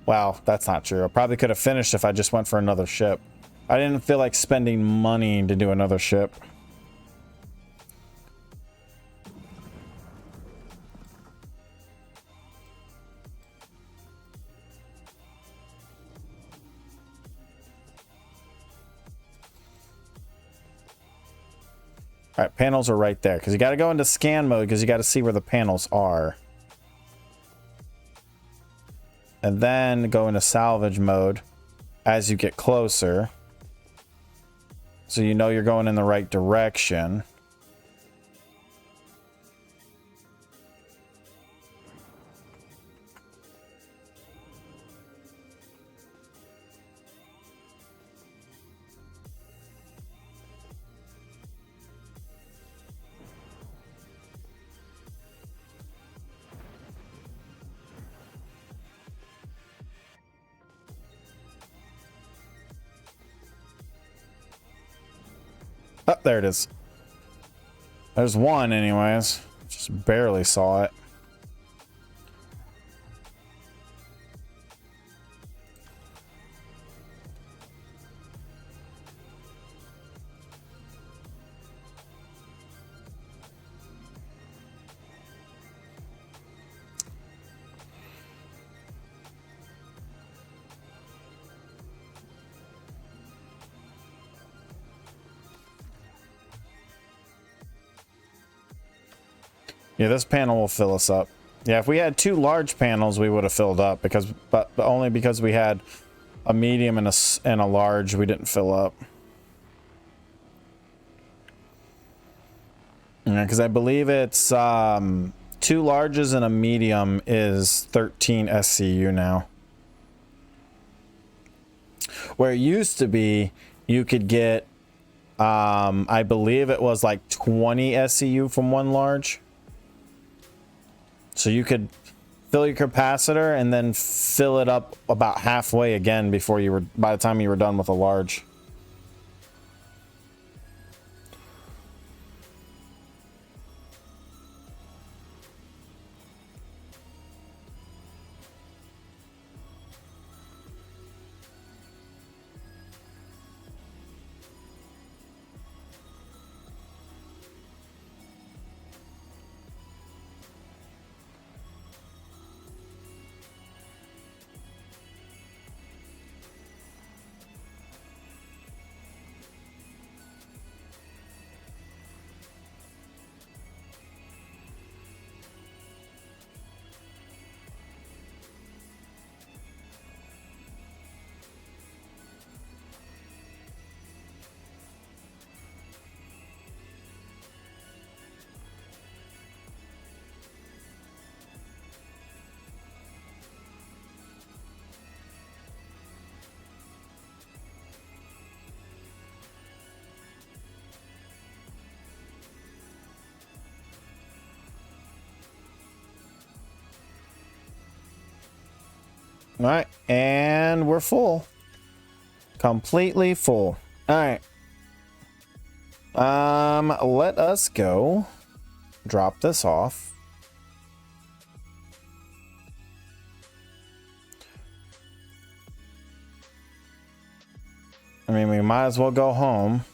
S1: Wow, that's not true. I probably could have finished if I just went for another ship. I didn't feel like spending money to do another ship. All right, panels are right there because you got to go into scan mode because you got to see where the panels are. And then go into salvage mode as you get closer. So you know you're going in the right direction. Oh, there it is. There's one anyways. Just barely saw it. Yeah, this panel will fill us up. Yeah, if we had two large panels, we would have filled up but only because we had a medium and a large, we didn't fill up. Yeah, because I believe it's two larges and a medium is 13 SCU now. Where it used to be, you could get, I believe it was like 20 SCU from one large. So you could fill your capacitor and then fill it up about halfway again by the time you were done with a large. All right, and we're full. Completely full. All right. Let us go drop this off. I mean, we might as well go home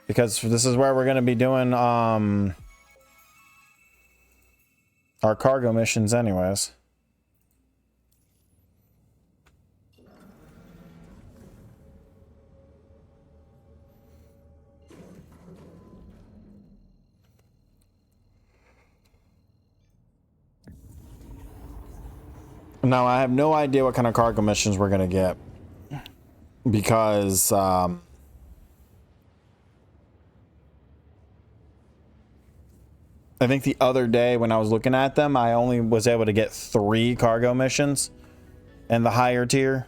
S1: because this is where we're going to be doing our cargo missions anyways. Now, I have no idea what kind of cargo missions we're going to get because I think the other day when I was looking at them, I only was able to get 3 cargo missions in the higher tier.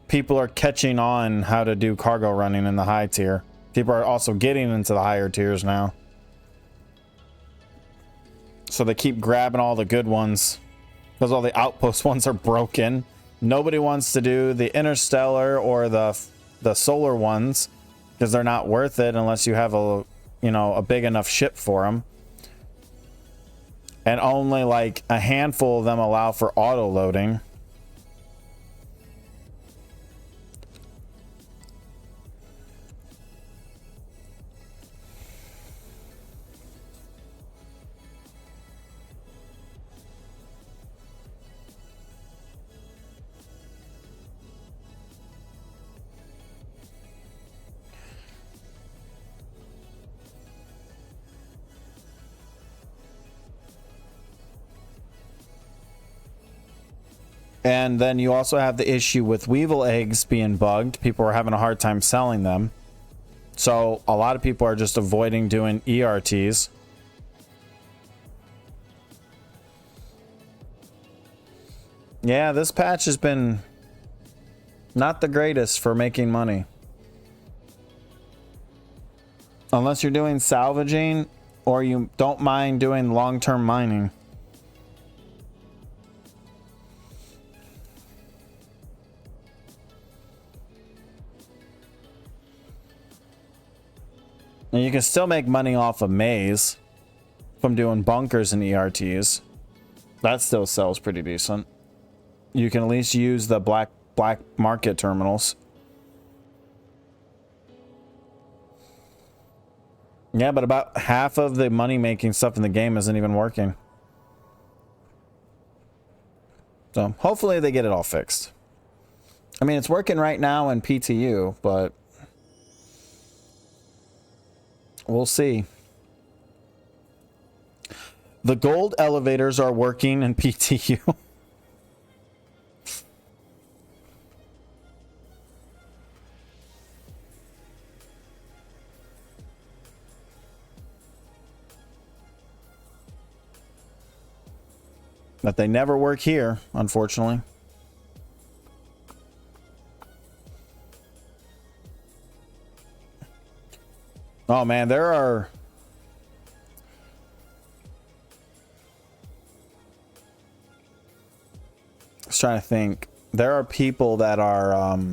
S1: People are catching on how to do cargo running in the high tier. People are also getting into the higher tiers now. So they keep grabbing all the good ones because all the outpost ones are broken. Nobody wants to do the interstellar or the solar ones because they're not worth it unless you have a big enough ship for them. And only like a handful of them allow for auto loading. And then you also have the issue with Weevil eggs being bugged. People are having a hard time selling them. So a lot of people are just avoiding doing ERTs. Yeah, this patch has been not the greatest for making money. Unless you're doing salvaging or you don't mind doing long-term mining. And you can still make money off of maze from doing bunkers and ERTs. That still sells pretty decent. You can at least use the black market terminals. Yeah, but about half of the money-making stuff in the game isn't even working. So hopefully they get it all fixed. I mean, it's working right now in PTU, but we'll see. The gold elevators are working in PTU. But they never work here, unfortunately. Oh man, there are... I was trying to think. There are people that are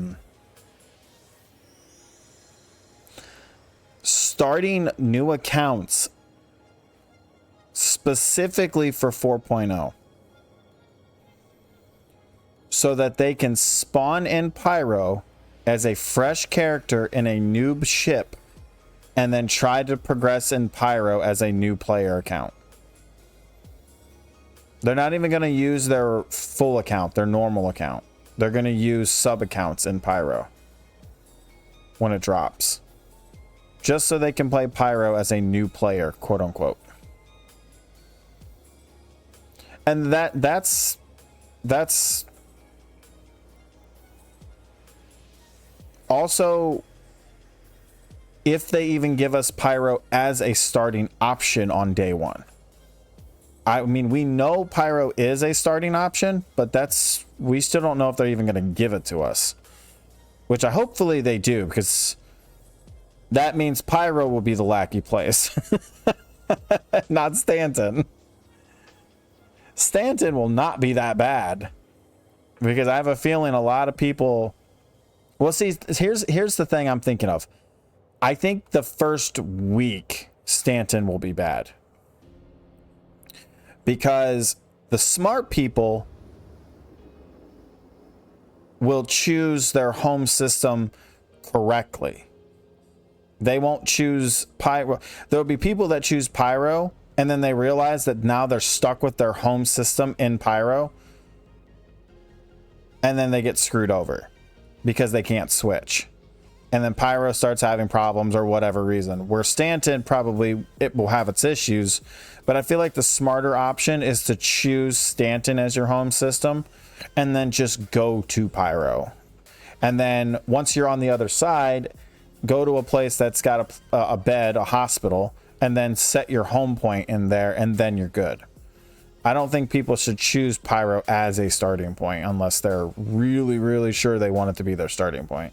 S1: starting new accounts specifically for 4.0 so that they can spawn in Pyro as a fresh character in a noob ship and then try to progress in Pyro as a new player account. They're not even going to use their full account, their normal account. They're going to use sub accounts in Pyro when it drops. Just so they can play Pyro as a new player, quote unquote. And that's also if they even give us Pyro as a starting option on day one. I mean, we know Pyro is a starting option, but we still don't know if they're even going to give it to us. Which hopefully they do, because that means Pyro will be the lackey place. Not Stanton. Stanton will not be that bad. Because I have a feeling a lot of people Well, see, here's the thing I'm thinking of. I think the first week Stanton will be bad. Because the smart people will choose their home system correctly. They won't choose Pyro. There will be people that choose Pyro, and then they realize that now they're stuck with their home system in Pyro, and then they get screwed over because they can't switch. And then Pyro starts having problems or whatever reason. Where Stanton probably it will have its issues, but I feel like the smarter option is to choose Stanton as your home system and then just go to Pyro. And then once you're on the other side, go to a place that's got a bed, a hospital, and then set your home point in there, and then you're good. I don't think people should choose Pyro as a starting point unless they're really, really sure they want it to be their starting point.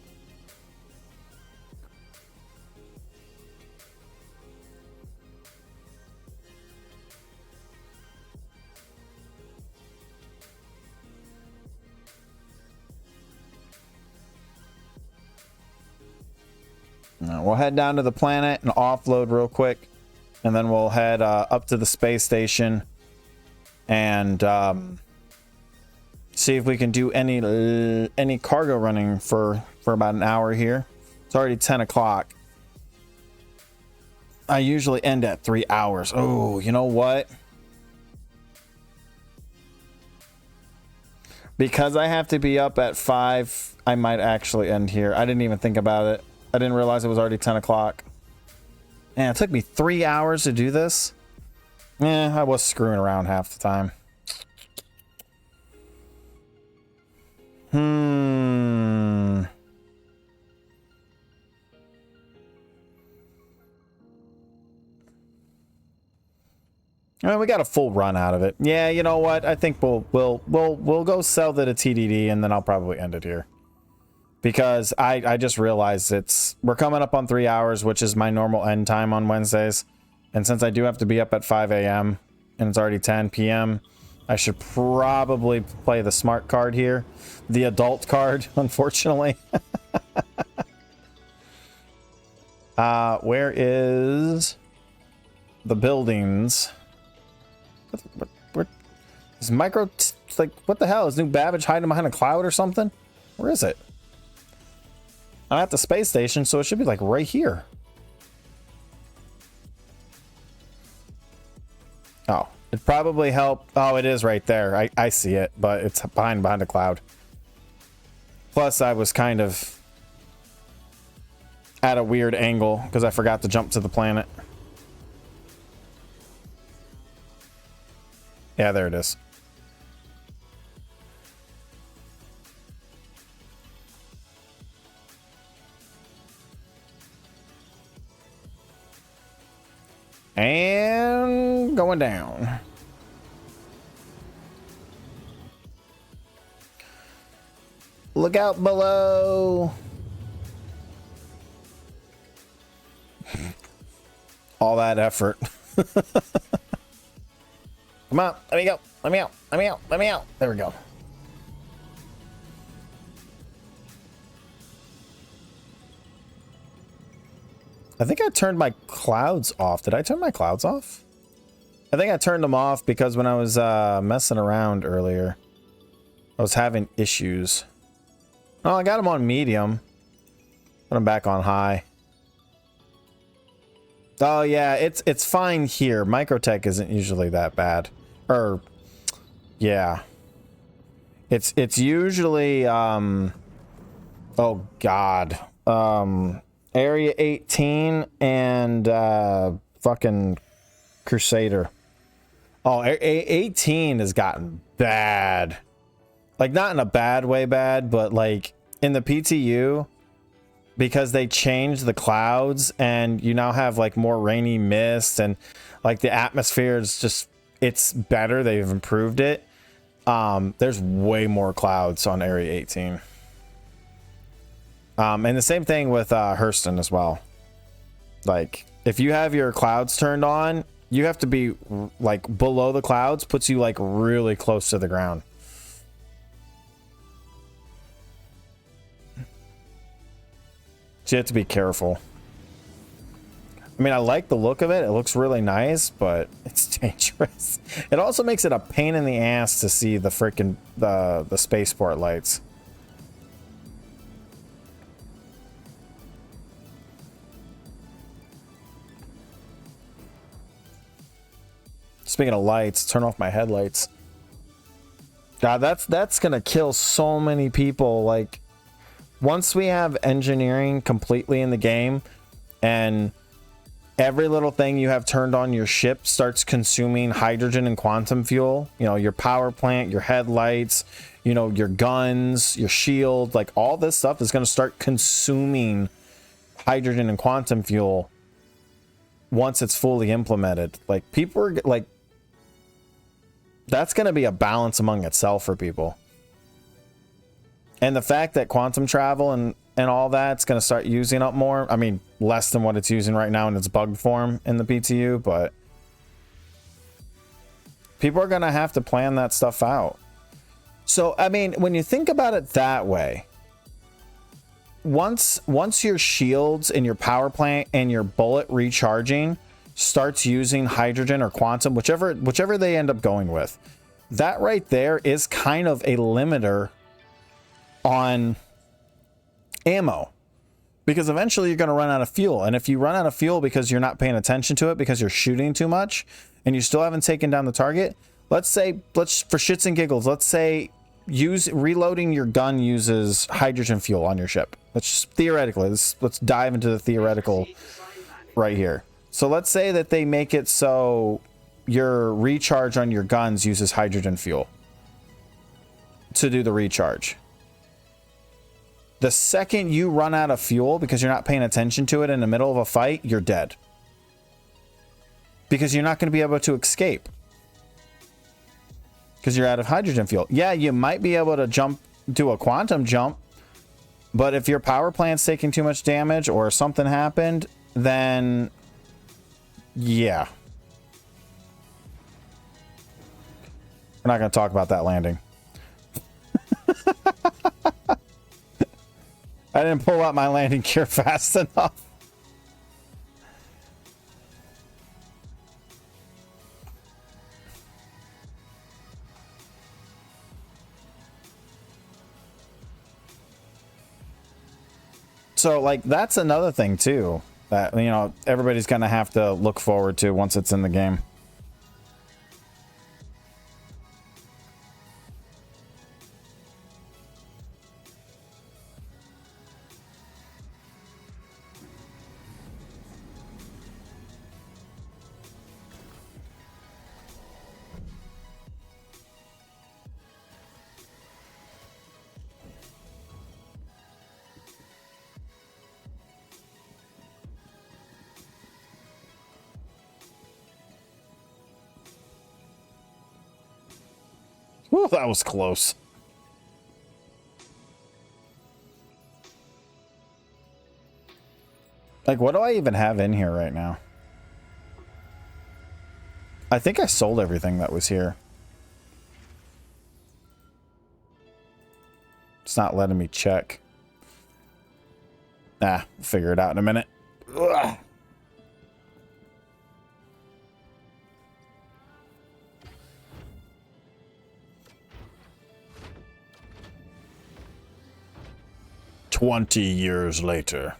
S1: We'll head down to the planet and offload real quick, and then we'll head up to the space station and see if we can do any cargo running for about an hour here. It's already 10 o'clock. I usually end at 3 hours. Oh, you know what? Because I have to be up at 5, I might actually end here. I didn't even think about it. I didn't realize it was already 10 o'clock. Man, it took me 3 hours to do this. I was screwing around half the time. I mean, we got a full run out of it. Yeah, you know what? I think we'll go sell that at TDD, and then I'll probably end it here. Because I just realized we're coming up on 3 hours, which is my normal end time on Wednesdays. And since I do have to be up at 5 a.m. and it's already 10 p.m., I should probably play the smart card here. The adult card, unfortunately. Where is the buildings? What is Micro... like, what the hell? Is New Babbage hiding behind a cloud or something? Where is it? I'm at the space station, so it should be like right here. Oh, it probably helped. Oh, it is right there. I see it, but it's behind a cloud. Plus, I was kind of at a weird angle because I forgot to jump to the planet. Yeah, there it is. And going down. Look out below. All that effort. Come on, let me go. Let me out. Let me out. Let me out. There we go. I think I turned my clouds off. Did I turn my clouds off? I think I turned them off because when I was messing around earlier, I was having issues. Oh, I got them on medium. Put them back on high. Oh yeah, it's fine here. Microtech isn't usually that bad. Or yeah. It's usually oh god. Area 18 and fucking Crusader. Oh, 18 has gotten bad. Like, not in a bad way bad, but like in the PTU, because they changed the clouds and you now have like more rainy mist and like the atmosphere is just, it's better. They've improved it. There's way more clouds on Area 18. And the same thing with Hurston as well. Like, if you have your clouds turned on, you have to be like below the clouds, puts you like really close to the ground. So you have to be careful. I mean, I like the look of it. It looks really nice, but it's dangerous. It also makes it a pain in the ass to see the freaking the spaceport lights. Speaking of lights, turn off my headlights. God, that's gonna kill so many people. Like, once we have engineering completely in the game, and every little thing you have turned on your ship starts consuming hydrogen and quantum fuel, you know, your power plant, your headlights, you know, your guns, your shield, like all this stuff is going to start consuming hydrogen and quantum fuel once it's fully implemented. Like, people are like, that's going to be a balance among itself for people. And the fact that quantum travel and all that's going to start using up more, I mean, less than what it's using right now in its bugged form in the PTU, but people are going to have to plan that stuff out. So, I mean, when you think about it that way, once your shields and your power plant and your bullet recharging starts using hydrogen or quantum, whichever they end up going with, that right there is kind of a limiter on ammo, because eventually you're going to run out of fuel. And if you run out of fuel because you're not paying attention to it, because you're shooting too much and you still haven't taken down the target, let's for shits and giggles, let's say reloading your gun uses hydrogen fuel on your ship. Let's just theoretically, let's dive into the theoretical right here. So let's say that they make it so your recharge on your guns uses hydrogen fuel to do the recharge. The second you run out of fuel because you're not paying attention to it in the middle of a fight, you're dead. Because you're not going to be able to escape. Because you're out of hydrogen fuel. Yeah, you might be able to do a quantum jump, but if your power plant's taking too much damage or something happened, then yeah. We're not going to talk about that landing. I didn't pull out my landing gear fast enough. So, like, that's another thing, too, that, you know, everybody's going to have to look forward to once it's in the game. Ooh, that was close. Like, what do I even have in here right now? I think I sold everything that was here. It's not letting me check. We'll figure it out in a minute. Ugh. "20 years later."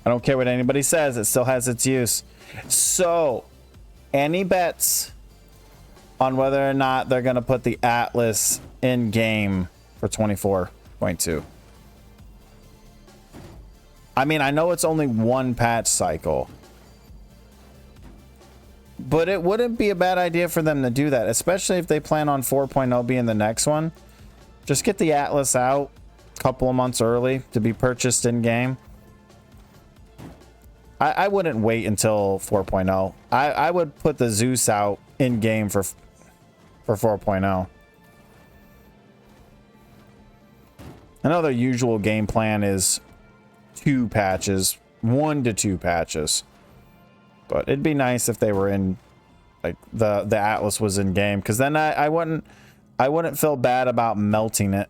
S1: I don't care what anybody says, it still has its use. So, any bets on whether or not they're going to put the Atlas in game for 24.2? I mean, I know it's only one patch cycle, But it wouldn't be a bad idea for them to do that, especially if they plan on 4.0 being the next one. Just get the Atlas out a couple of months early to be purchased in game. I wouldn't wait until 4.0. I would put the Zeus out in game for 4.0. I know their usual game plan is 2 patches, 1 to 2 patches. But it'd be nice if they were in, like, the Atlas was in game, because then I wouldn't feel bad about melting it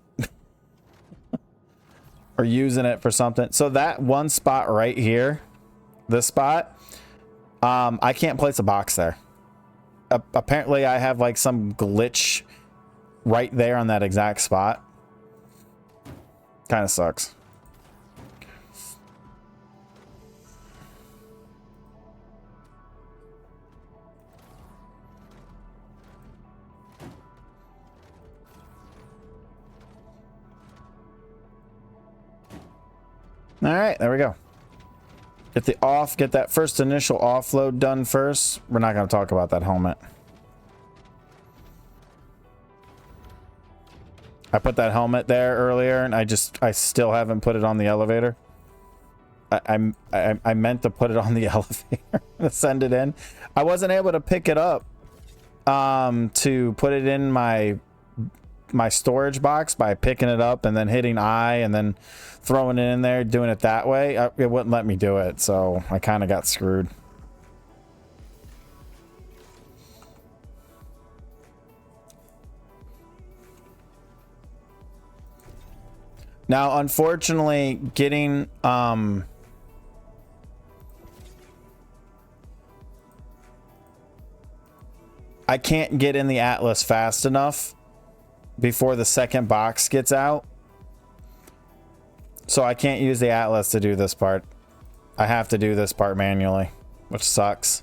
S1: or using it for something. So that one spot right here, this spot, I can't place a box there. Apparently I have like some glitch right there on that exact spot. Kind of sucks. All right, there we go. Get that first initial offload done first. We're not going to talk about that helmet. I put that helmet there earlier, and I still haven't put it on the elevator. I meant to put it on the elevator to send it in. I wasn't able to pick it up to put it in my storage box by picking it up and then hitting I and then throwing it in there, doing it that way. It wouldn't let me do it, so I kind of got screwed. Now, unfortunately, getting I can't get in the Atlas fast enough before the second box gets out. So I can't use the Atlas to do this part. I have to do this part manually, which sucks.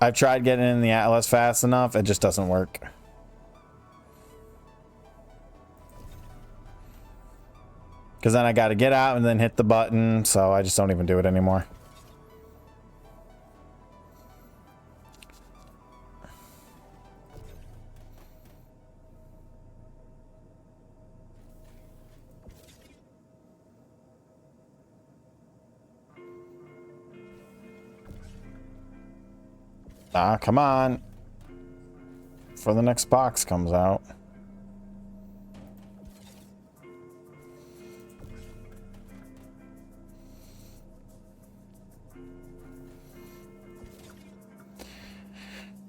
S1: I've tried getting in the Atlas fast enough, it just doesn't work. Because then I got to get out and then hit the button, so I just don't even do it anymore. Ah, come on. Before the next box comes out.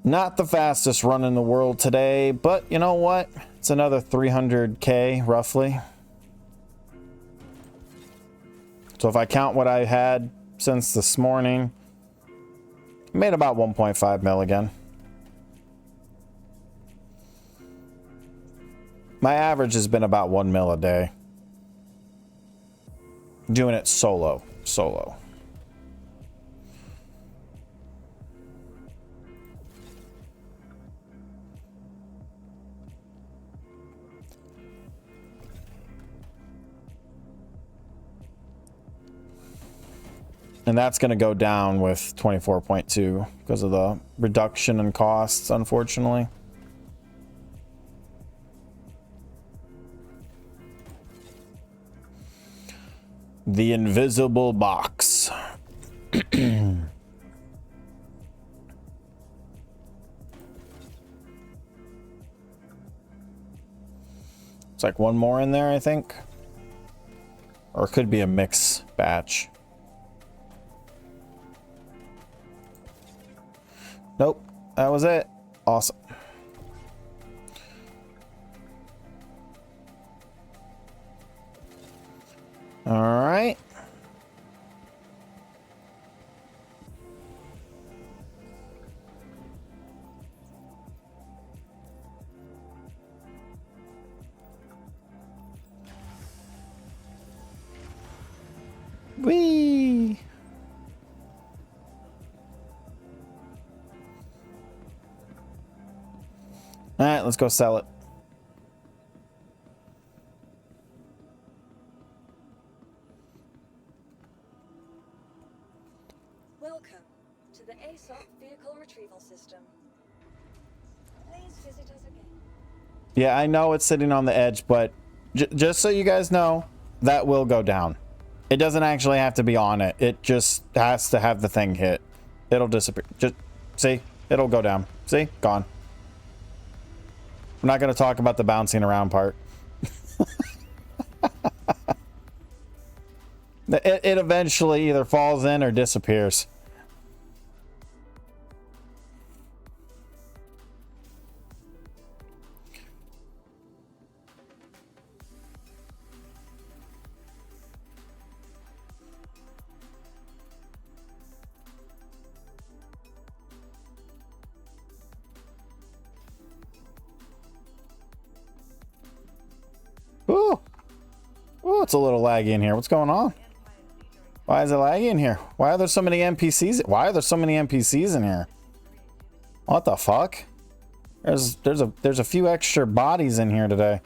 S1: Not the fastest run in the world today, but you know what? It's another 300k roughly. So if I count what I had since this morning, made about 1.5 mil again. My average has been about 1 mil a day. Doing it solo. And that's going to go down with 24.2 because of the reduction in costs, unfortunately. The invisible box. It's like one more in there, I think. Or it could be a mix batch. Nope, that was it. Awesome. All right. Whee! All right, let's go sell it.
S4: Welcome to the ASOP vehicle retrieval system. Please visit us again.
S1: Yeah, I know it's sitting on the edge, but just so you guys know, that will go down. It doesn't actually have to be on it. It just has to have the thing hit. It'll disappear. Just see, it'll go down. See, gone. I'm not going to talk about the bouncing around part. It eventually either falls in or disappears. Ooh. Ooh, it's a little laggy in here. What's going on? Why is it laggy in here? Why are there so many NPCs? Why are there so many NPCs in here? What the fuck? There's a few extra bodies in here today.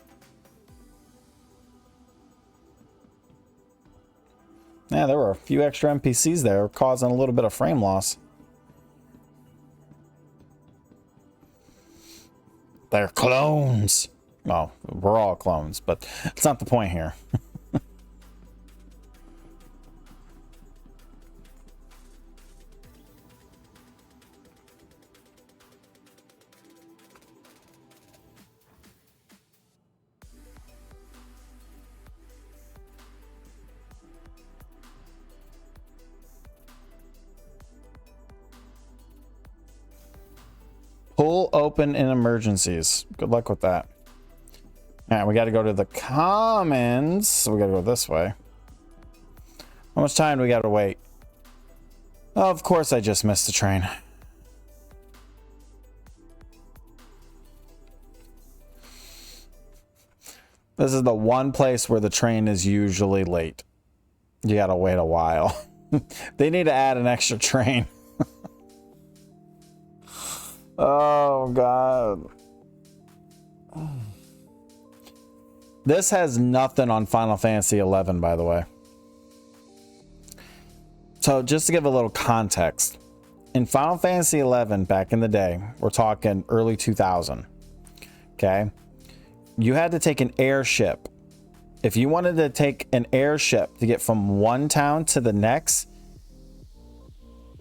S1: Yeah, there were a few extra NPCs there, causing a little bit of frame loss. They're clones. Well, we're all clones, but it's not the point here. Pull open in emergencies. Good luck with that. All right, we got to go to the commons. So we got to go this way. How much time do we got to wait? Oh, of course, I just missed the train. This is the one place where the train is usually late. You got to wait a while. They need to add an extra train. Oh, God. This has nothing on Final Fantasy 11, by the way. So just to give a little context, in Final Fantasy 11 back in the day, we're talking early 2000. Okay, you had to take an airship. If you wanted to take an airship to get from one town to the next,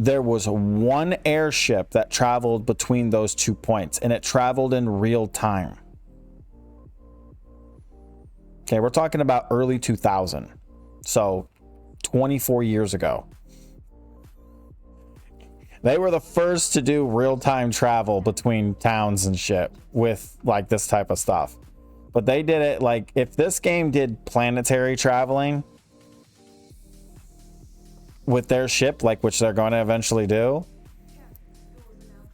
S1: there was one airship that traveled between those 2 points, and it traveled in real time. Okay, we're talking about early 2000. So 24 years ago. They were the first to do real-time travel between towns and shit with like this type of stuff. But they did it like, if this game did planetary traveling with their ship, like, which they're going to eventually do.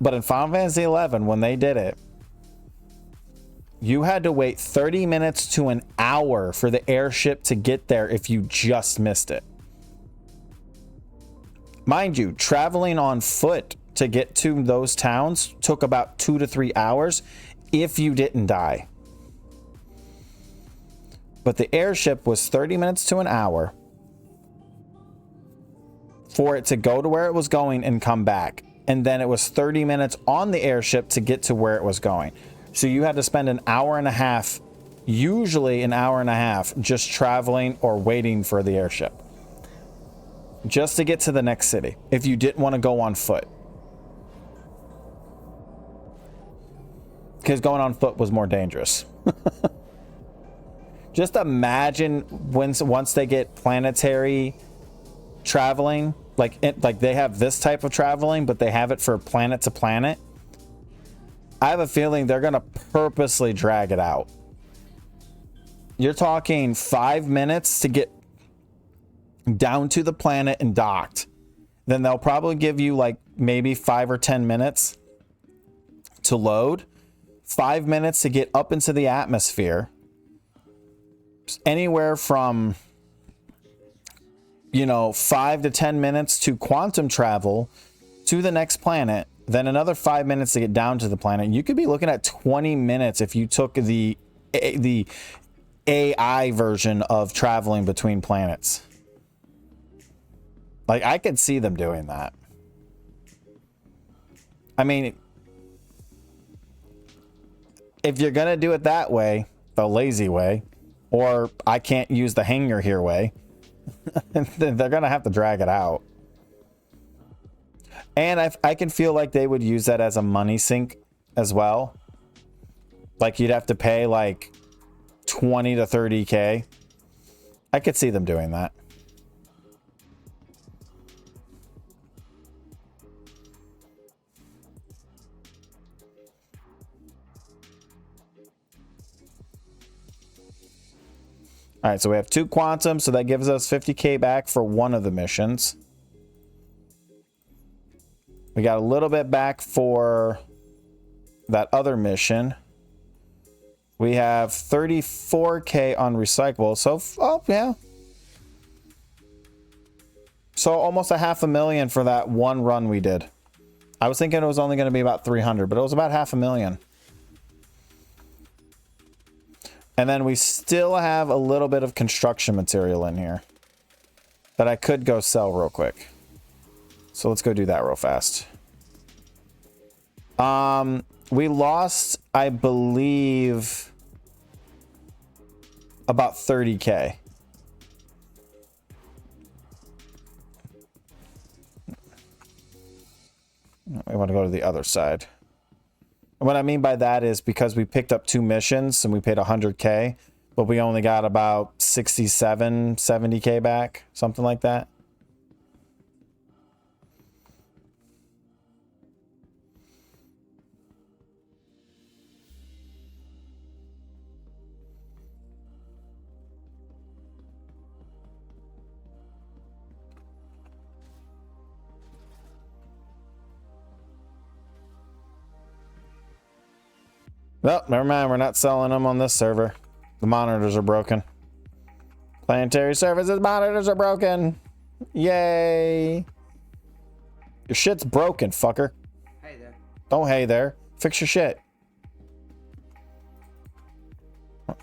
S1: But in Final Fantasy 11, when they did it, you had to wait 30 minutes to an hour for the airship to get there if you just missed it. Mind you, traveling on foot to get to those towns took about 2 to 3 hours if you didn't die. But the airship was 30 minutes to an hour for it to go to where it was going and come back. And then it was 30 minutes on the airship to get to where it was going. So you had to spend an hour and a half, usually an hour and a half, just traveling or waiting for the airship. Just to get to the next city, if you didn't want to go on foot. Because going on foot was more dangerous. Just imagine once they get planetary traveling, like they have this type of traveling, but they have it for planet to planet. I have a feeling they're going to purposely drag it out. You're talking 5 minutes to get down to the planet and docked. Then they'll probably give you like maybe 5 or 10 minutes to load. 5 minutes to get up into the atmosphere. Anywhere from, 5 to 10 minutes to quantum travel to the next planet. Then another 5 minutes to get down to the planet. You could be looking at 20 minutes if you took the AI version of traveling between planets. Like, I could see them doing that. I mean, if you're going to do it that way, the lazy way, or I can't use the hanger here way, then they're going to have to drag it out. And I can feel like they would use that as a money sink as well. Like you'd have to pay like 20 to 30K. I could see them doing that. All right, so we have 2 quantum, so that gives us 50K back for one of the missions. We got a little bit back for that other mission. We have 34K on recyclable. So, oh, yeah. So almost a $500,000 for that one run we did. I was thinking it was only going to be about 300, but it was about $500,000. And then we still have a little bit of construction material in here that I could go sell real quick. So let's go do that real fast. We lost, I believe, about 30K. We want to go to the other side. What I mean by that is because we picked up 2 missions and we paid 100K, but we only got about 67, 70K back, something like that. Well, never mind. We're not selling them on this server. The monitors are broken. Planetary Services monitors are broken. Yay. Your shit's broken, fucker.
S6: Hey there.
S1: Don't hey there. Fix your shit.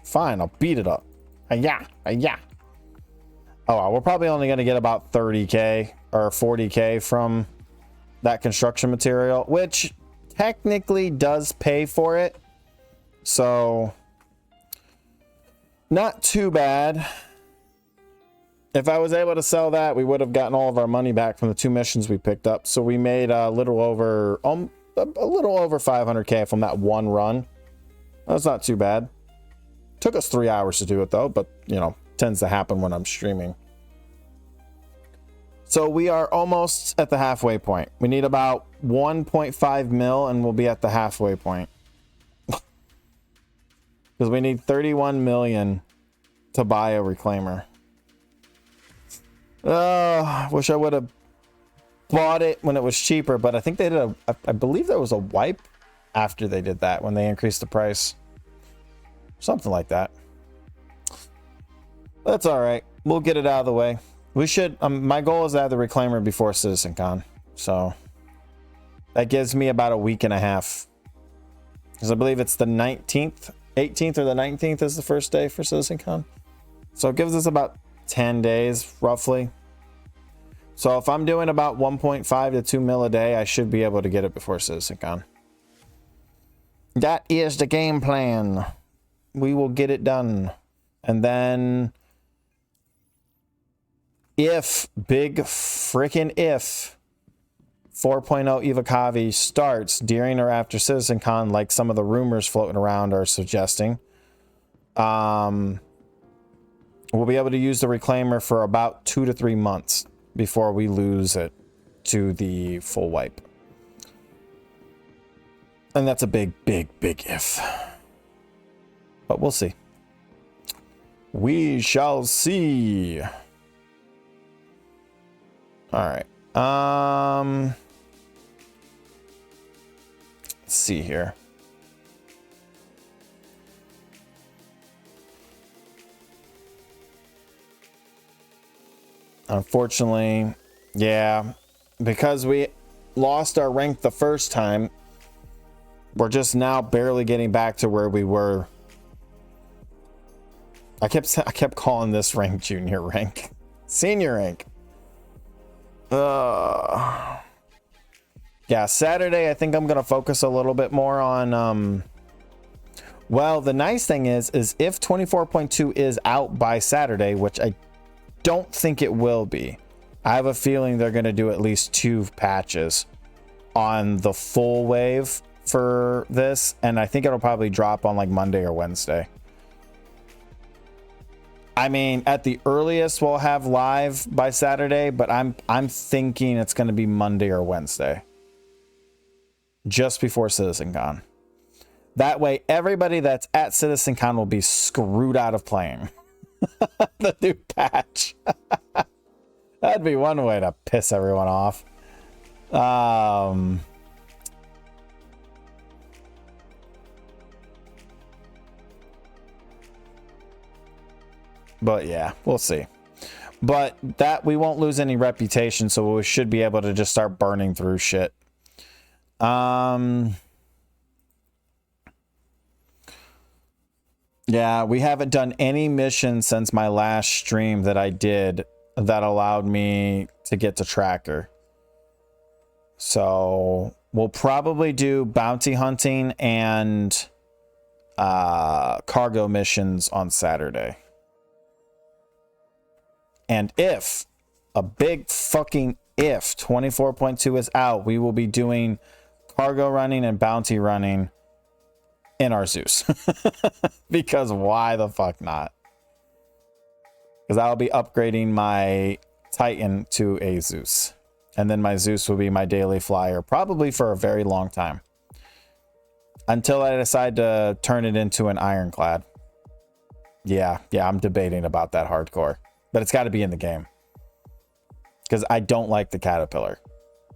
S1: Fine, I'll beat it up. Yeah. Oh, well, we're probably only going to get about 30K or 40K from that construction material, which technically does pay for it. So, not too bad. If I was able to sell that, we would have gotten all of our money back from the 2 missions we picked up. So we made a little over 500K from that one run. That's not too bad. Took us 3 hours to do it though, but you know, tends to happen when I'm streaming. So we are almost at the halfway point. We need about 1.5 mil and we'll be at the halfway point. Because we need 31 million to buy a reclaimer. Wish I would have bought it when it was cheaper, but I think they did I believe there was a wipe after they did that when they increased the price. Something like that. That's all right. We'll get it out of the way. We should, my goal is to have the reclaimer before CitizenCon. So that gives me about a week and a half. Because I believe it's the 19th. 18th or the 19th is the first day for CitizenCon. So it gives us about 10 days roughly. So if I'm doing about 1.5 to 2 mil a day, I should be able to get it before CitizenCon. That is the game plan. We will get it done. And then if, big freaking if, 4.0 Ivakavi starts during or after CitizenCon, like some of the rumors floating around are suggesting, we'll be able to use the reclaimer for about 2 to 3 months before we lose it to the full wipe. And that's a big if. But we'll see. We shall see. All right. Let's see here. Unfortunately, yeah, because we lost our rank the first time, we're just now barely getting back to where we were. I kept calling this rank junior rank, senior rank. Getting Yeah, Saturday, I think I'm going to focus a little bit more on, well, the nice thing is if 24.2 is out by Saturday, which I don't think it will be, I have a feeling they're going to do at least 2 patches on the full wave for this, and I think it'll probably drop on like Monday or Wednesday. I mean, at the earliest we'll have live by Saturday, but I'm thinking it's going to be Monday or Wednesday, just before CitizenCon. That way, everybody that's at CitizenCon will be screwed out of playing the new patch. That'd be one way to piss everyone off. But yeah, we'll see. But that we won't lose any reputation, so we should be able to just start burning through shit. Yeah, we haven't done any missions since my last stream that I did that allowed me to get to tracker. So we'll probably do bounty hunting and cargo missions on Saturday. And if, a big fucking if, 24.2 is out, we will be doing cargo running and bounty running in our Zeus. Because why the fuck not? Because I'll be upgrading my Titan to a Zeus. And then my Zeus will be my daily flyer, probably for a very long time. Until I decide to turn it into an ironclad. Yeah, I'm debating about that hardcore. But it's got to be in the game. Because I don't like the caterpillar.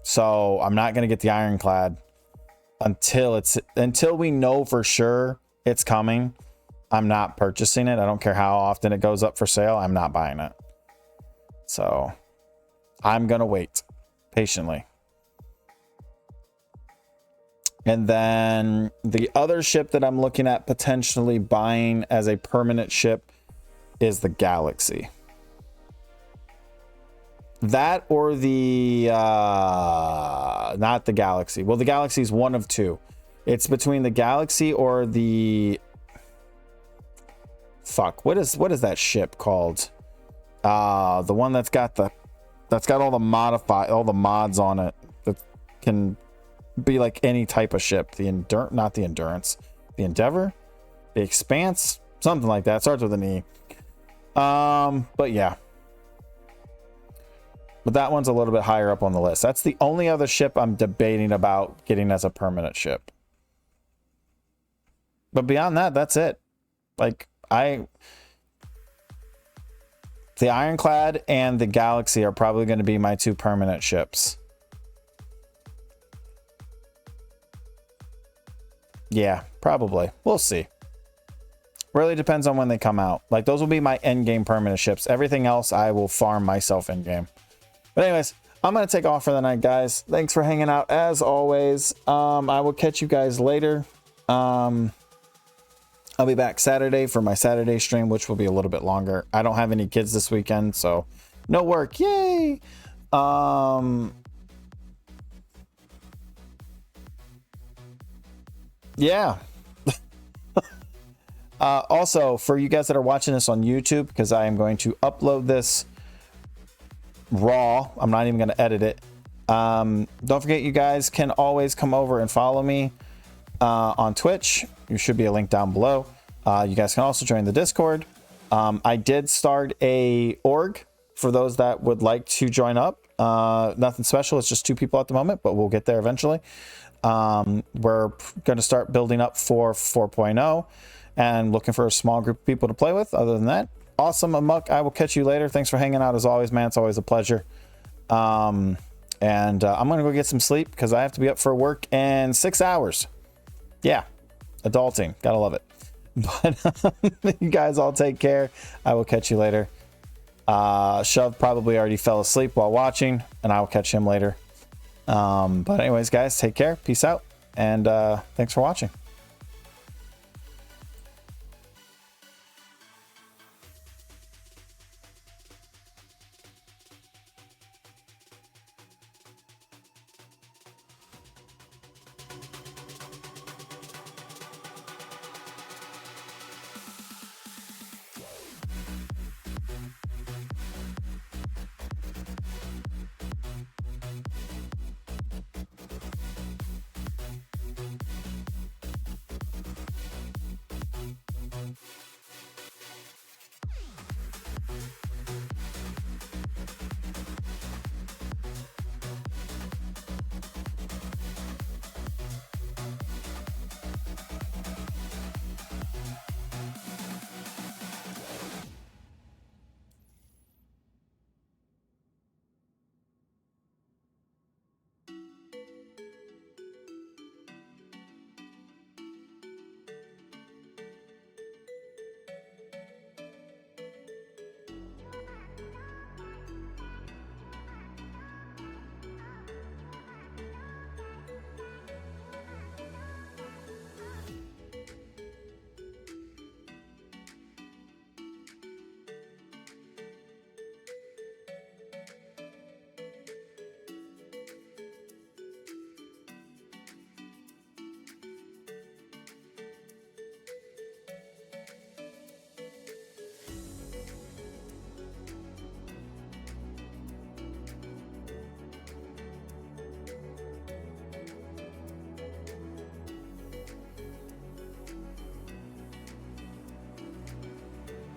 S1: So I'm not going to get the ironclad until we know for sure it's coming. I'm not purchasing it. I don't care how often it goes up for sale. I'm not buying it. So I'm going to wait patiently. And then the other ship that I'm looking at potentially buying as a permanent ship is the Galaxy. That or the not the Galaxy. Well, the Galaxy is one of 2. It's between the Galaxy or the what is that ship called? The one that's got all the mods on it that can be like any type of ship. The Endurance, the Endeavor, the Expanse, something like that. Starts with an E. But yeah. But that one's a little bit higher up on the list. That's the only other ship I'm debating about getting as a permanent ship. But beyond that, that's it. Like, the Ironclad and the Galaxy are probably going to be my 2 permanent ships. Yeah, probably. We'll see. Really depends on when they come out. Like, those will be my endgame permanent ships. Everything else, I will farm myself in game. But anyways, I'm going to take off for the night, guys. Thanks for hanging out as always. I will catch you guys later. I'll be back Saturday for my Saturday stream, which will be a little bit longer. I don't have any kids this weekend, so no work. Yay! Yeah. Also, for you guys that are watching this on YouTube, because I am going to upload this raw, I'm not even going to edit it. Don't forget, you guys can always come over and follow me on Twitch. There should be a link down below. You guys can also join the Discord. I did start a org for those that would like to join up. Nothing special, it's just 2 people at the moment, but we'll get there eventually. We're going to start building up for 4.0 and looking for a small group of people to play with. Other than that, awesome, Amok. I will catch you later. Thanks for hanging out as always, man. It's always a pleasure. I'm going to go get some sleep because I have to be up for work in 6 hours. Yeah, adulting. Gotta love it. But you guys all take care. I will catch you later. Shove probably already fell asleep while watching, and I will catch him later. But anyways, guys, take care. Peace out. And thanks for watching.